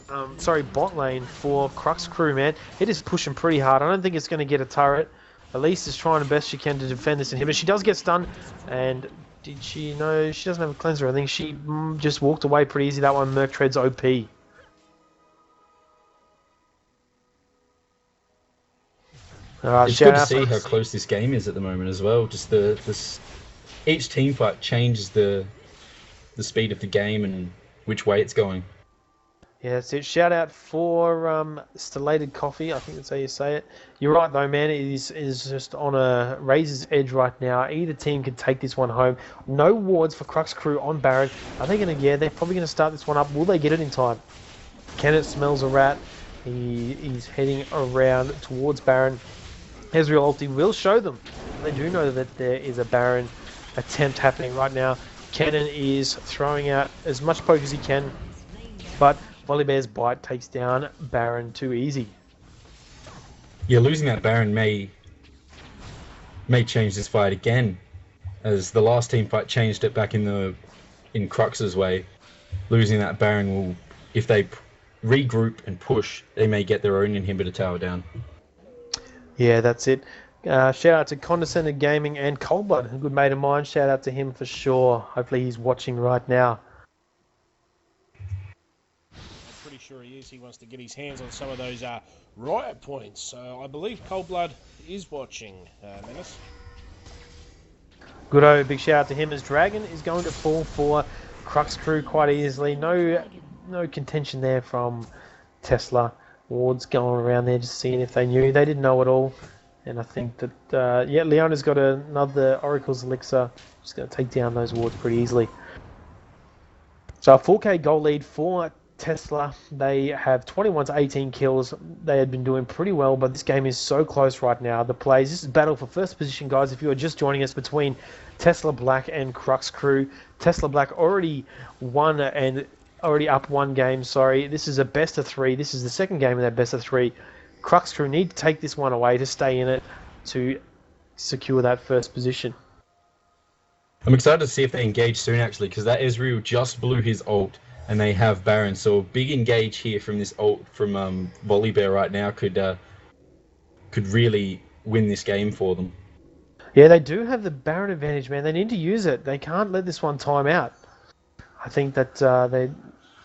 Speaker 2: bot lane for Crux crew, man. It is pushing pretty hard. I don't think it's going to get a turret. Elise is trying the best she can to defend this inhibitor. She does get stunned, and did she? No, she doesn't have a cleanser. I think she just walked away pretty easy. That one, Merc Tread's OP.
Speaker 3: It's good to see how close this game is at the moment as well. Just each team fight changes the speed of the game and which way it's going.
Speaker 2: Yeah, that's it. Shout out for Stellated Coffee. I think that's how you say it. You're right though, man. It is just on a razor's edge right now. Either team can take this one home. No wards for Crux crew on Baron. Are they going to? Yeah, they're probably going to start this one up. Will they get it in time? Kenneth smells a rat. He's heading around towards Baron. Ezreal ulti will show them. They do know that there is a Baron attempt happening right now. Kennen is throwing out as much poke as he can, but Volibear's bite takes down Baron too easy.
Speaker 3: Yeah, losing that Baron may change this fight again, as the last team fight changed it back in Crux's way. Losing that Baron will, if they regroup and push, they may get their own inhibitor tower down.
Speaker 2: Yeah, that's it. Shout out to Condescended Gaming and Coldblood, a good mate of mine. Shout out to him for sure. Hopefully he's watching right now.
Speaker 1: I'm pretty sure he is. He wants to get his hands on some of those riot points. So I believe Coldblood is watching, Menace.
Speaker 2: Good big shout out to him, as Dragon is going to fall for Crux crew quite easily. No contention there from Tesla. Wards going around there just seeing if they knew. They didn't know at all. And I think that, Leona's got another Oracle's Elixir. Just going to take down those wards pretty easily. So a 4k goal lead for Tesla. They have 21 to 18 kills. They had been doing pretty well, but this game is so close right now. This is battle for first position, guys. If you are just joining us, between Tesla Black and Crux crew. Tesla Black already won and already up one game, sorry. This is a best of 3. This is the second game in that best of 3. Crux crew need to take this one away to stay in it to secure that first position.
Speaker 3: I'm excited to see if they engage soon, actually, because that Ezreal just blew his ult, and they have Baron. So a big engage here from this ult from Volibear right now could really win this game for them.
Speaker 2: Yeah, they do have the Baron advantage, man. They need to use it. They can't let this one time out. I think that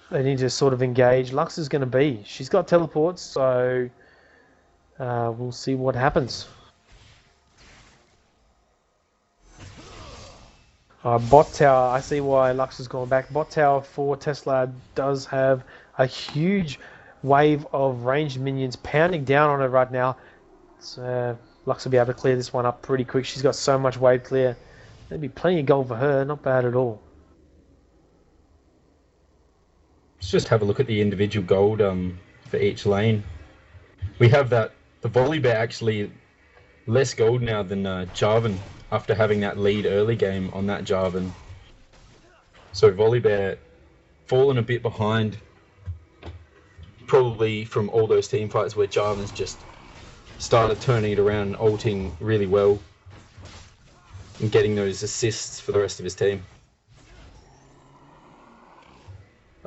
Speaker 2: they need to sort of engage. Lux is going to be. She's got teleports, so we'll see what happens. Bot tower, I see why Lux has gone back. Bot tower for Tesla does have a huge wave of ranged minions pounding down on it right now. So Lux will be able to clear this one up pretty quick. She's got so much wave clear. There'll be plenty of gold for her, not bad at all.
Speaker 3: Let's just have a look at the individual gold for each lane. We have that the Volibear actually less gold now than Jarvan after having that lead early game on that Jarvan. So Volibear fallen a bit behind, probably from all those team fights where Jarvan's just started turning it around and ulting really well and getting those assists for the rest of his team.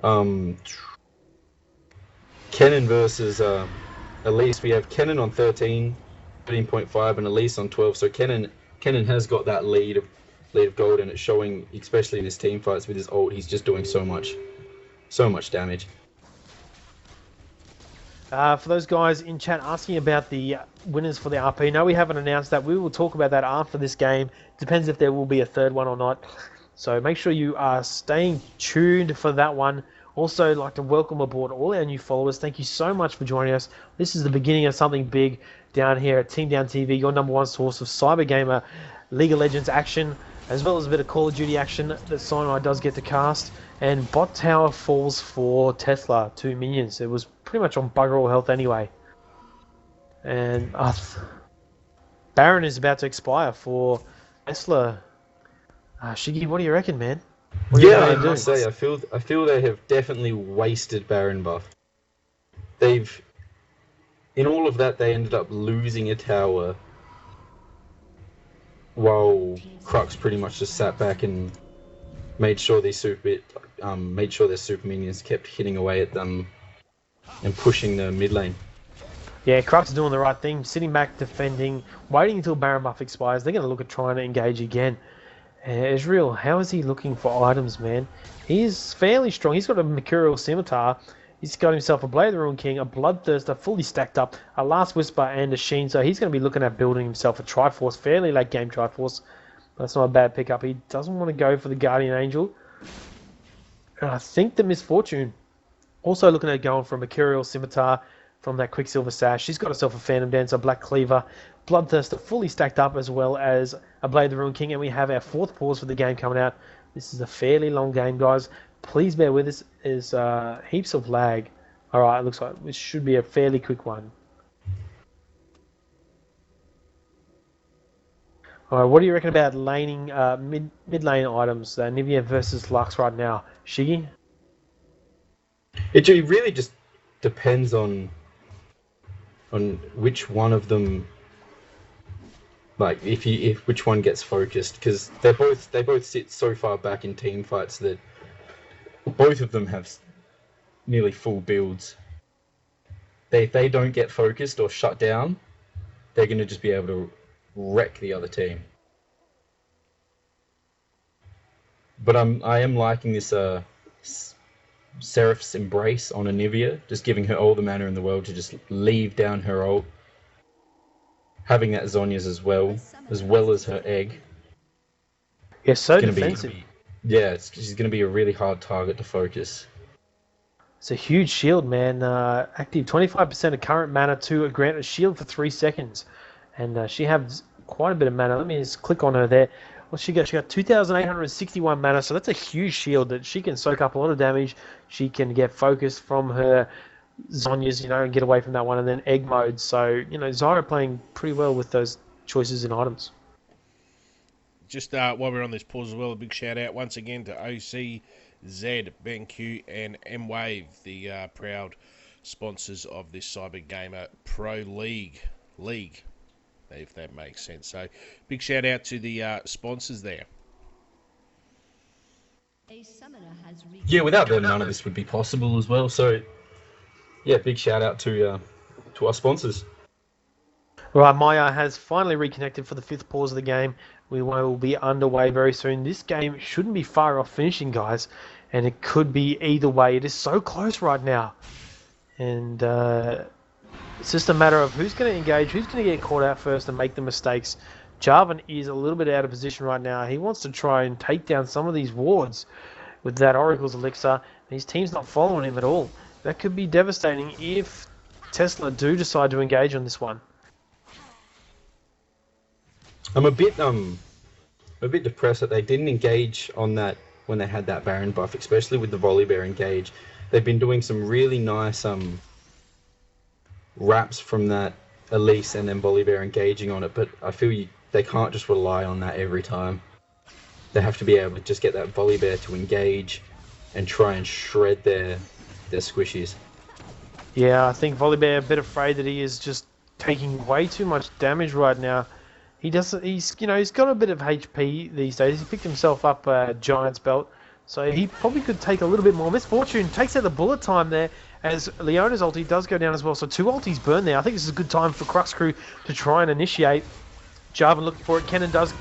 Speaker 3: Kennen versus Elise. We have Kennen on 13.5 and Elise on 12. So Kennen has got that lead of gold, and it's showing, especially in his team fights with his ult. He's just doing so much damage.
Speaker 2: For those guys in chat asking about the winners for the RP, no, we haven't announced that. We will talk about that after this game. Depends if there will be a third one or not. So make sure you are staying tuned for that one. Also, I'd like to welcome aboard all our new followers. Thank you so much for joining us. This is the beginning of something big down here at TeamDownTV, your #1 source of cyber gamer League of Legends action, as well as a bit of Call of Duty action that Sinai does get to cast. And bot tower falls for Tesla, 2 minions. It was pretty much on bugger all health anyway. And Baron is about to expire for Tesla. Shiggy, what do you reckon, man?
Speaker 3: Yeah, I must say, I feel they have definitely wasted Baron buff. In all of that, they ended up losing a tower, while CRUX pretty much just sat back and made sure their super minions kept hitting away at them and pushing the mid lane.
Speaker 2: Yeah, CRUX is doing the right thing, sitting back, defending, waiting until Baron buff expires. They're going to look at trying to engage again. Israel, how is he looking for items, man? He is fairly strong. He's got a Mercurial Scimitar. He's got himself a Blade of the Ruined King, a Bloodthirster fully stacked up, a Last Whisper, and a Sheen. So he's going to be looking at building himself a Triforce, fairly late game Triforce. That's not a bad pickup. He doesn't want to go for the Guardian Angel. And I think the Misfortune, also looking at going for a Mercurial Scimitar from that Quicksilver Sash. She's got herself a Phantom Dancer, Black Cleaver, Bloodthirster fully stacked up, as well as a Blade of the Ruined King, and we have our 4th pause for the game coming out. This is a fairly long game, guys. Please bear with us. There's heaps of lag. Alright, it looks like this should be a fairly quick one. Alright, what do you reckon about laning mid lane items, Nivea versus Lux right now? Shiggy?
Speaker 3: It really just depends on which one of them, like if which one gets focused, because they both sit so far back in team fights that both of them have nearly full builds. If they don't get focused or shut down, they're going to just be able to wreck the other team. But I am liking this Seraph's Embrace on Anivia, just giving her all the mana in the world to just leave down her ult. Having that Zonya's as well as her egg.
Speaker 2: Yeah, so defensive.
Speaker 3: She's going to be a really hard target to focus.
Speaker 2: It's a huge shield, man. Active 25% of current mana to grant a shield for 3 seconds. And she has quite a bit of mana. Let me just click on her there. Well, she got 2,861 mana, so that's a huge shield that she can soak up a lot of damage. She can get focused from her Zonyas, and get away from that one, and then egg mode. So, Zyra playing pretty well with those choices in items.
Speaker 1: Just while we're on this pause as well, a big shout out once again to OCZ, BenQ, and M-Wave, the proud sponsors of this Cyber Gamer Pro League, if that makes sense. So, big shout out to the sponsors there.
Speaker 5: A summoner has
Speaker 3: Yeah, without them, none of this would be possible as well. So, yeah, big shout out to our sponsors.
Speaker 2: Right, Maya has finally reconnected for the 5th pause of the game. We will be underway very soon. This game shouldn't be far off finishing, guys, and it could be either way. It is so close right now, and it's just a matter of who's going to engage, who's going to get caught out first and make the mistakes. Jarvan is a little bit out of position right now. He wants to try and take down some of these wards with that Oracle's Elixir. His team's not following him at all. That could be devastating if Tesla do decide to engage on this one.
Speaker 3: I'm a bit depressed that they didn't engage on that when they had that Baron buff, especially with the Volibear engage. They've been doing some really nice wraps from that Elise and then Volibear engaging on it, but I feel they can't just rely on that every time. They have to be able to just get that Volibear to engage and try and shred their squishies.
Speaker 2: Yeah, I think Volibear a bit afraid that he is just taking way too much damage right now. He's got a bit of HP these days. He picked himself up a Giant's Belt, so he probably could take a little bit more. Misfortune takes out the bullet time there, as Leona's ulti does go down as well. So 2 ultis burn there. I think this is a good time for CRUX Crew to try and initiate. Jarvan looking for it. Kennen does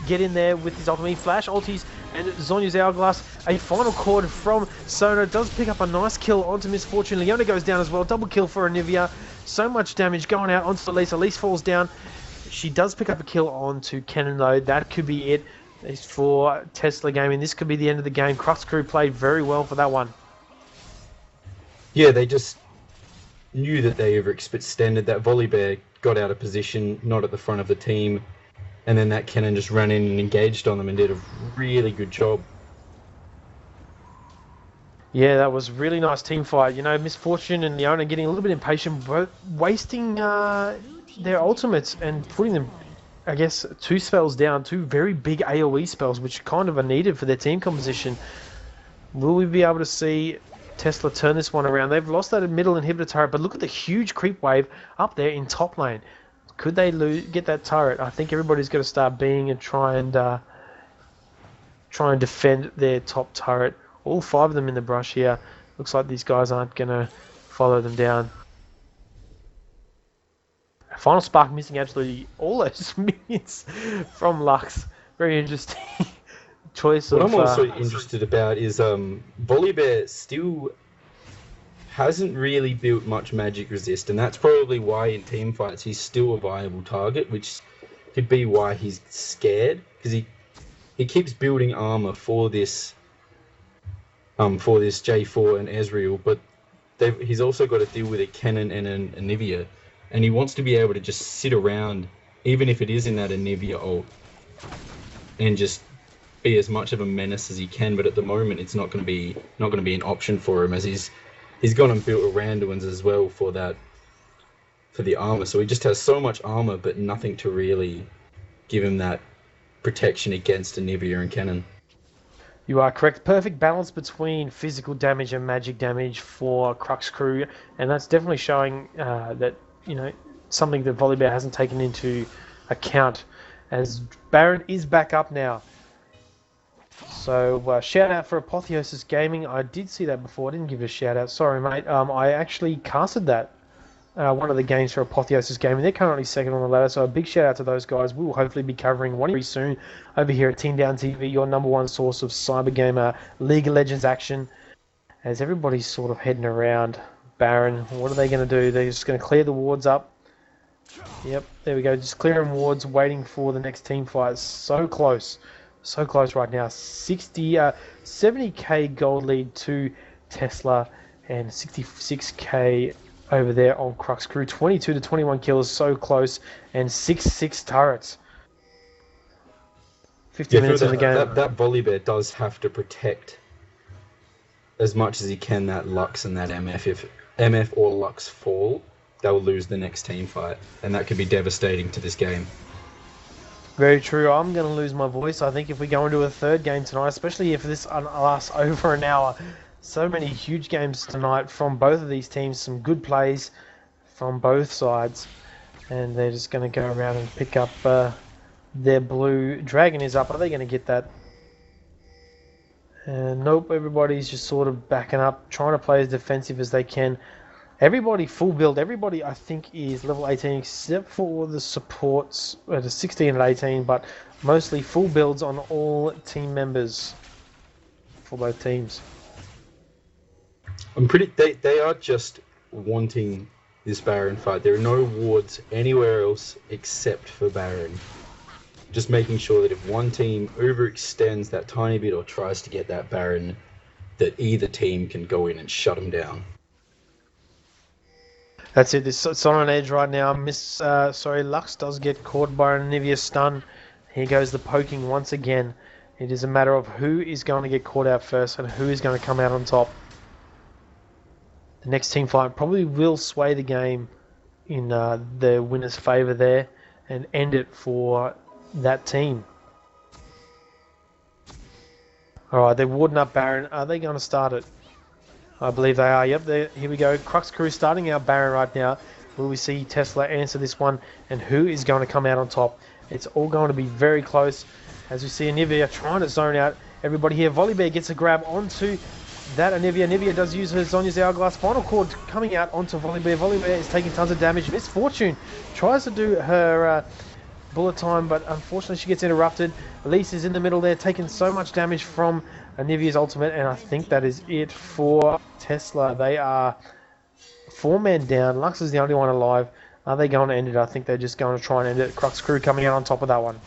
Speaker 2: get in there with his ultimate flash ultis, and Zonya's Hourglass. A final chord from Sona does pick up a nice kill onto Misfortune. Leona goes down as well. Double kill for Anivia. So much damage going out onto Elise. Elise falls down. She does pick up a kill onto Kennen though. That could be it. It's for Tesla Gaming. This could be the end of the game. CRUX Crew played very well for that one.
Speaker 3: Yeah, they just knew that they overextended. That volley bear got out of position, not at the front of the team, and then that cannon just ran in and engaged on them and did a really good job.
Speaker 2: Yeah, that was really nice team fight. You know, Misfortune and Leona getting a little bit impatient, but wasting their ultimates and putting them, I guess, 2 spells down, 2 very big AoE spells, which kind of are needed for their team composition. Will we be able to see Tesla turn this one around? They've lost that middle inhibitor turret, but look at the huge creep wave up there in top lane. Could they get that turret? I think everybody's going to start being and try and defend their top turret. All 5 of them in the brush here. Looks like these guys aren't going to follow them down. Final Spark missing absolutely all those minions from Lux. Very interesting choice
Speaker 3: what
Speaker 2: of...
Speaker 3: I'm also interested about is Volibear still hasn't really built much magic resist, and that's probably why in team fights he's still a viable target, which could be why he's scared, because he keeps building armor for this J4 and Ezreal, but he's also got to deal with a Cannon and an Anivia, and he wants to be able to just sit around, even if it is in that Anivia ult, and just be as much of a menace as he can. But at the moment, it's not going to be an option for him, as he's gone and built a Randuin's as well for the armor. So he just has so much armor, but nothing to really give him that protection against Anivia and Cannon.
Speaker 2: You are correct. Perfect balance between physical damage and magic damage for CRUX crew, and that's definitely showing that, you know, something that Volibear hasn't taken into account, as Baron is back up now. So shout out for Apotheosis Gaming. I did see that before. I didn't give it a shout out. Sorry, mate. I actually casted that. One of the games for Apotheosis Gaming. They're currently second on the ladder, so a big shout out to those guys. We will hopefully be covering one very soon over here at TeamDownTV, your #1 source of cyber gamer League of Legends action. As everybody's sort of heading around Baron, what are they going to do? They're just going to clear the wards up. Yep, there we go. Just clearing wards, waiting for the next team fight. So close right now. 70k gold lead to Tesla and 66k over there on CRUX crew. 22 to 21 kills, so close, and 6 turrets. 50 minutes in the game.
Speaker 3: That Volibear does have to protect as much as he can that Lux and that MF. If MF or Lux fall, they'll lose the next team fight, and that could be devastating to this game.
Speaker 2: Very true. I'm going to lose my voice, I think, if we go into a third game tonight, especially if this lasts over an hour. So many huge games tonight from both of these teams. Some good plays from both sides. And they're just going to go around and pick up their blue. Dragon is up. Are they going to get that? Nope. Everybody's just sort of backing up, trying to play as defensive as they can. Everybody full build. Everybody, I think, is level 18 except for the supports at 16 and 18, but mostly full builds on all team members for both teams.
Speaker 3: They are just wanting this Baron fight. There are no wards anywhere else except for Baron. Just making sure that if one team overextends that tiny bit or tries to get that Baron, that either team can go in and shut them down.
Speaker 2: That's it. It's on an edge right now. Lux does get caught by an Anivia stun. Here goes the poking once again. It is a matter of who is going to get caught out first and who is going to come out on top. The next team fight probably will sway the game in the winner's favour there and end it for that team. Alright, they're warding up Baron. Are they going to start it? I believe they are. Yep, here we go. CRUX crew starting out Baron right now. Will we see Tesla answer this one? And who is going to come out on top? It's all going to be very close. As we see Anivia trying to zone out everybody here. Volibear gets a grab onto that Anivia. Anivia does use her Zonya's Hourglass. Final Chord coming out onto Volibear. Volibear is taking tons of damage. Misfortune tries to do her bullet time, but unfortunately she gets interrupted. Elise is in the middle there, taking so much damage from Anivia's ultimate, and I think that is it for Tesla. They are 4 men down. Lux is the only one alive. Are they going to end it? I think they're just going to try and end it. CRUX crew coming out on top of that one.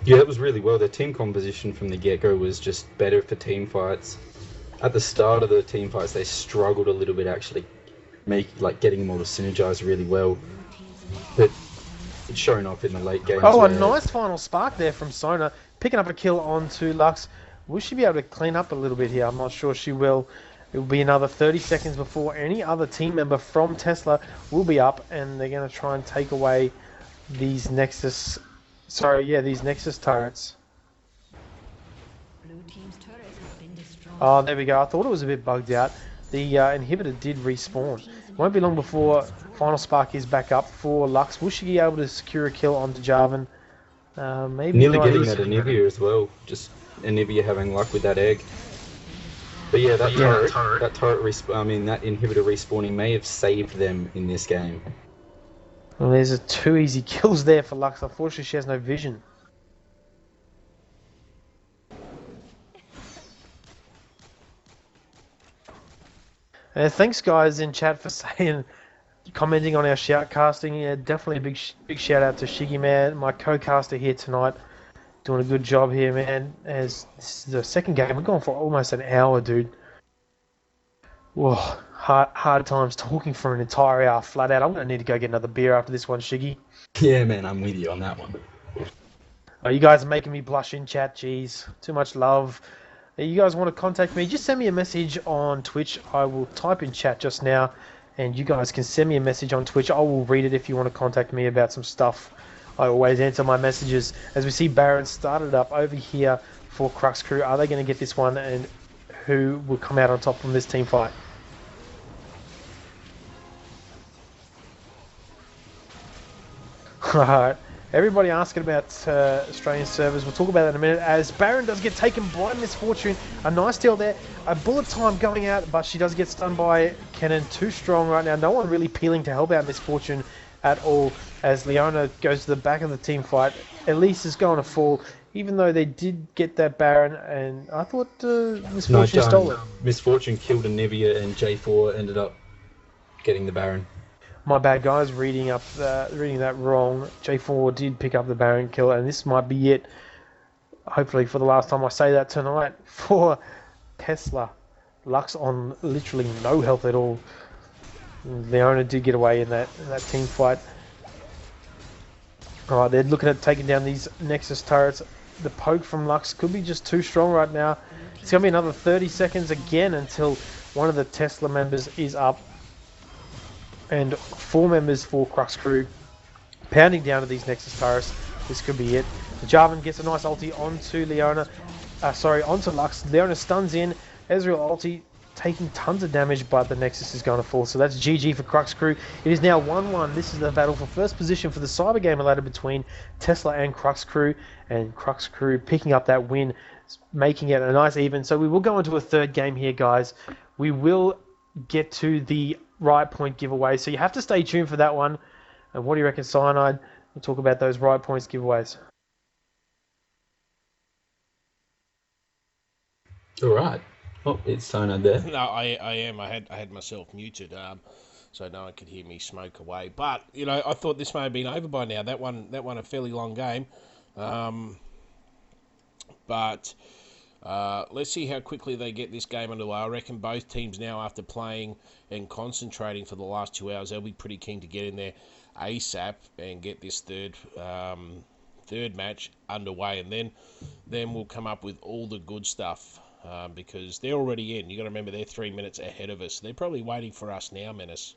Speaker 3: Yeah, it was really well. Their team composition from the get-go was just better for team fights. at the start of the team fights, they struggled a little bit actually, getting them all to synergize really well. But it's showing off in the late games.
Speaker 2: Oh, a
Speaker 3: where...
Speaker 2: nice final spark there from Sona, picking up a kill onto Lux. Will she be able to clean up a little bit here? I'm not sure she will. It will be another 30 seconds before any other team member from Tesla will be up, and they're going to try and take away these Nexus. These Nexus turrets.
Speaker 5: Blue team's turret has been destroyed.
Speaker 2: Oh, there we go. I thought it was a bit bugged out. The inhibitor did respawn. It won't be long before final spark is back up for Lux. Will she be able to secure a kill onto Jarvan? Maybe
Speaker 3: Nearly
Speaker 2: not.
Speaker 3: getting that Anivia as well. Just Anivia having luck with that egg. But yeah, that turret, that inhibitor respawning may have saved them in this game.
Speaker 2: Well, there's 2 easy kills there for Lux. Unfortunately, she has no vision. Thanks, guys, in chat for commenting on our shoutcasting. Yeah, definitely a big shout out to Shiggy, man, my co-caster here tonight. Doing a good job here, man. As this is the second game, we're going for almost an hour, dude. Whoa, hard times talking for an entire hour flat out. I'm gonna need to go get another beer after this one, Shiggy.
Speaker 3: Yeah, man, I'm with you on that one.
Speaker 2: Oh, you guys are making me blush in chat. Jeez, too much love. You guys want to contact me? Just send me a message on Twitch. I will type in chat just now, and you guys can send me a message on Twitch. I will read it if you want to contact me about some stuff. I always answer my messages. As we see, Baron started up over here for CRUX Crew. Are they going to get this one, and who will come out on top from this team fight? Alright, everybody asking about Australian servers. We'll talk about that in a minute. As Baron does get taken by Misfortune. A nice deal there. A bullet time going out, but she does get stunned by Kennen. Too strong right now. No one really peeling to help out Misfortune at all. As Leona goes to the back of the team fight. Elise is going to fall, even though they did get that Baron, and I thought Misfortune stole it.
Speaker 3: Misfortune killed Anivia, and J4 ended up getting the Baron.
Speaker 2: My bad, guys. Reading that wrong. J4 did pick up the Baron kill, and this might be it. Hopefully, for the last time I say that tonight for Tesla. Lux on literally no health at all. Leona did get away in that team fight. Alright, they're looking at taking down these Nexus turrets. The poke from Lux could be just too strong right now. It's going to be another 30 seconds again until one of the Tesla members is up. And 4 members for CRUX Crew pounding down to these Nexus turrets. This could be it. Jarvan gets a nice ulti onto onto Lux. Leona stuns in. Ezreal ulti taking tons of damage, but the Nexus is going to fall. So that's GG for CRUX Crew. It is now 1-1. This is the battle for first position for the Cyber Gamer ladder between Tesla and CRUX Crew. And CRUX Crew picking up that win, making it a nice even. So we will go into a third game here, guys. We will get to the right point giveaway. So you have to stay tuned for that one. And what do you reckon, Cyanide? We'll talk about those right points giveaways.
Speaker 3: All right. Oh, it's Cyanide there.
Speaker 1: No, I am. I had myself muted, so no one could hear me smoke away. But you know, I thought this may have been over by now. That one a fairly long game, but let's see how quickly they get this game underway. I reckon both teams now, after playing and concentrating for the last 2 hours, they'll be pretty keen to get in there ASAP and get this third match underway, and then we'll come up with all the good stuff. Because they're already in. You got to remember, they're 3 minutes ahead of us. They're probably waiting for us now, Menace.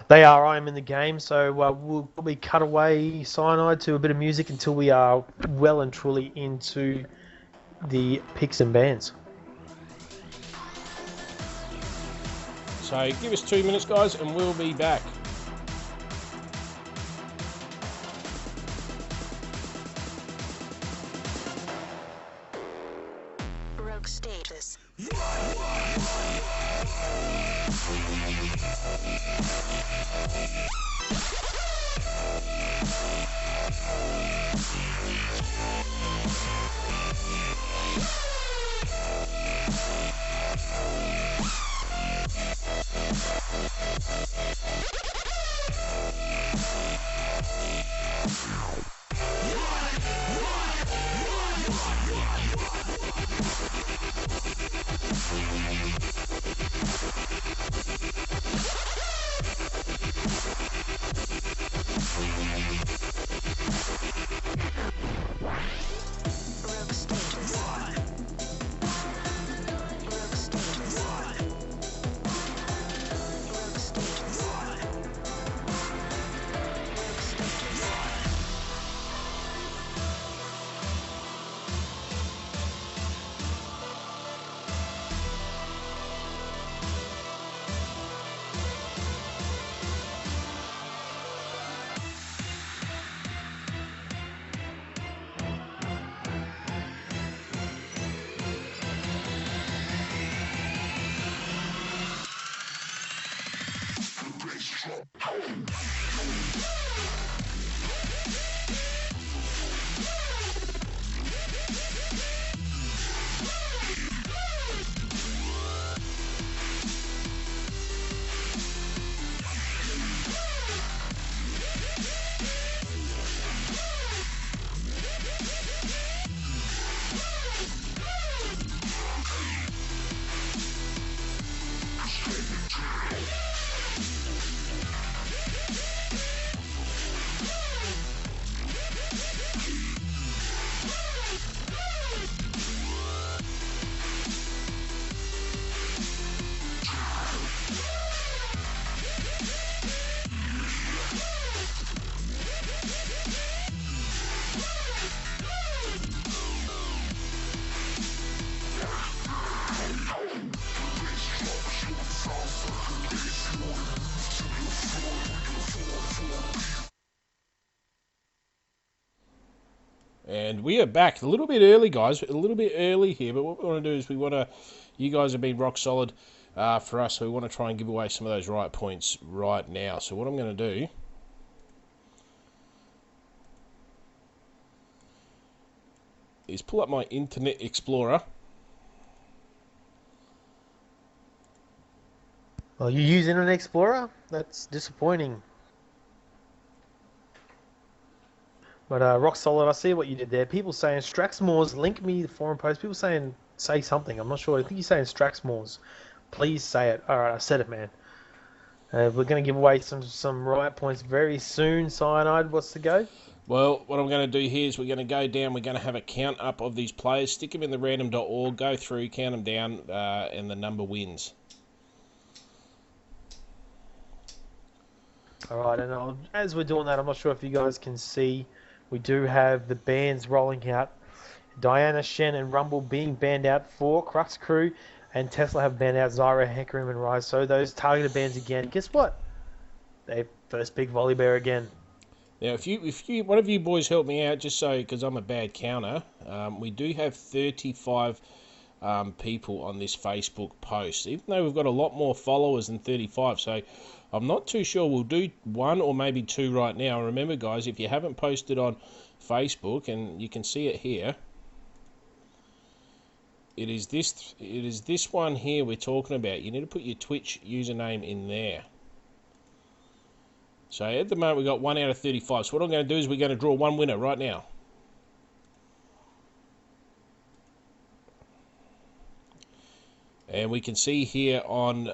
Speaker 2: They are. I am in the game, so we'll probably cut away, Cyanide, to a bit of music until we are well and truly into the picks and bans.
Speaker 1: So give us 2 minutes, guys, and we'll be back.
Speaker 6: Status.
Speaker 1: And we are back a little bit early, guys. A little bit early here, but what we want to do is you guys have been rock solid for us, so we want to try and give away some of those right points right now. So what I'm going to do is pull up my Internet Explorer.
Speaker 2: Well, you use Internet Explorer? That's disappointing. But rock solid, I see what you did there. People saying Straxmores, link me the forum post. People saying, say something. I'm not sure. I think you're saying Straxmores. Please say it. All right, I said it, man. We're going to give away some right points very soon. Cyanide, what's the go?
Speaker 1: Well, what I'm going to do here is we're going to go down. We're going to have a count up of these players. Stick them in the random.org. Go through, count them down, and the number wins.
Speaker 2: All right, and as we're doing that, I'm not sure if you guys can see, we do have the bands rolling out. Diana, Shen, and Rumble being banned out for Crux Crew, and Tesla have banned out Zyra, Hecarim, and Rise. So those targeted bans again. Guess what? They first pick Volley Bear again.
Speaker 1: Now, if you one of you boys help me out, just so because I'm a bad counter, we do have 35 people on this Facebook post, even though we've got a lot more followers than 35. So I'm not too sure. We'll do one or maybe two right now. Remember, guys, if you haven't posted on Facebook, and you can see it here, it is this one here we're talking about. You need to put your Twitch username in there. So at the moment we've got 1 out of 35. So what I'm going to do is we're going to draw one winner right now. And we can see here on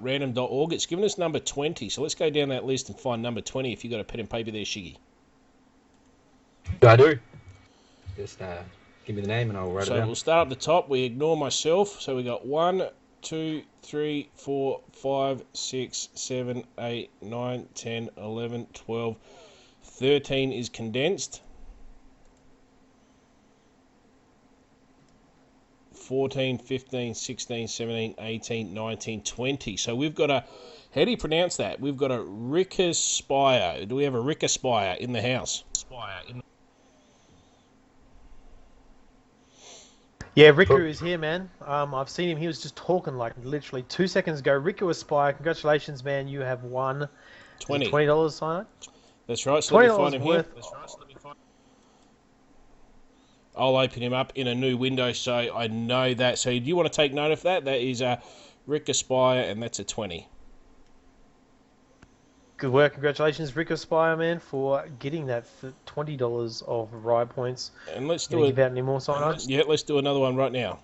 Speaker 1: random.org, it's given us number 20. So let's go down that list and find number 20 if you've got a pen and paper there, Shiggy.
Speaker 3: I do. Just give me the name and I'll write it
Speaker 1: So
Speaker 3: down.
Speaker 1: we'll start at the top. We ignore myself. So we got 1, 2, 3, 4, 5, 6, 7, 8, 9, 10, 11, 12, 13 is condensed. 14, 15, 16, 17, 18, 19, 20. So we've got a, how do you pronounce that? We've got a Rickaspire. Do we have a Rickaspire in the house?
Speaker 2: Yeah, Riku is here, man. I've seen him. He was just talking like literally 2 seconds ago. Riku Aspire, congratulations, man. You have won
Speaker 1: 20.
Speaker 2: $20, Sign.
Speaker 1: That's right. So let me
Speaker 2: $20
Speaker 1: find him here.
Speaker 2: worth.
Speaker 1: I'll open him up in a new window so I know that. So do you want to take note of that? That is a Rick Aspire, and that's a 20.
Speaker 2: Good work. Congratulations, Rick Aspire, man, for getting that $20 of ride points.
Speaker 1: And let's
Speaker 2: Can
Speaker 1: do
Speaker 2: you
Speaker 1: it.
Speaker 2: give out any more sign-ups?
Speaker 1: Yeah, let's do another one right now.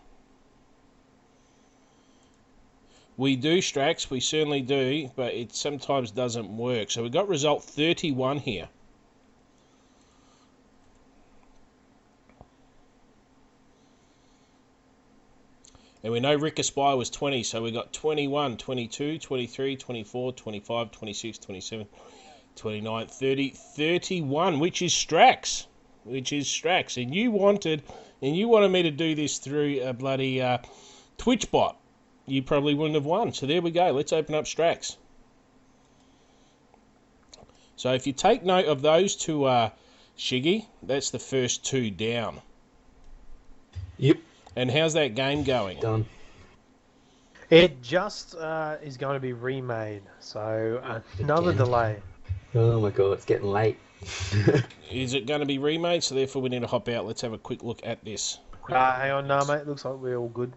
Speaker 1: We do, Strax. We certainly do, but it sometimes doesn't work. So we've got result 31 here. And we know Rick Aspire was 20, so we got 21, 22, 23, 24, 25, 26, 27, 29, 30, 31, which is Strax. And you wanted me to do this through a bloody Twitch bot. You probably wouldn't have won. So there we go. Let's open up Strax. So if you take note of those two, Shiggy, that's the first two down.
Speaker 3: Yep.
Speaker 1: And how's that game going?
Speaker 3: Done.
Speaker 2: It just is going to be remade, so another
Speaker 3: Again.
Speaker 2: delay.
Speaker 3: Oh my god, it's getting late.
Speaker 1: Is it going to be remade? So therefore we need to hop out. Let's have a quick look at this.
Speaker 2: Hang on, no, mate. Looks like we're all good.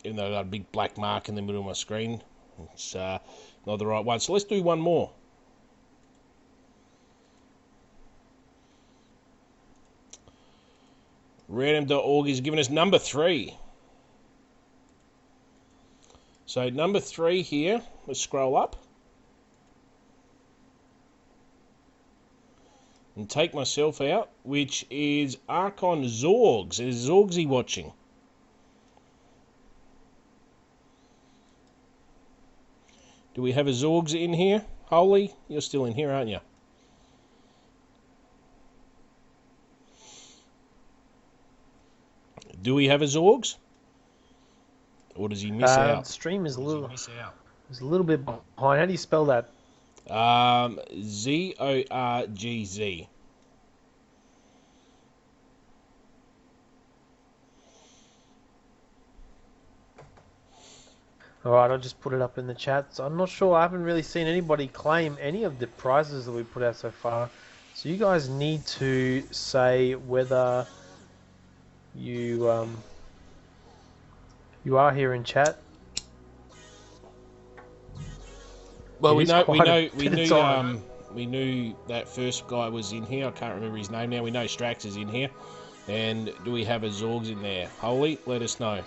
Speaker 1: Even though I've got a big black mark in the middle of my screen. It's not the right one. So let's do one more. Random.org is giving us number 3. So number 3 here, let's scroll up. And take myself out, which is Archon Zorgs. Is Zorgsy watching? Do we have a Zorgs in here? Holy, you're still in here, aren't you? Do we have a Zorgs? Or does he miss out?
Speaker 2: Stream is a little bit behind. How do you spell that?
Speaker 1: ZORGZ.
Speaker 2: Alright, I'll just put it up in the chat. So I'm not sure, I haven't really seen anybody claim any of the prizes that we put out so far. So you guys need to say whether you you are here in chat.
Speaker 1: Well,
Speaker 2: It
Speaker 1: we
Speaker 2: is
Speaker 1: know,
Speaker 2: quite a bit of time.
Speaker 1: we knew that first guy was in here. I can't remember his name now. We know Strax is in here, and do we have a Zorgs in there? Holy, let us know.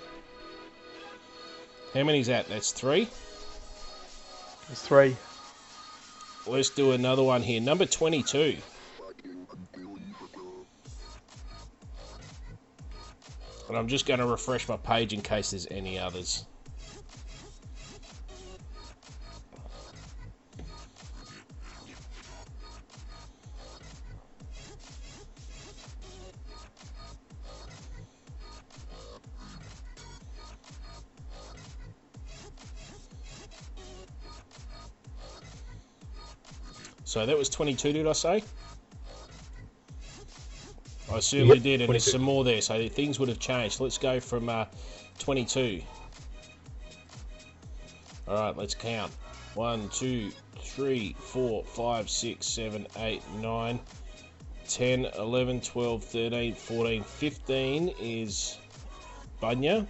Speaker 1: How many's that? That's 3.
Speaker 2: There's 3.
Speaker 1: Let's do another one here. Number 22. And I'm just going to refresh my page in case there's any others. So that was 22, did I say? I certainly did, and
Speaker 3: 22.
Speaker 1: there's some more there, so things would have changed. Let's go from 22. Alright, let's count. 1, 2, 3, 4, 5, 6, 7, 8, 9, 10, 11, 12, 13, 14, 15 is Bunya.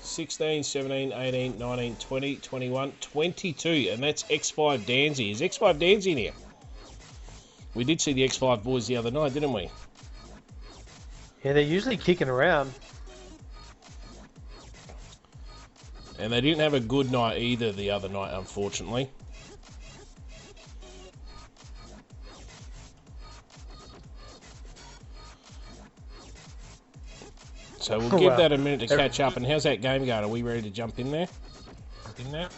Speaker 1: 16, 17, 18, 19, 20, 21, 22, and that's X5 Danzy. Is X5 Danzy in here? We did see the X5 boys the other night, didn't we?
Speaker 2: Yeah, they're usually kicking around.
Speaker 1: And they didn't have a good night either the other night, unfortunately. So we'll give that a minute to catch up. And how's that game going? Are we ready to jump in there?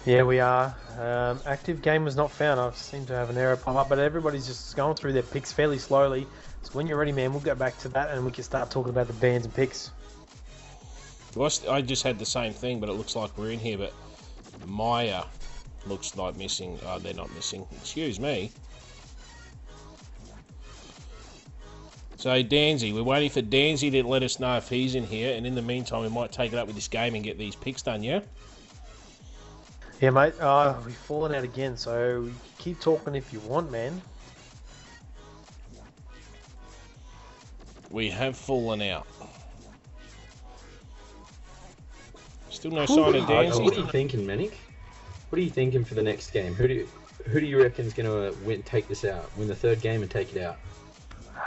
Speaker 2: Yeah, we are. Active game was not found. I seem to have an error pop up, but everybody's just going through their picks fairly slowly. So when you're ready, man, we'll go back to that and we can start talking about the bands and picks.
Speaker 1: Well, I just had the same thing, but it looks like we're in here. But Maya looks like missing. Oh, they're not missing. Excuse me. So Danzy, we're waiting for Danzy to let us know if he's in here, and in the meantime we might take it up with this game and get these picks done, yeah?
Speaker 2: Yeah, mate. We've fallen out again, so keep talking if you want, man.
Speaker 1: We have fallen out. Still no sign of Danzy.
Speaker 3: What are you thinking, Manic? What are you thinking for the next game? Who do you reckon is going to take this out? Win the third game and take it out?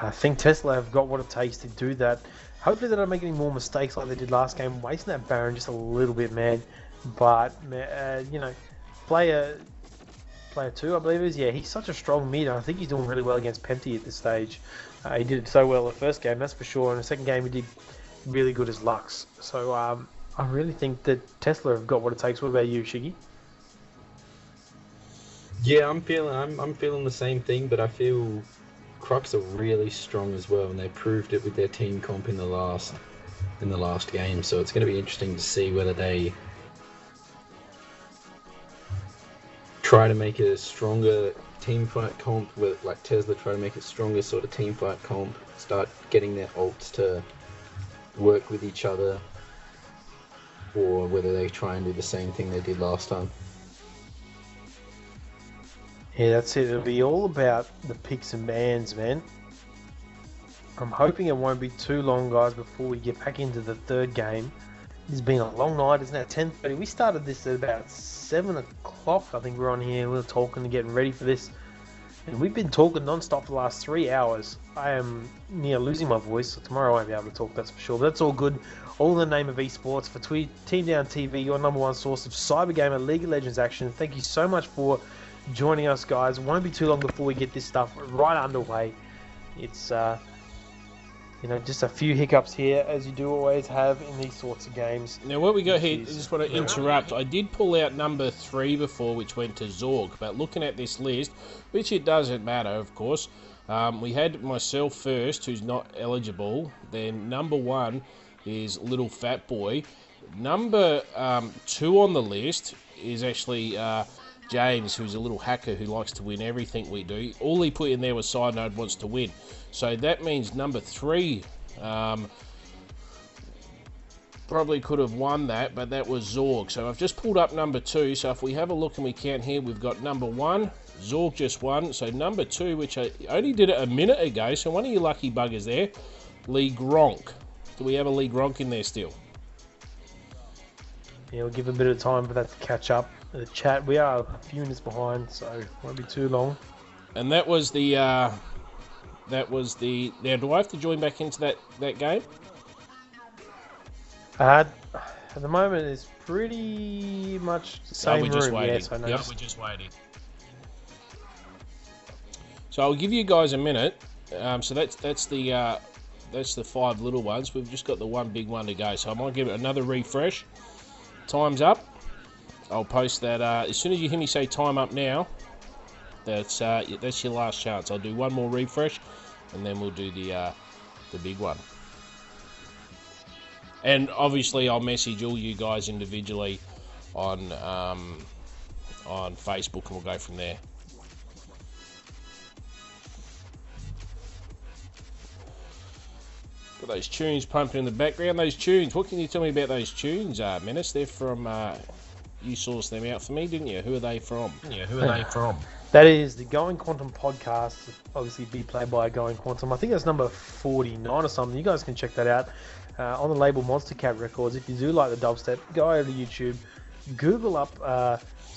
Speaker 2: I think Tesla have got what it takes to do that. Hopefully they don't make any more mistakes like they did last game, wasting that Baron just a little bit, man. But, you know, player 2, I believe it is, yeah, he's such a strong mid. I think he's doing really well against Penty at this stage. He did so well the first game, that's for sure. And the second game he did really good as Lux. So I really think that Tesla have got what it takes. What about you, Shiggy?
Speaker 3: Yeah, I'm feeling the same thing, but I feel CRUX are really strong as well, and they proved it with their team comp in the last game. So it's going to be interesting to see whether they try to make a stronger team fight comp, with like Tesla try to make a stronger sort of team fight comp, start getting their ults to work with each other, or whether they try and do the same thing they did last time.
Speaker 2: Yeah, that's it. It'll be all about the picks and bans, man. I'm hoping it won't be too long, guys, before we get back into the third game. It's been a long night, isn't it? 10:30. We started this at about 7 o'clock. I think we're on here. We were talking and getting ready for this. And we've been talking non-stop for the last 3 hours. I am near losing my voice, so tomorrow I won't be able to talk, that's for sure. But that's all good. All in the name of esports. For TeamDownTV, your #1 source of cyber game and League of Legends action. Thank you so much for joining us, guys. It won't be too long before we get this stuff right underway. It's you know, just a few hiccups here, as you do always have in these sorts of games.
Speaker 1: Now, where we go here, I just want to interrupt. I did pull out number 3 before, which went to Zorg. But looking at this list, which it doesn't matter, of course, we had myself first, who's not eligible. Then number 1 is Little Fat Boy. Number 2 on the list is actually James, who's a little hacker who likes to win everything we do. All he put in there was side node wants to win. So that means number 3 probably could have won that, but that was Zorg. So I've just pulled up number 2. So if we have a look and we count here, we've got number 1. Zorg just won. So number 2, which I only did it a minute ago. So one of you lucky buggers there, Lee Gronk. Do we have a Lee Gronk in there still?
Speaker 2: Yeah, we'll give a bit of time for that to catch up. The chat, we are a few minutes behind, so it won't be too long.
Speaker 1: And that was the now do I have to join back into that game?
Speaker 2: At the moment, it's pretty much the same
Speaker 1: we're just
Speaker 2: room.
Speaker 1: waiting.
Speaker 2: Yes, I know.
Speaker 1: Yep, we're just waiting. So I'll give you guys a minute. So that's the 5 little ones. We've just got the one big one to go. So I might give it another refresh. Time's up. I'll post that as soon as you hear me say time up now. That's your last chance. I'll do one more refresh, and then we'll do the big one. And obviously, I'll message all you guys individually on Facebook, and we'll go from there. Got those tunes pumping in the background. Those tunes. What can you tell me about those tunes, Menace? They're from. You sourced them out for me, didn't you? Who are they from? Yeah, who are they from?
Speaker 2: That is the Going Quantum podcast. Obviously, be played by Going Quantum. I think that's number 49 or something. You guys can check that out on the label Monster Cat Records. If you do like the dubstep, go over to YouTube, Google up,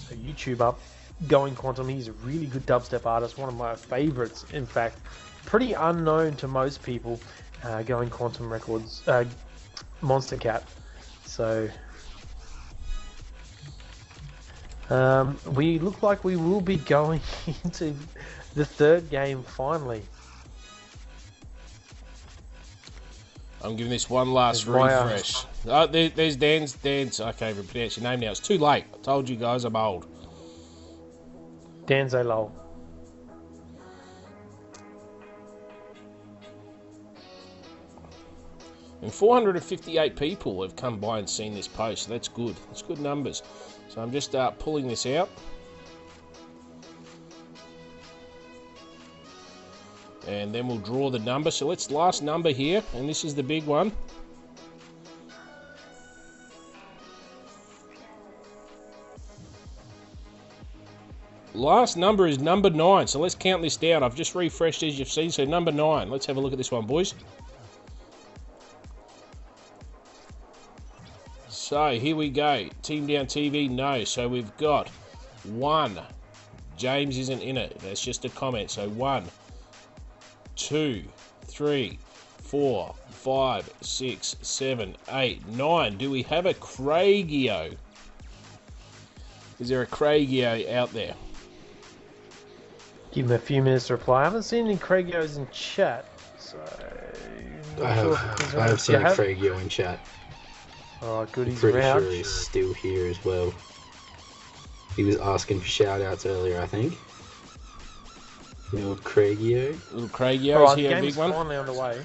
Speaker 2: YouTube up Going Quantum. He's a really good dubstep artist. One of my favorites, in fact. Pretty unknown to most people. Going Quantum Records, Monster Cat. So we look like we will be going into the 3rd game finally.
Speaker 1: I'm giving this one last refresh. There's Dan's. I can't even pronounce your name now. It's too late. I told you guys I'm old.
Speaker 2: Danzo lol.
Speaker 1: And 458 people have come by and seen this post, so that's good. That's good numbers. So I'm just pulling this out. And then we'll draw the number. So let's last number here, and this is the big one. Last number is number 9, so let's count this down. I've just refreshed as you've seen, so number 9. Let's have a look at this one, boys. So here we go. TeamDownTV, no. So we've got 1. James isn't in it. That's just a comment. So 1, 2, 3, 4, 5, 6, 7, 8, 9. Do we have a Craigio? Is there a Craigio out there?
Speaker 2: Give him a few minutes to reply. I haven't seen any Craigios in chat, so
Speaker 3: I have seen a Craigio in chat.
Speaker 2: Oh, good, he's
Speaker 3: Pretty
Speaker 2: around.
Speaker 3: sure he's still here as well. He was asking for shout-outs earlier, I think. Little Craigio.
Speaker 1: Little Craigio,
Speaker 2: Alright,
Speaker 1: is he a
Speaker 2: game's
Speaker 1: big one?
Speaker 2: finally on the way.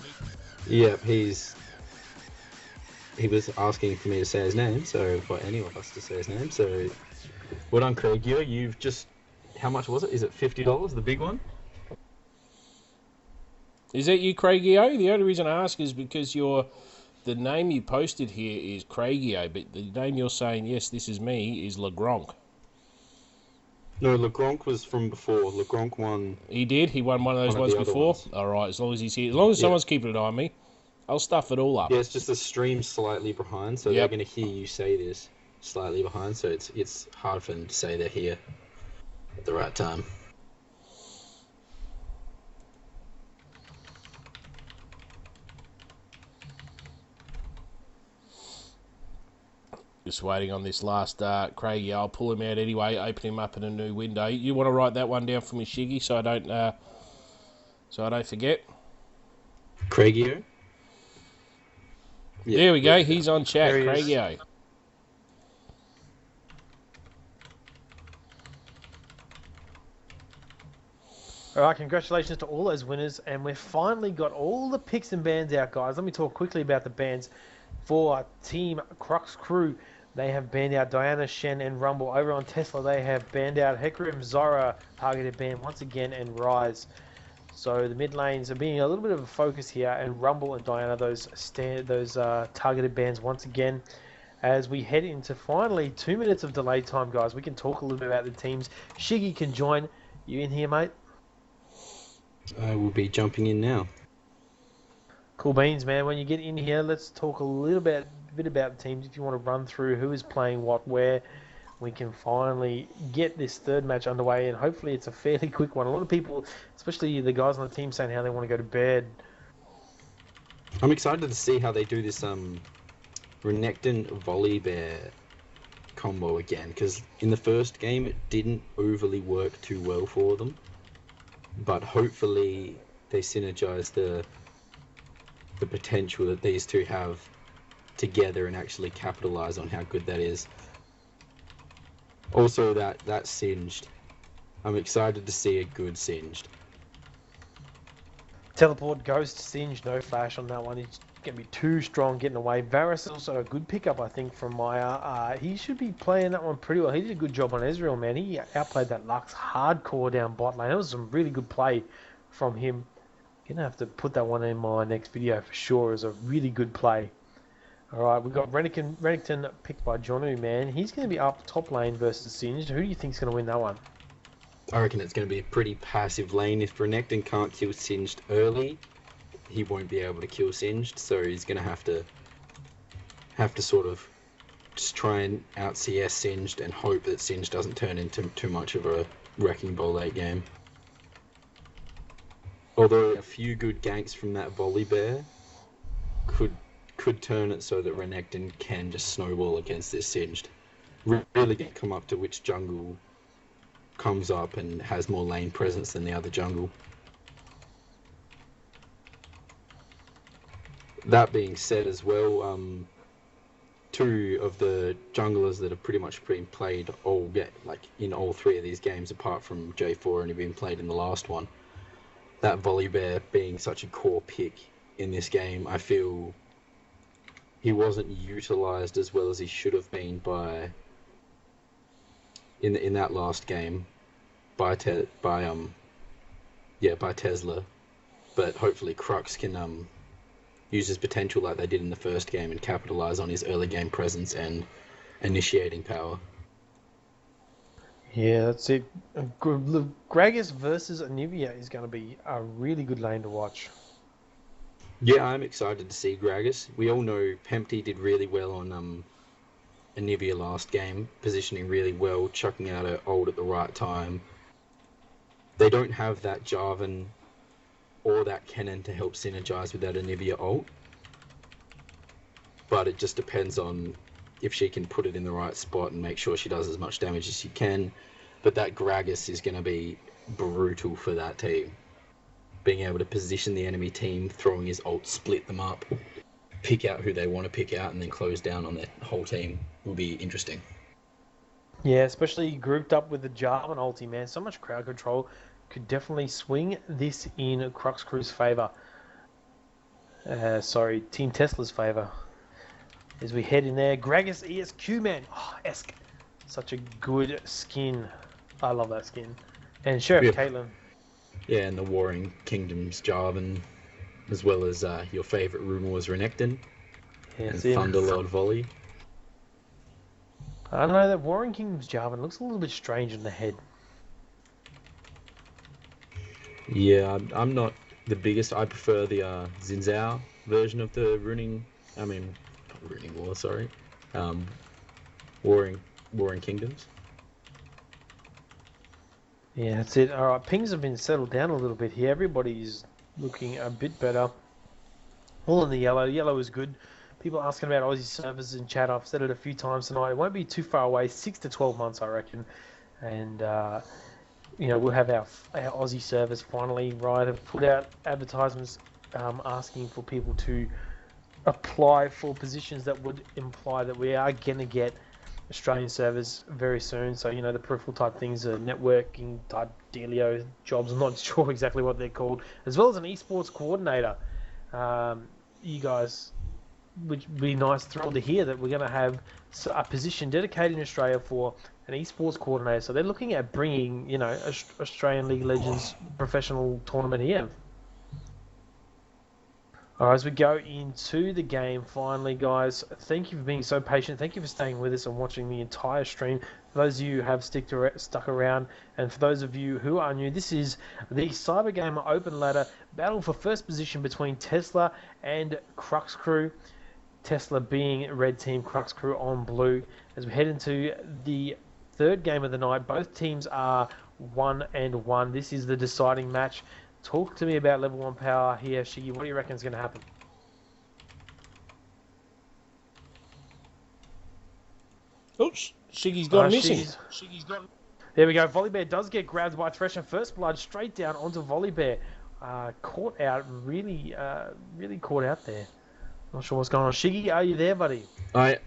Speaker 3: Yep, he was asking for me to say his name, so for any of us to say his name. So, well done, Craigio. You've just, how much was it? Is it $50, the big one?
Speaker 1: Is that you, Craigio? The only reason I ask is because the name you posted here is Craigio, but the name you're saying, yes, this is me, is LeGronk.
Speaker 3: No, LeGronk was from before. LeGronk won.
Speaker 1: He did? He won one of those ones before? Alright, as long as he's here. As long as someone's keeping an eye on me, I'll stuff it all up.
Speaker 3: Yeah, it's just the stream slightly behind, so they're going to hear you say this slightly behind, so it's hard for them to say they're here at the right time.
Speaker 1: Just waiting on this last Craigie. I'll pull him out anyway, open him up in a new window. You want to write that one down for me, Shiggy, so I don't forget?
Speaker 3: Craigio?
Speaker 1: Yeah, there we go. He's on chat, Craigio.
Speaker 2: Alright, congratulations to all those winners, and we've finally got all the picks and bands out, guys. Let me talk quickly about the bands. For Team Crux Crew, they have banned out Diana, Shen, and Rumble. Over on Tesla, they have banned out Hecarim, Zora, targeted ban once again, and Rise. So the mid lanes are being a little bit of a focus here, and Rumble and Diana, those targeted bans once again. As we head into finally 2 minutes of delay time, guys, we can talk a little bit about the teams. Shiggy can join. You in here, mate?
Speaker 3: I will be jumping in now.
Speaker 2: Cool beans, man. When you get in here, let's talk a little bit about the teams. If you want to run through who is playing what, where, we can finally get this third match underway, and hopefully it's a fairly quick one. A lot of people, especially the guys on the team, saying how they want to go to bed.
Speaker 3: I'm excited to see how they do this Renekton Volley Bear combo again, because in the first game it didn't overly work too well for them, but hopefully they synergize the potential that these two have together and actually capitalize on how good that is. Also, that Singed. I'm excited to see a good Singed.
Speaker 2: Teleport, Ghost, Singe, no flash on that one. He's going to be too strong getting away. Varus also a good pickup, I think, from Maya. He should be playing that one pretty well. He did a good job on Ezreal, man. He outplayed that Lux hardcore down bot lane. That was some really good play from him. Going to have to put that one in my next video for sure. It was a really good play. Alright, we've got Renekton picked by Jonu, man. He's going to be up top lane versus Singed. Who do you think's going to win that one?
Speaker 3: I reckon it's going to be a pretty passive lane. If Renekton can't kill Singed early, he won't be able to kill Singed, so he's going to have to sort of just try and out CS Singed and hope that Singed doesn't turn into too much of a wrecking ball late game. Although a few good ganks from that Volley Bear could turn it so that Renekton can just snowball against this Singed. Really come up to which jungle comes up and has more lane presence than the other jungle. That being said as well, two of the junglers that have pretty much been played in all three of these games, apart from J4 only being played in the last one. That Volley Bear being such a core pick in this game, I feel he wasn't utilised as well as he should have been in that last game by Tesla. But hopefully CRUX can use his potential like they did in the first game and capitalise on his early game presence and initiating power.
Speaker 2: Yeah, that's it. Gragas versus Anivia is going to be a really good lane to watch.
Speaker 3: Yeah, I'm excited to see Gragas. We all know Pempty did really well on Anivia last game, positioning really well, chucking out her ult at the right time. They don't have that Jarvan or that Kennen to help synergize with that Anivia ult, but it just depends on if she can put it in the right spot and make sure she does as much damage as she can. But that Gragas is going to be brutal for that team. Being able to position the enemy team, throwing his ult, split them up, pick out who they want to pick out, and then close down on their whole team will be interesting.
Speaker 2: Yeah, especially grouped up with the Jarvan ulti, man. So much crowd control could definitely swing this in Crux Crew's favour. Team Tesla's favour. As we head in there, Gragas ESQ, man. Oh, Esk. Such a good skin. I love that skin. And Sheriff Caitlyn.
Speaker 3: Yeah, and the Warring Kingdoms Jarvan, as well as your favourite Rune Wars Renekton, and Thunderlord Volley.
Speaker 2: I don't know, that Warring Kingdoms Jarvan looks a little bit strange in the head.
Speaker 3: Yeah, I'm not the biggest. I prefer the Xin Zhao version of the Warring Kingdoms.
Speaker 2: Yeah, that's it. Alright, pings have been settled down a little bit here. Everybody's looking a bit better. All in the yellow. Yellow is good. People asking about Aussie servers in chat. I've said it a few times tonight. It won't be too far away. 6 to 12 months, I reckon. And, we'll have our Aussie servers finally right. Have put out advertisements asking for people to apply for positions that would imply that we are going to get Australian servers very soon. So, the peripheral type things, networking type dealio jobs, I'm not sure exactly what they're called, as well as an esports coordinator. You guys which would be nice, thrilled to hear that we're going to have a position dedicated in Australia for an esports coordinator. So they're looking at bringing, Australian League Legends professional tournament here. All right, as we go into the game, finally, guys, thank you for being so patient. Thank you for staying with us and watching the entire stream. For those of you who have stuck around, and for those of you who are new, this is the Cybergamer Open Ladder battle for first position between Tesla and CRUX Crew. Tesla being red team, CRUX Crew on blue. As we head into the third game of the night, both teams are 1-1. This is the deciding match. Talk to me about level 1 power here, Shiggy. What do you reckon is going to happen?
Speaker 1: Oops, Shiggy's gone missing.
Speaker 2: There we go. Volibear does get grabbed by Thresh, and first blood straight down onto Volibear. Caught out, really caught out there. Not sure what's going on. Shiggy, are you there, buddy?
Speaker 3: I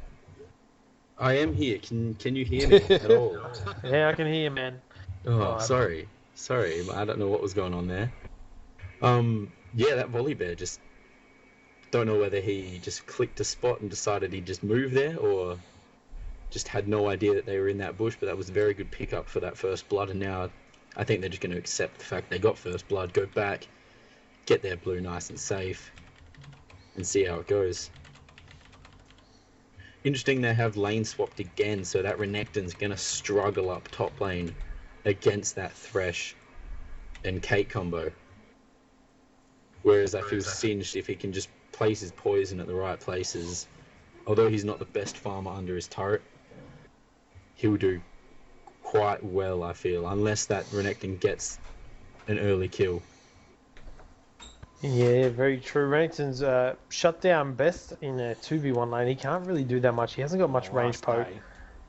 Speaker 3: am here. Can you hear me at all?
Speaker 2: Yeah, I can hear you, man.
Speaker 3: Oh, sorry. I don't know what was going on there. Yeah, that Volibear, just don't know whether he just clicked a spot and decided he'd just move there, or just had no idea that they were in that bush. But that was a very good pickup for that first blood, and now I think they're just going to accept the fact they got first blood, go back, get their blue nice and safe, and see how it goes. Interesting, they have lane swapped again, so that Renekton's going to struggle up top lane against that Thresh and Kate combo. Whereas I feel Singed, if he can just place his poison at the right places, although he's not the best farmer under his turret, he'll do quite well, I feel, unless that Renekton gets an early kill.
Speaker 2: Yeah, very true. Renekton's shut down best in a 2v1 lane. He can't really do that much. He hasn't got much range poke.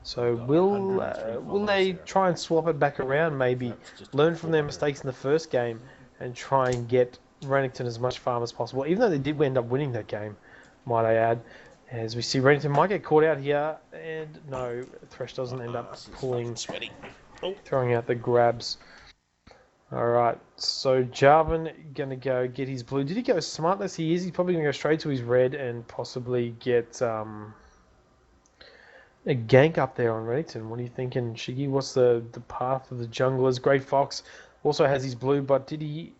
Speaker 2: So will they try and swap it back around, maybe learn from their mistakes in the first game and try and get Renekton as much farm as possible, even though they did end up winning that game, might I add. As we see, Renekton might get caught out here, and no, Thresh doesn't end up throwing out the grabs. Alright, so Jarvan gonna go get his blue. Did he go smartless? He is. He's probably gonna go straight to his red and possibly get a gank up there on Renekton. What are you thinking, Shiggy? What's the path of the junglers? Great Fox also has his blue, but did he...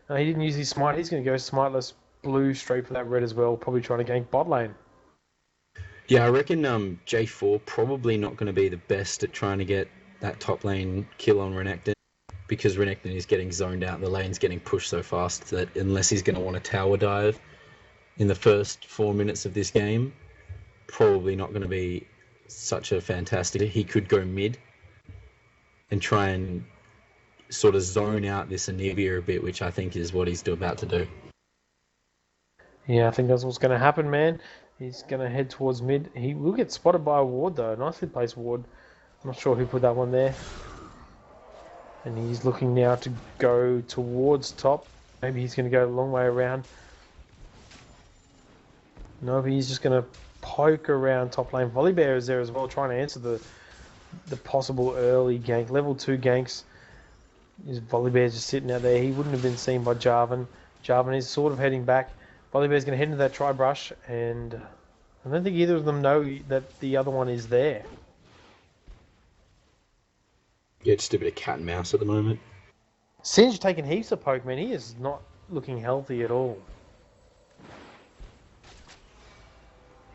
Speaker 2: No, he didn't use his smite. He's going to go smartless blue straight for that red as well, probably trying to gank bot lane.
Speaker 3: Yeah, I reckon J4 probably not going to be the best at trying to get that top lane kill on Renekton, because Renekton is getting zoned out. The lane's getting pushed so fast that unless he's going to want to tower dive in the first 4 minutes of this game, probably not going to be such a fantastic... He could go mid and try and sort of zone out this Anivia a bit, which I think is what he's about to do.
Speaker 2: Yeah, I think that's what's going to happen, man. He's going to head towards mid. He will get spotted by a ward, though. Nicely placed ward. I'm not sure who put that one there. And he's looking now to go towards top. Maybe he's going to go a long way around. No, but he's just going to poke around top lane. Volibear is there as well, trying to answer the possible early gank. Level 2 ganks. His Volibear's just sitting out there. He wouldn't have been seen by Jarvan. Jarvan is sort of heading back. Volibear's going to head into that tri-brush, and I don't think either of them know that the other one is there.
Speaker 3: Yeah, just a bit of cat and mouse at the moment.
Speaker 2: Singe taking heaps of poke, man. He is not looking healthy at all.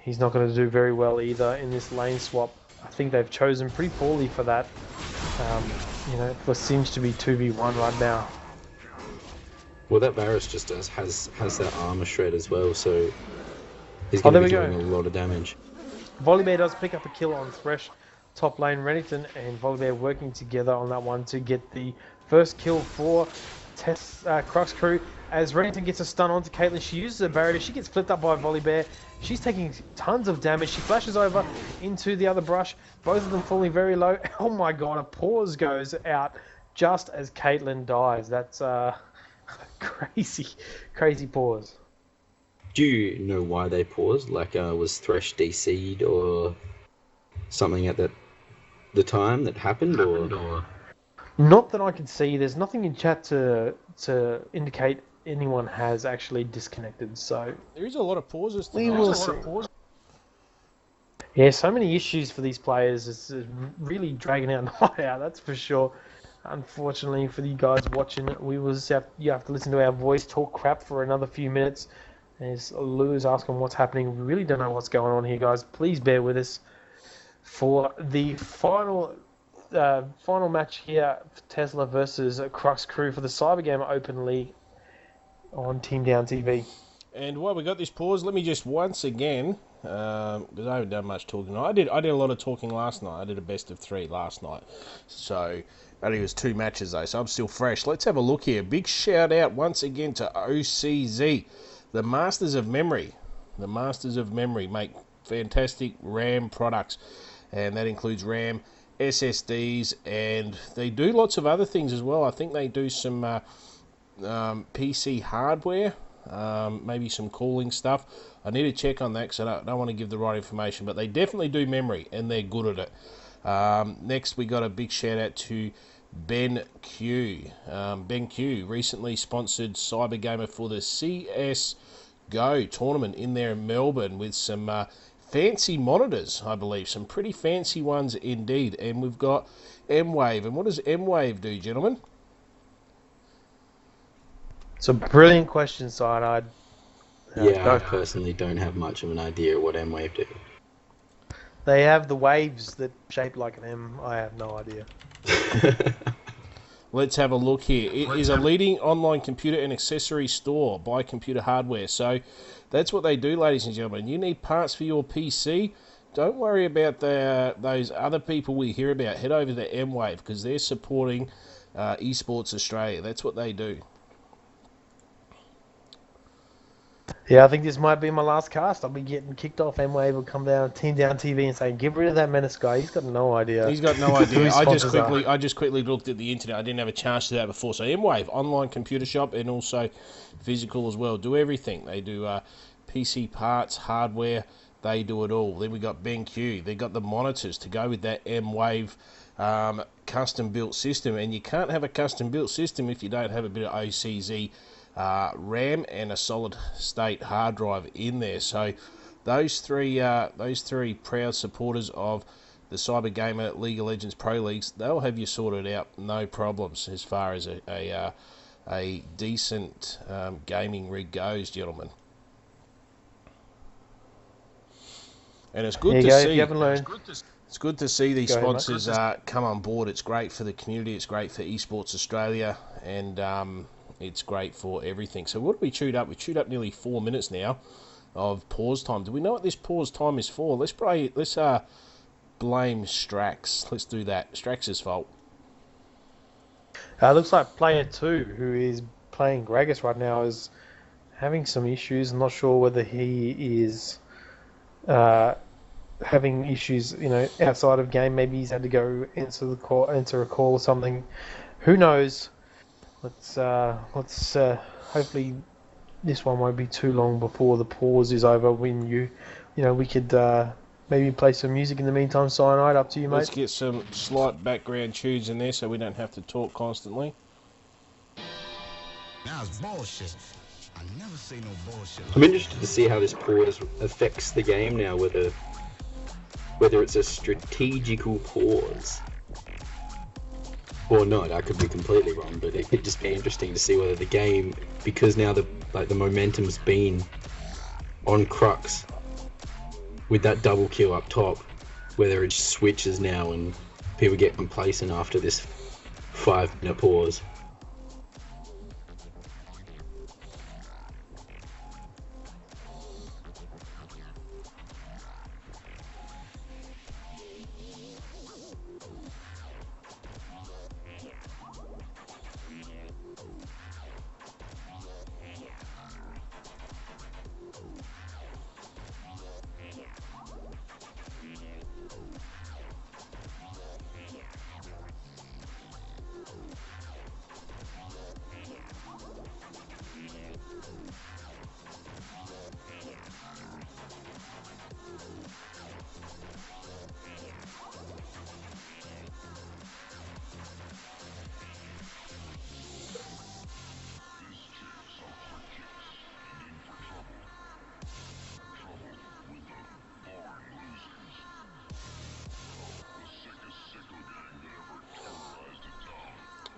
Speaker 2: He's not going to do very well either in this lane swap. I think they've chosen pretty poorly for that. For Singe to be 2v1 right now.
Speaker 3: Well, that Varus just has that armor shred as well, so he's going to be doing a lot of damage.
Speaker 2: Volibear does pick up a kill on Thresh. Top lane, Renekton and Volibear working together on that one to get the first kill for CRUX Crew. As Renekton gets a stun onto Caitlyn, she uses a barrier. She gets flipped up by Volibear. She's taking tons of damage. She flashes over into the other brush. Both of them falling very low. Oh my god, a pause goes out just as Caitlyn dies. That's crazy pause.
Speaker 3: Do you know why they paused? Like, was Thresh DC'd or something at the time that happened, or?
Speaker 2: Not that I can see. There's nothing in chat to indicate anyone has actually disconnected. So
Speaker 1: There is a lot of pauses
Speaker 2: we
Speaker 1: tonight.
Speaker 2: will see. Yeah, so many issues for these players. It's really dragging out night out, that's for sure. Unfortunately for you guys watching, you have to listen to our voice talk crap for another few minutes. As Lou is asking what's happening, we really don't know what's going on here, guys. Please bear with us for the final match here: Tesla versus CRUX Crew for the Cyber Gamer Open League on Team Down TV.
Speaker 1: And while we got this pause, let me just once again, because I haven't done much talking. I did a lot of talking last night. I did a best of 3 last night. So, only was 2 matches though, so I'm still fresh. Let's have a look here. Big shout out once again to OCZ, the Masters of Memory. The Masters of Memory make fantastic RAM products, and that includes RAM, SSDs, and they do lots of other things as well. I think they do some PC hardware. Maybe some cooling stuff. I need to check on that because I don't want to give the right information, but they definitely do memory and they're good at it. Next, we got a big shout out to Ben Q. Ben Q recently sponsored Cyber Gamer for the CS GO tournament in there in Melbourne with some fancy monitors, I believe. Some pretty fancy ones indeed. And we've got M-Wave. And what does M-Wave do, gentlemen?
Speaker 2: It's a brilliant question, Cyanide.
Speaker 3: I personally don't have much of an idea what M-Wave do.
Speaker 2: They have the waves that shape like an M. I have no idea.
Speaker 1: Let's have a look here. It is a leading online computer and accessory store. Buy computer hardware. So that's what they do, ladies and gentlemen. You need parts for your PC. Don't worry about those other people we hear about. Head over to M-Wave because they're supporting Esports Australia. That's what they do.
Speaker 2: Yeah, I think this might be my last cast. I'll be getting kicked off. M-Wave will come down, Team Down TV, and say, "Get rid of that menace guy. He's got no idea."
Speaker 1: He's got no idea.
Speaker 2: Who his sponsors
Speaker 1: I just quickly looked at the internet. I didn't have a chance to do that before. So M-Wave, online computer shop and also physical as well. Do everything. They do PC parts, hardware. They do it all. Then we got BenQ. They got the monitors to go with that M-Wave custom built system. And you can't have a custom built system if you don't have a bit of OCZ RAM and a solid state hard drive in there. So those three proud supporters of the Cyber Gamer League of Legends Pro Leagues, they'll have you sorted out, no problems, as far as a decent gaming rig goes, gentlemen. And it's good to see. It's good to see these sponsors come on board. It's great for the community. It's great for Esports Australia, and it's great for everything. So what have we chewed up? We chewed up nearly 4 minutes now of pause time. Do we know what this pause time is for? Let's blame Strax. Let's do that. Strax's fault.
Speaker 2: Looks like player 2, who is playing Gragas right now, is having some issues. I'm not sure whether he is having issues, outside of game. Maybe he's had to go answer a call or something. Who knows? Let's hopefully this one won't be too long before the pause is over. When we could maybe play some music in the meantime. Cyanide, up to you, mate.
Speaker 1: Let's get some slight background tunes in there so we don't have to talk constantly.
Speaker 4: Now it's bullshit. I never say no bullshit.
Speaker 3: I'm interested to see how this pause affects the game now, whether it's a strategical pause or not. I could be completely wrong, but it could just be interesting to see whether the game, because now the momentum's been on CRUX with that double kill up top, whether it switches now and people get complacent after this 5-minute pause.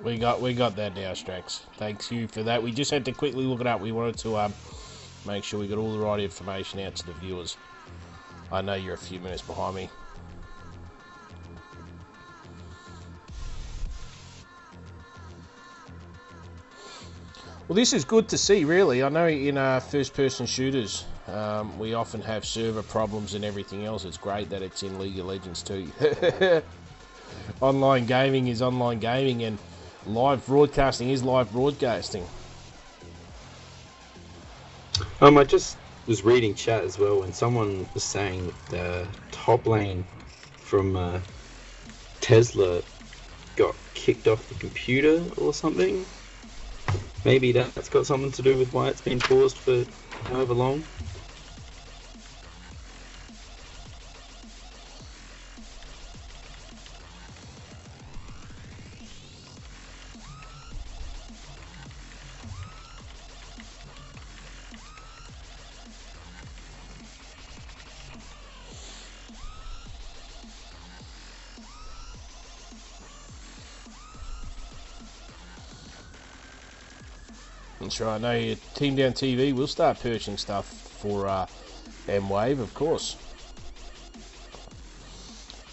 Speaker 1: We got that now, Strax. Thanks you for that. We just had to quickly look it up. We wanted to make sure we got all the right information out to the viewers. I know you're a few minutes behind me. Well, this is good to see, really. I know in first-person shooters, we often have server problems and everything else. It's great that it's in League of Legends too. Online gaming is online gaming, and live broadcasting is live broadcasting.
Speaker 3: I just was reading chat as well, and someone was saying the top lane from Tesla got kicked off the computer or something. Maybe that's got something to do with why it's been paused for however long.
Speaker 1: That's right. I know TeamDownTV will start purchasing stuff for M-Wave, of course.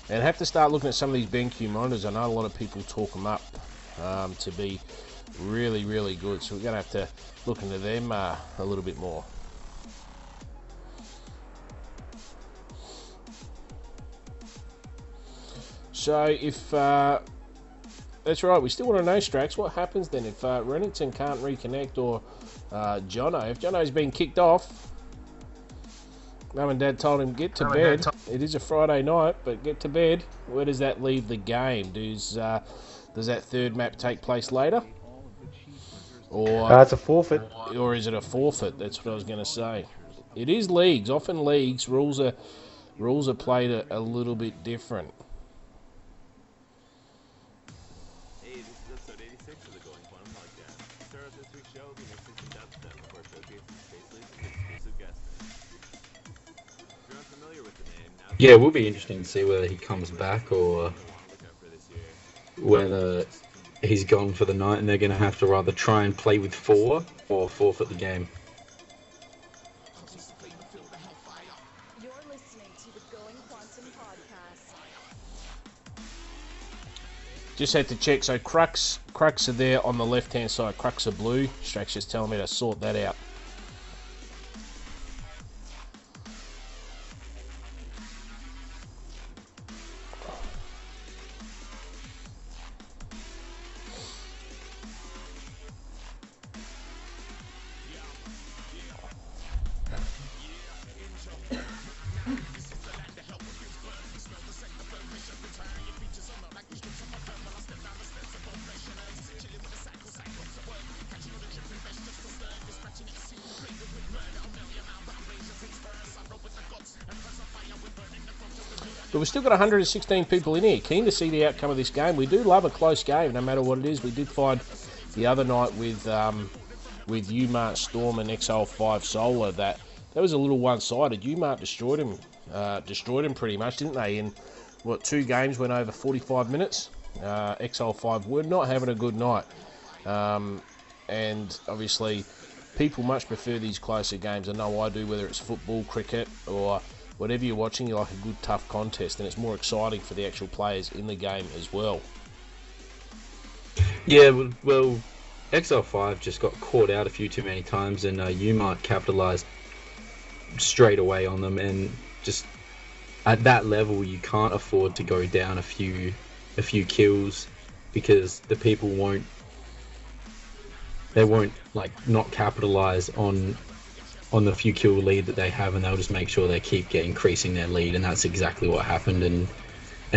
Speaker 1: And have to start looking at some of these BenQ monitors. I know a lot of people talk them up to be really, really good. So we're going to have to look into them a little bit more. So if... that's right, we still want to know, Strax, what happens then if Rennington can't reconnect or Jono? If Jono's been kicked off, Mum and Dad told him get to bed. It is a Friday night, but get to bed. Where does that leave the game? Does that third map take place later? Or
Speaker 2: It's a forfeit.
Speaker 1: Or is it a forfeit? That's what I was going to say. It is leagues. Often leagues, rules are played a little bit different.
Speaker 3: Yeah, it will be interesting to see whether he comes back or whether he's gone for the night and they're going to have to rather try and play with 4 or forfeit the game.
Speaker 7: You're listening to the Going Quantum podcast.
Speaker 1: Just had to check. So CRUX are there on the left-hand side. CRUX are blue. Strax just telling me to sort that out. But we've still got 116 people in here, keen to see the outcome of this game. We do love a close game, no matter what it is. We did find the other night with UMart Storm and XL5 Solar that was a little one-sided. UMart destroyed him pretty much, didn't they? In what, 2 games went over 45 minutes. XL5 were not having a good night, and obviously people much prefer these closer games. I know I do, whether it's football, cricket, or whatever you're watching. You like a good tough contest, and it's more exciting for the actual players in the game as well.
Speaker 3: Yeah, well, XL5 just got caught out a few too many times, and UMart capitalised straight away on them. And just at that level, you can't afford to go down a few kills, because the people won't like not capitalise on the few kill lead that they have, and they'll just make sure they keep increasing their lead. And that's exactly what happened. And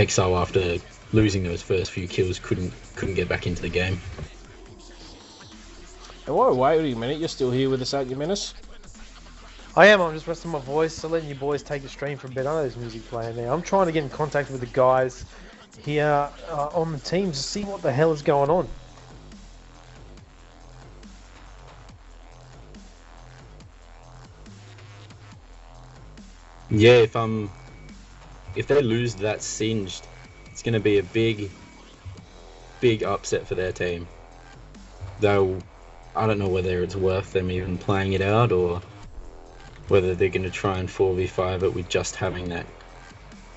Speaker 3: XL, after losing those first few kills, couldn't get back into the game.
Speaker 1: And wait a minute, you're still here with us, aren't you, Menace?
Speaker 2: I am. I'm just resting my voice, so letting you boys take the stream for a bit. I know there's music playing there. I'm trying to get in contact with the guys here on the team to see what the hell is going on.
Speaker 3: Yeah, if they lose that Singed, it's going to be a big big upset for their team. They'll, I don't know whether it's worth them even playing it out or whether they're going to try and 4v5 it with just having that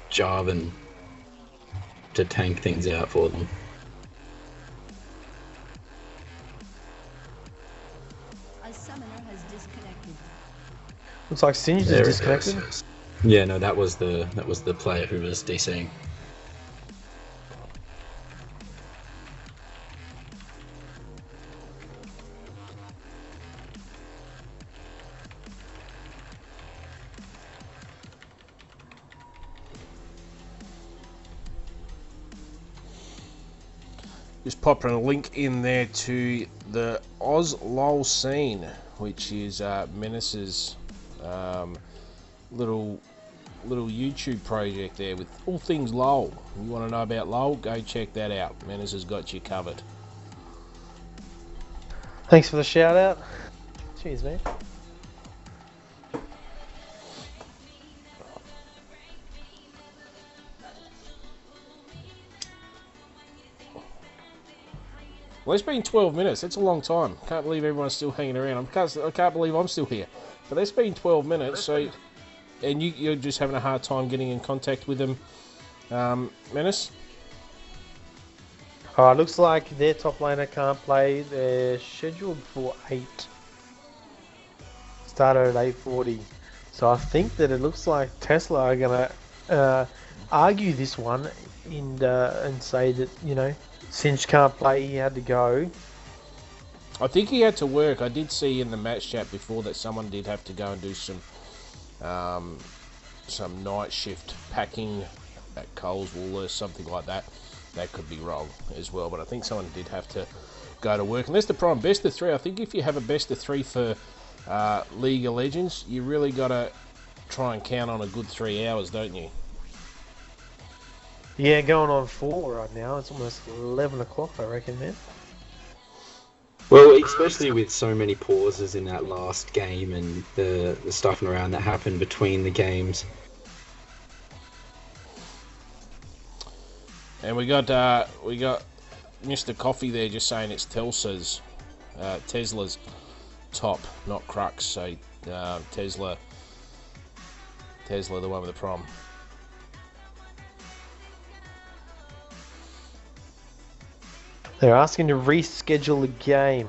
Speaker 3: Jarvan to tank things out for them.
Speaker 5: A summoner has disconnected.
Speaker 2: Looks like Singed is
Speaker 3: There it
Speaker 2: disconnected.
Speaker 3: goes. Yeah, no, that was the player who was DCing.
Speaker 1: Just popping a link in there to the OzLol scene, which is Menace's little YouTube project there with all things LOL. You want to know about LOL? Go check that out. Menace has got you covered.
Speaker 2: Thanks for the shout out. Cheers, man.
Speaker 1: Well, it's been 12 minutes. That's a long time. Can't believe everyone's still hanging around. I can't believe I'm still here. But it's been 12 minutes, so... And you're just having a hard time getting in contact with them, Menace?
Speaker 2: Looks like their top laner can't play. They're scheduled for 8. Started at 8:40. So I think that it looks like Tesla are going to argue this one and say that, you know, Sinch can't play, he had to go.
Speaker 1: I think he had to work. I did see in the match chat before that someone did have to go and do some night shift packing at Coles, Woolworths, something like that. That could be wrong as well, but I think someone did have to go to work. And that's the problem. Best of 3. I think if you have a best of 3 for League of Legends, you really got to try and count on a good 3 hours, don't you?
Speaker 2: Yeah, going on 4 right now. It's almost 11 o'clock, I reckon, man.
Speaker 3: Well, especially with so many pauses in that last game and the stuffing around that happened between the games.
Speaker 1: And we got Mr. Coffee there just saying it's Tesla's top, not Crux. So Tesla, the one with the prom.
Speaker 2: They're asking to reschedule the game.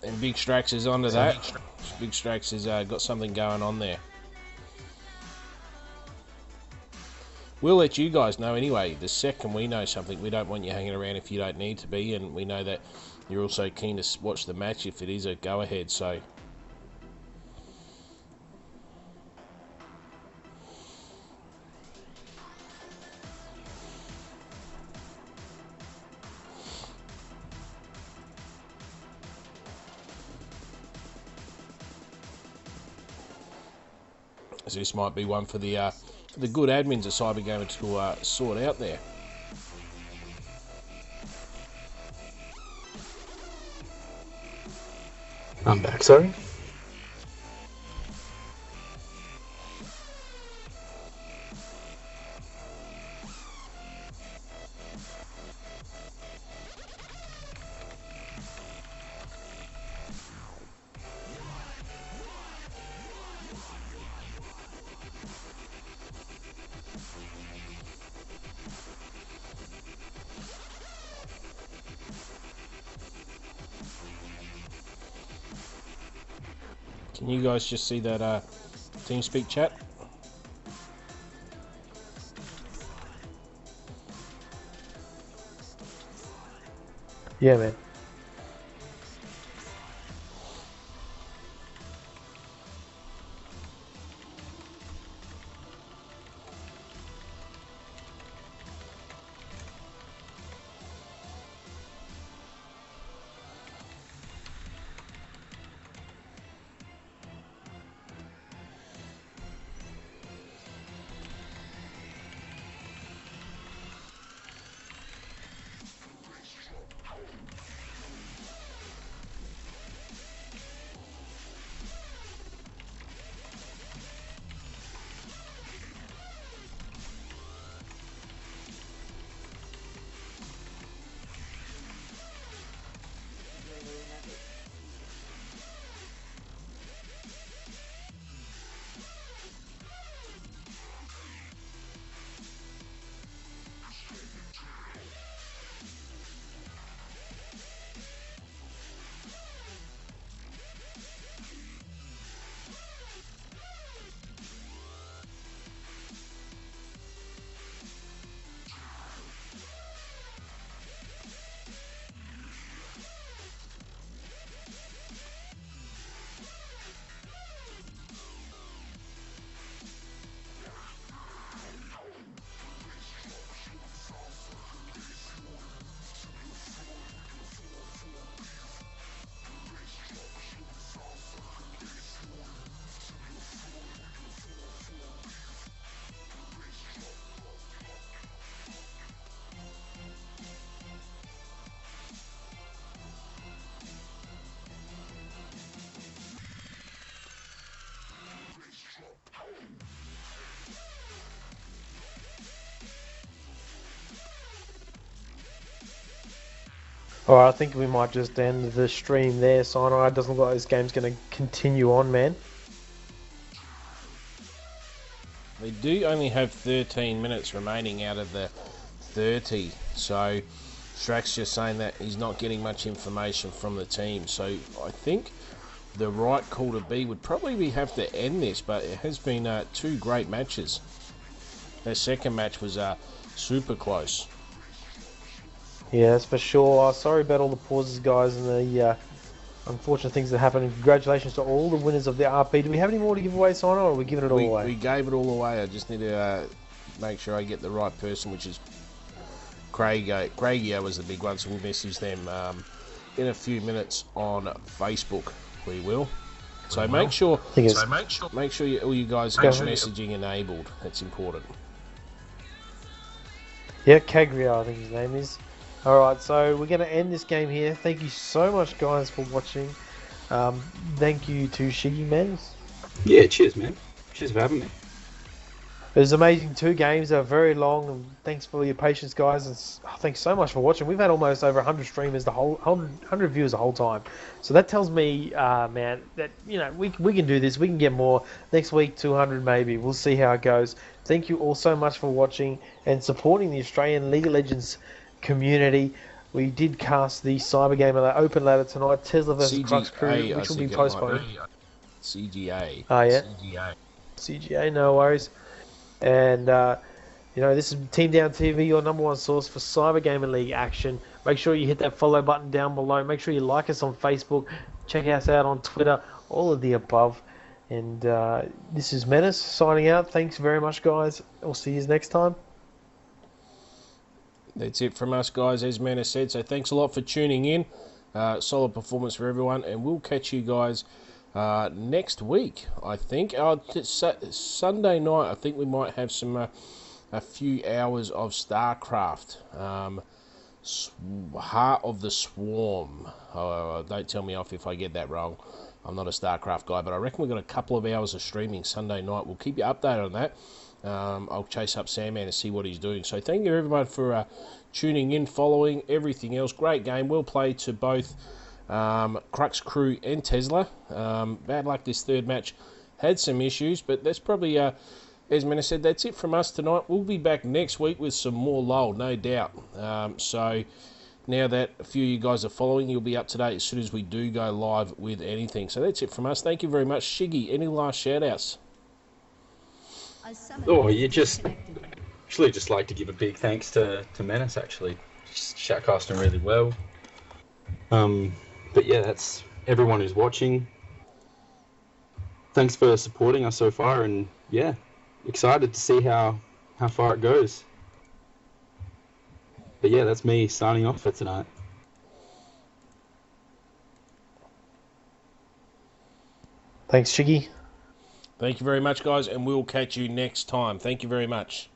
Speaker 1: And Big Strax is onto that. Big Strax has got something going on there. We'll let you guys know anyway. The second we know something, we don't want you hanging around if you don't need to be, and we know that you're also keen to watch the match if it is a go-ahead, so... So this might be one for the good admins of Cybergamer to sort out there.
Speaker 3: I'm back, sorry.
Speaker 1: Can you guys just see that TeamSpeak chat?
Speaker 2: Yeah, man. Alright, I think we might just end the stream there. Cyanide doesn't look like this game's going to continue on, man.
Speaker 1: They do only have 13 minutes remaining out of the 30, so Strax just saying that he's not getting much information from the team. So I think the right call to be would probably have to end this, but it has been 2 great matches. Their second match was super close.
Speaker 2: Yeah, that's for sure. Sorry about all the pauses, guys, and the unfortunate things that happened. And congratulations to all the winners of the RP. Do we have any more to give away, Sino, or are we giving it all away?
Speaker 1: We gave it all away. I just need to make sure I get the right person, which is Craigie was the big one, so we'll message them in a few minutes on Facebook. We will. So make sure all you guys have messaging enabled. That's important.
Speaker 2: Yeah, Kagria, I think his name is. Alright, so we're going to end this game here. Thank you so much, guys, for watching. Thank you to Shiggy, man.
Speaker 3: Yeah, cheers, man. Cheers for having me.
Speaker 2: It was amazing. 2 games. They were very long, and thanks for your patience, guys. And thanks so much for watching. We've had almost over 100 streamers, the whole 100 viewers the whole time. So that tells me, man, that we can do this. We can get more next week. 200 maybe. We'll see how it goes. Thank you all so much for watching and supporting the Australian League of Legends community. We did cast the Cyber Game of the Open ladder tonight. Tesla versus CRUX Crew, which will be postponed.
Speaker 1: CGA.
Speaker 2: Oh yeah. CGA. No worries. And, this is TeamDownTV, your #1 source for Cyber Gaming League action. Make sure you hit that follow button down below. Make sure you like us on Facebook. Check us out on Twitter. All of the above. And this is Menace signing out. Thanks very much, guys. We'll see you next time.
Speaker 1: That's it from us, guys, as Menace said. So thanks a lot for tuning in. Solid performance for everyone. And we'll catch you guys next week, I think. Sunday night, I think we might have some a few hours of StarCraft. Heart of the Swarm. Don't tell me off if I get that wrong. I'm not a StarCraft guy, but I reckon we've got a couple of hours of streaming Sunday night. We'll keep you updated on that. I'll chase up Sandman and see what he's doing. So thank you everyone for tuning in, following, everything else. Great game. We'll play to both CRUX Crew and Tesla. Bad luck this third match. Had some issues, but that's probably, as Menace said, that's it from us tonight. We'll be back next week with some more LOL, no doubt. So now that a few of you guys are following, you'll be up to date as soon as we do go live with anything. So that's it from us. Thank you very much. Shiggy, any last shout-outs?
Speaker 3: Oh, you just like to give a big thanks to Menace, actually. Just shoutcasting really well. But yeah, that's everyone who's watching. Thanks for supporting us so far, and yeah, excited to see how far it goes. But yeah, that's me signing off for tonight.
Speaker 2: Thanks, Shiggy.
Speaker 1: Thank you very much, guys, and we'll catch you next time. Thank you very much.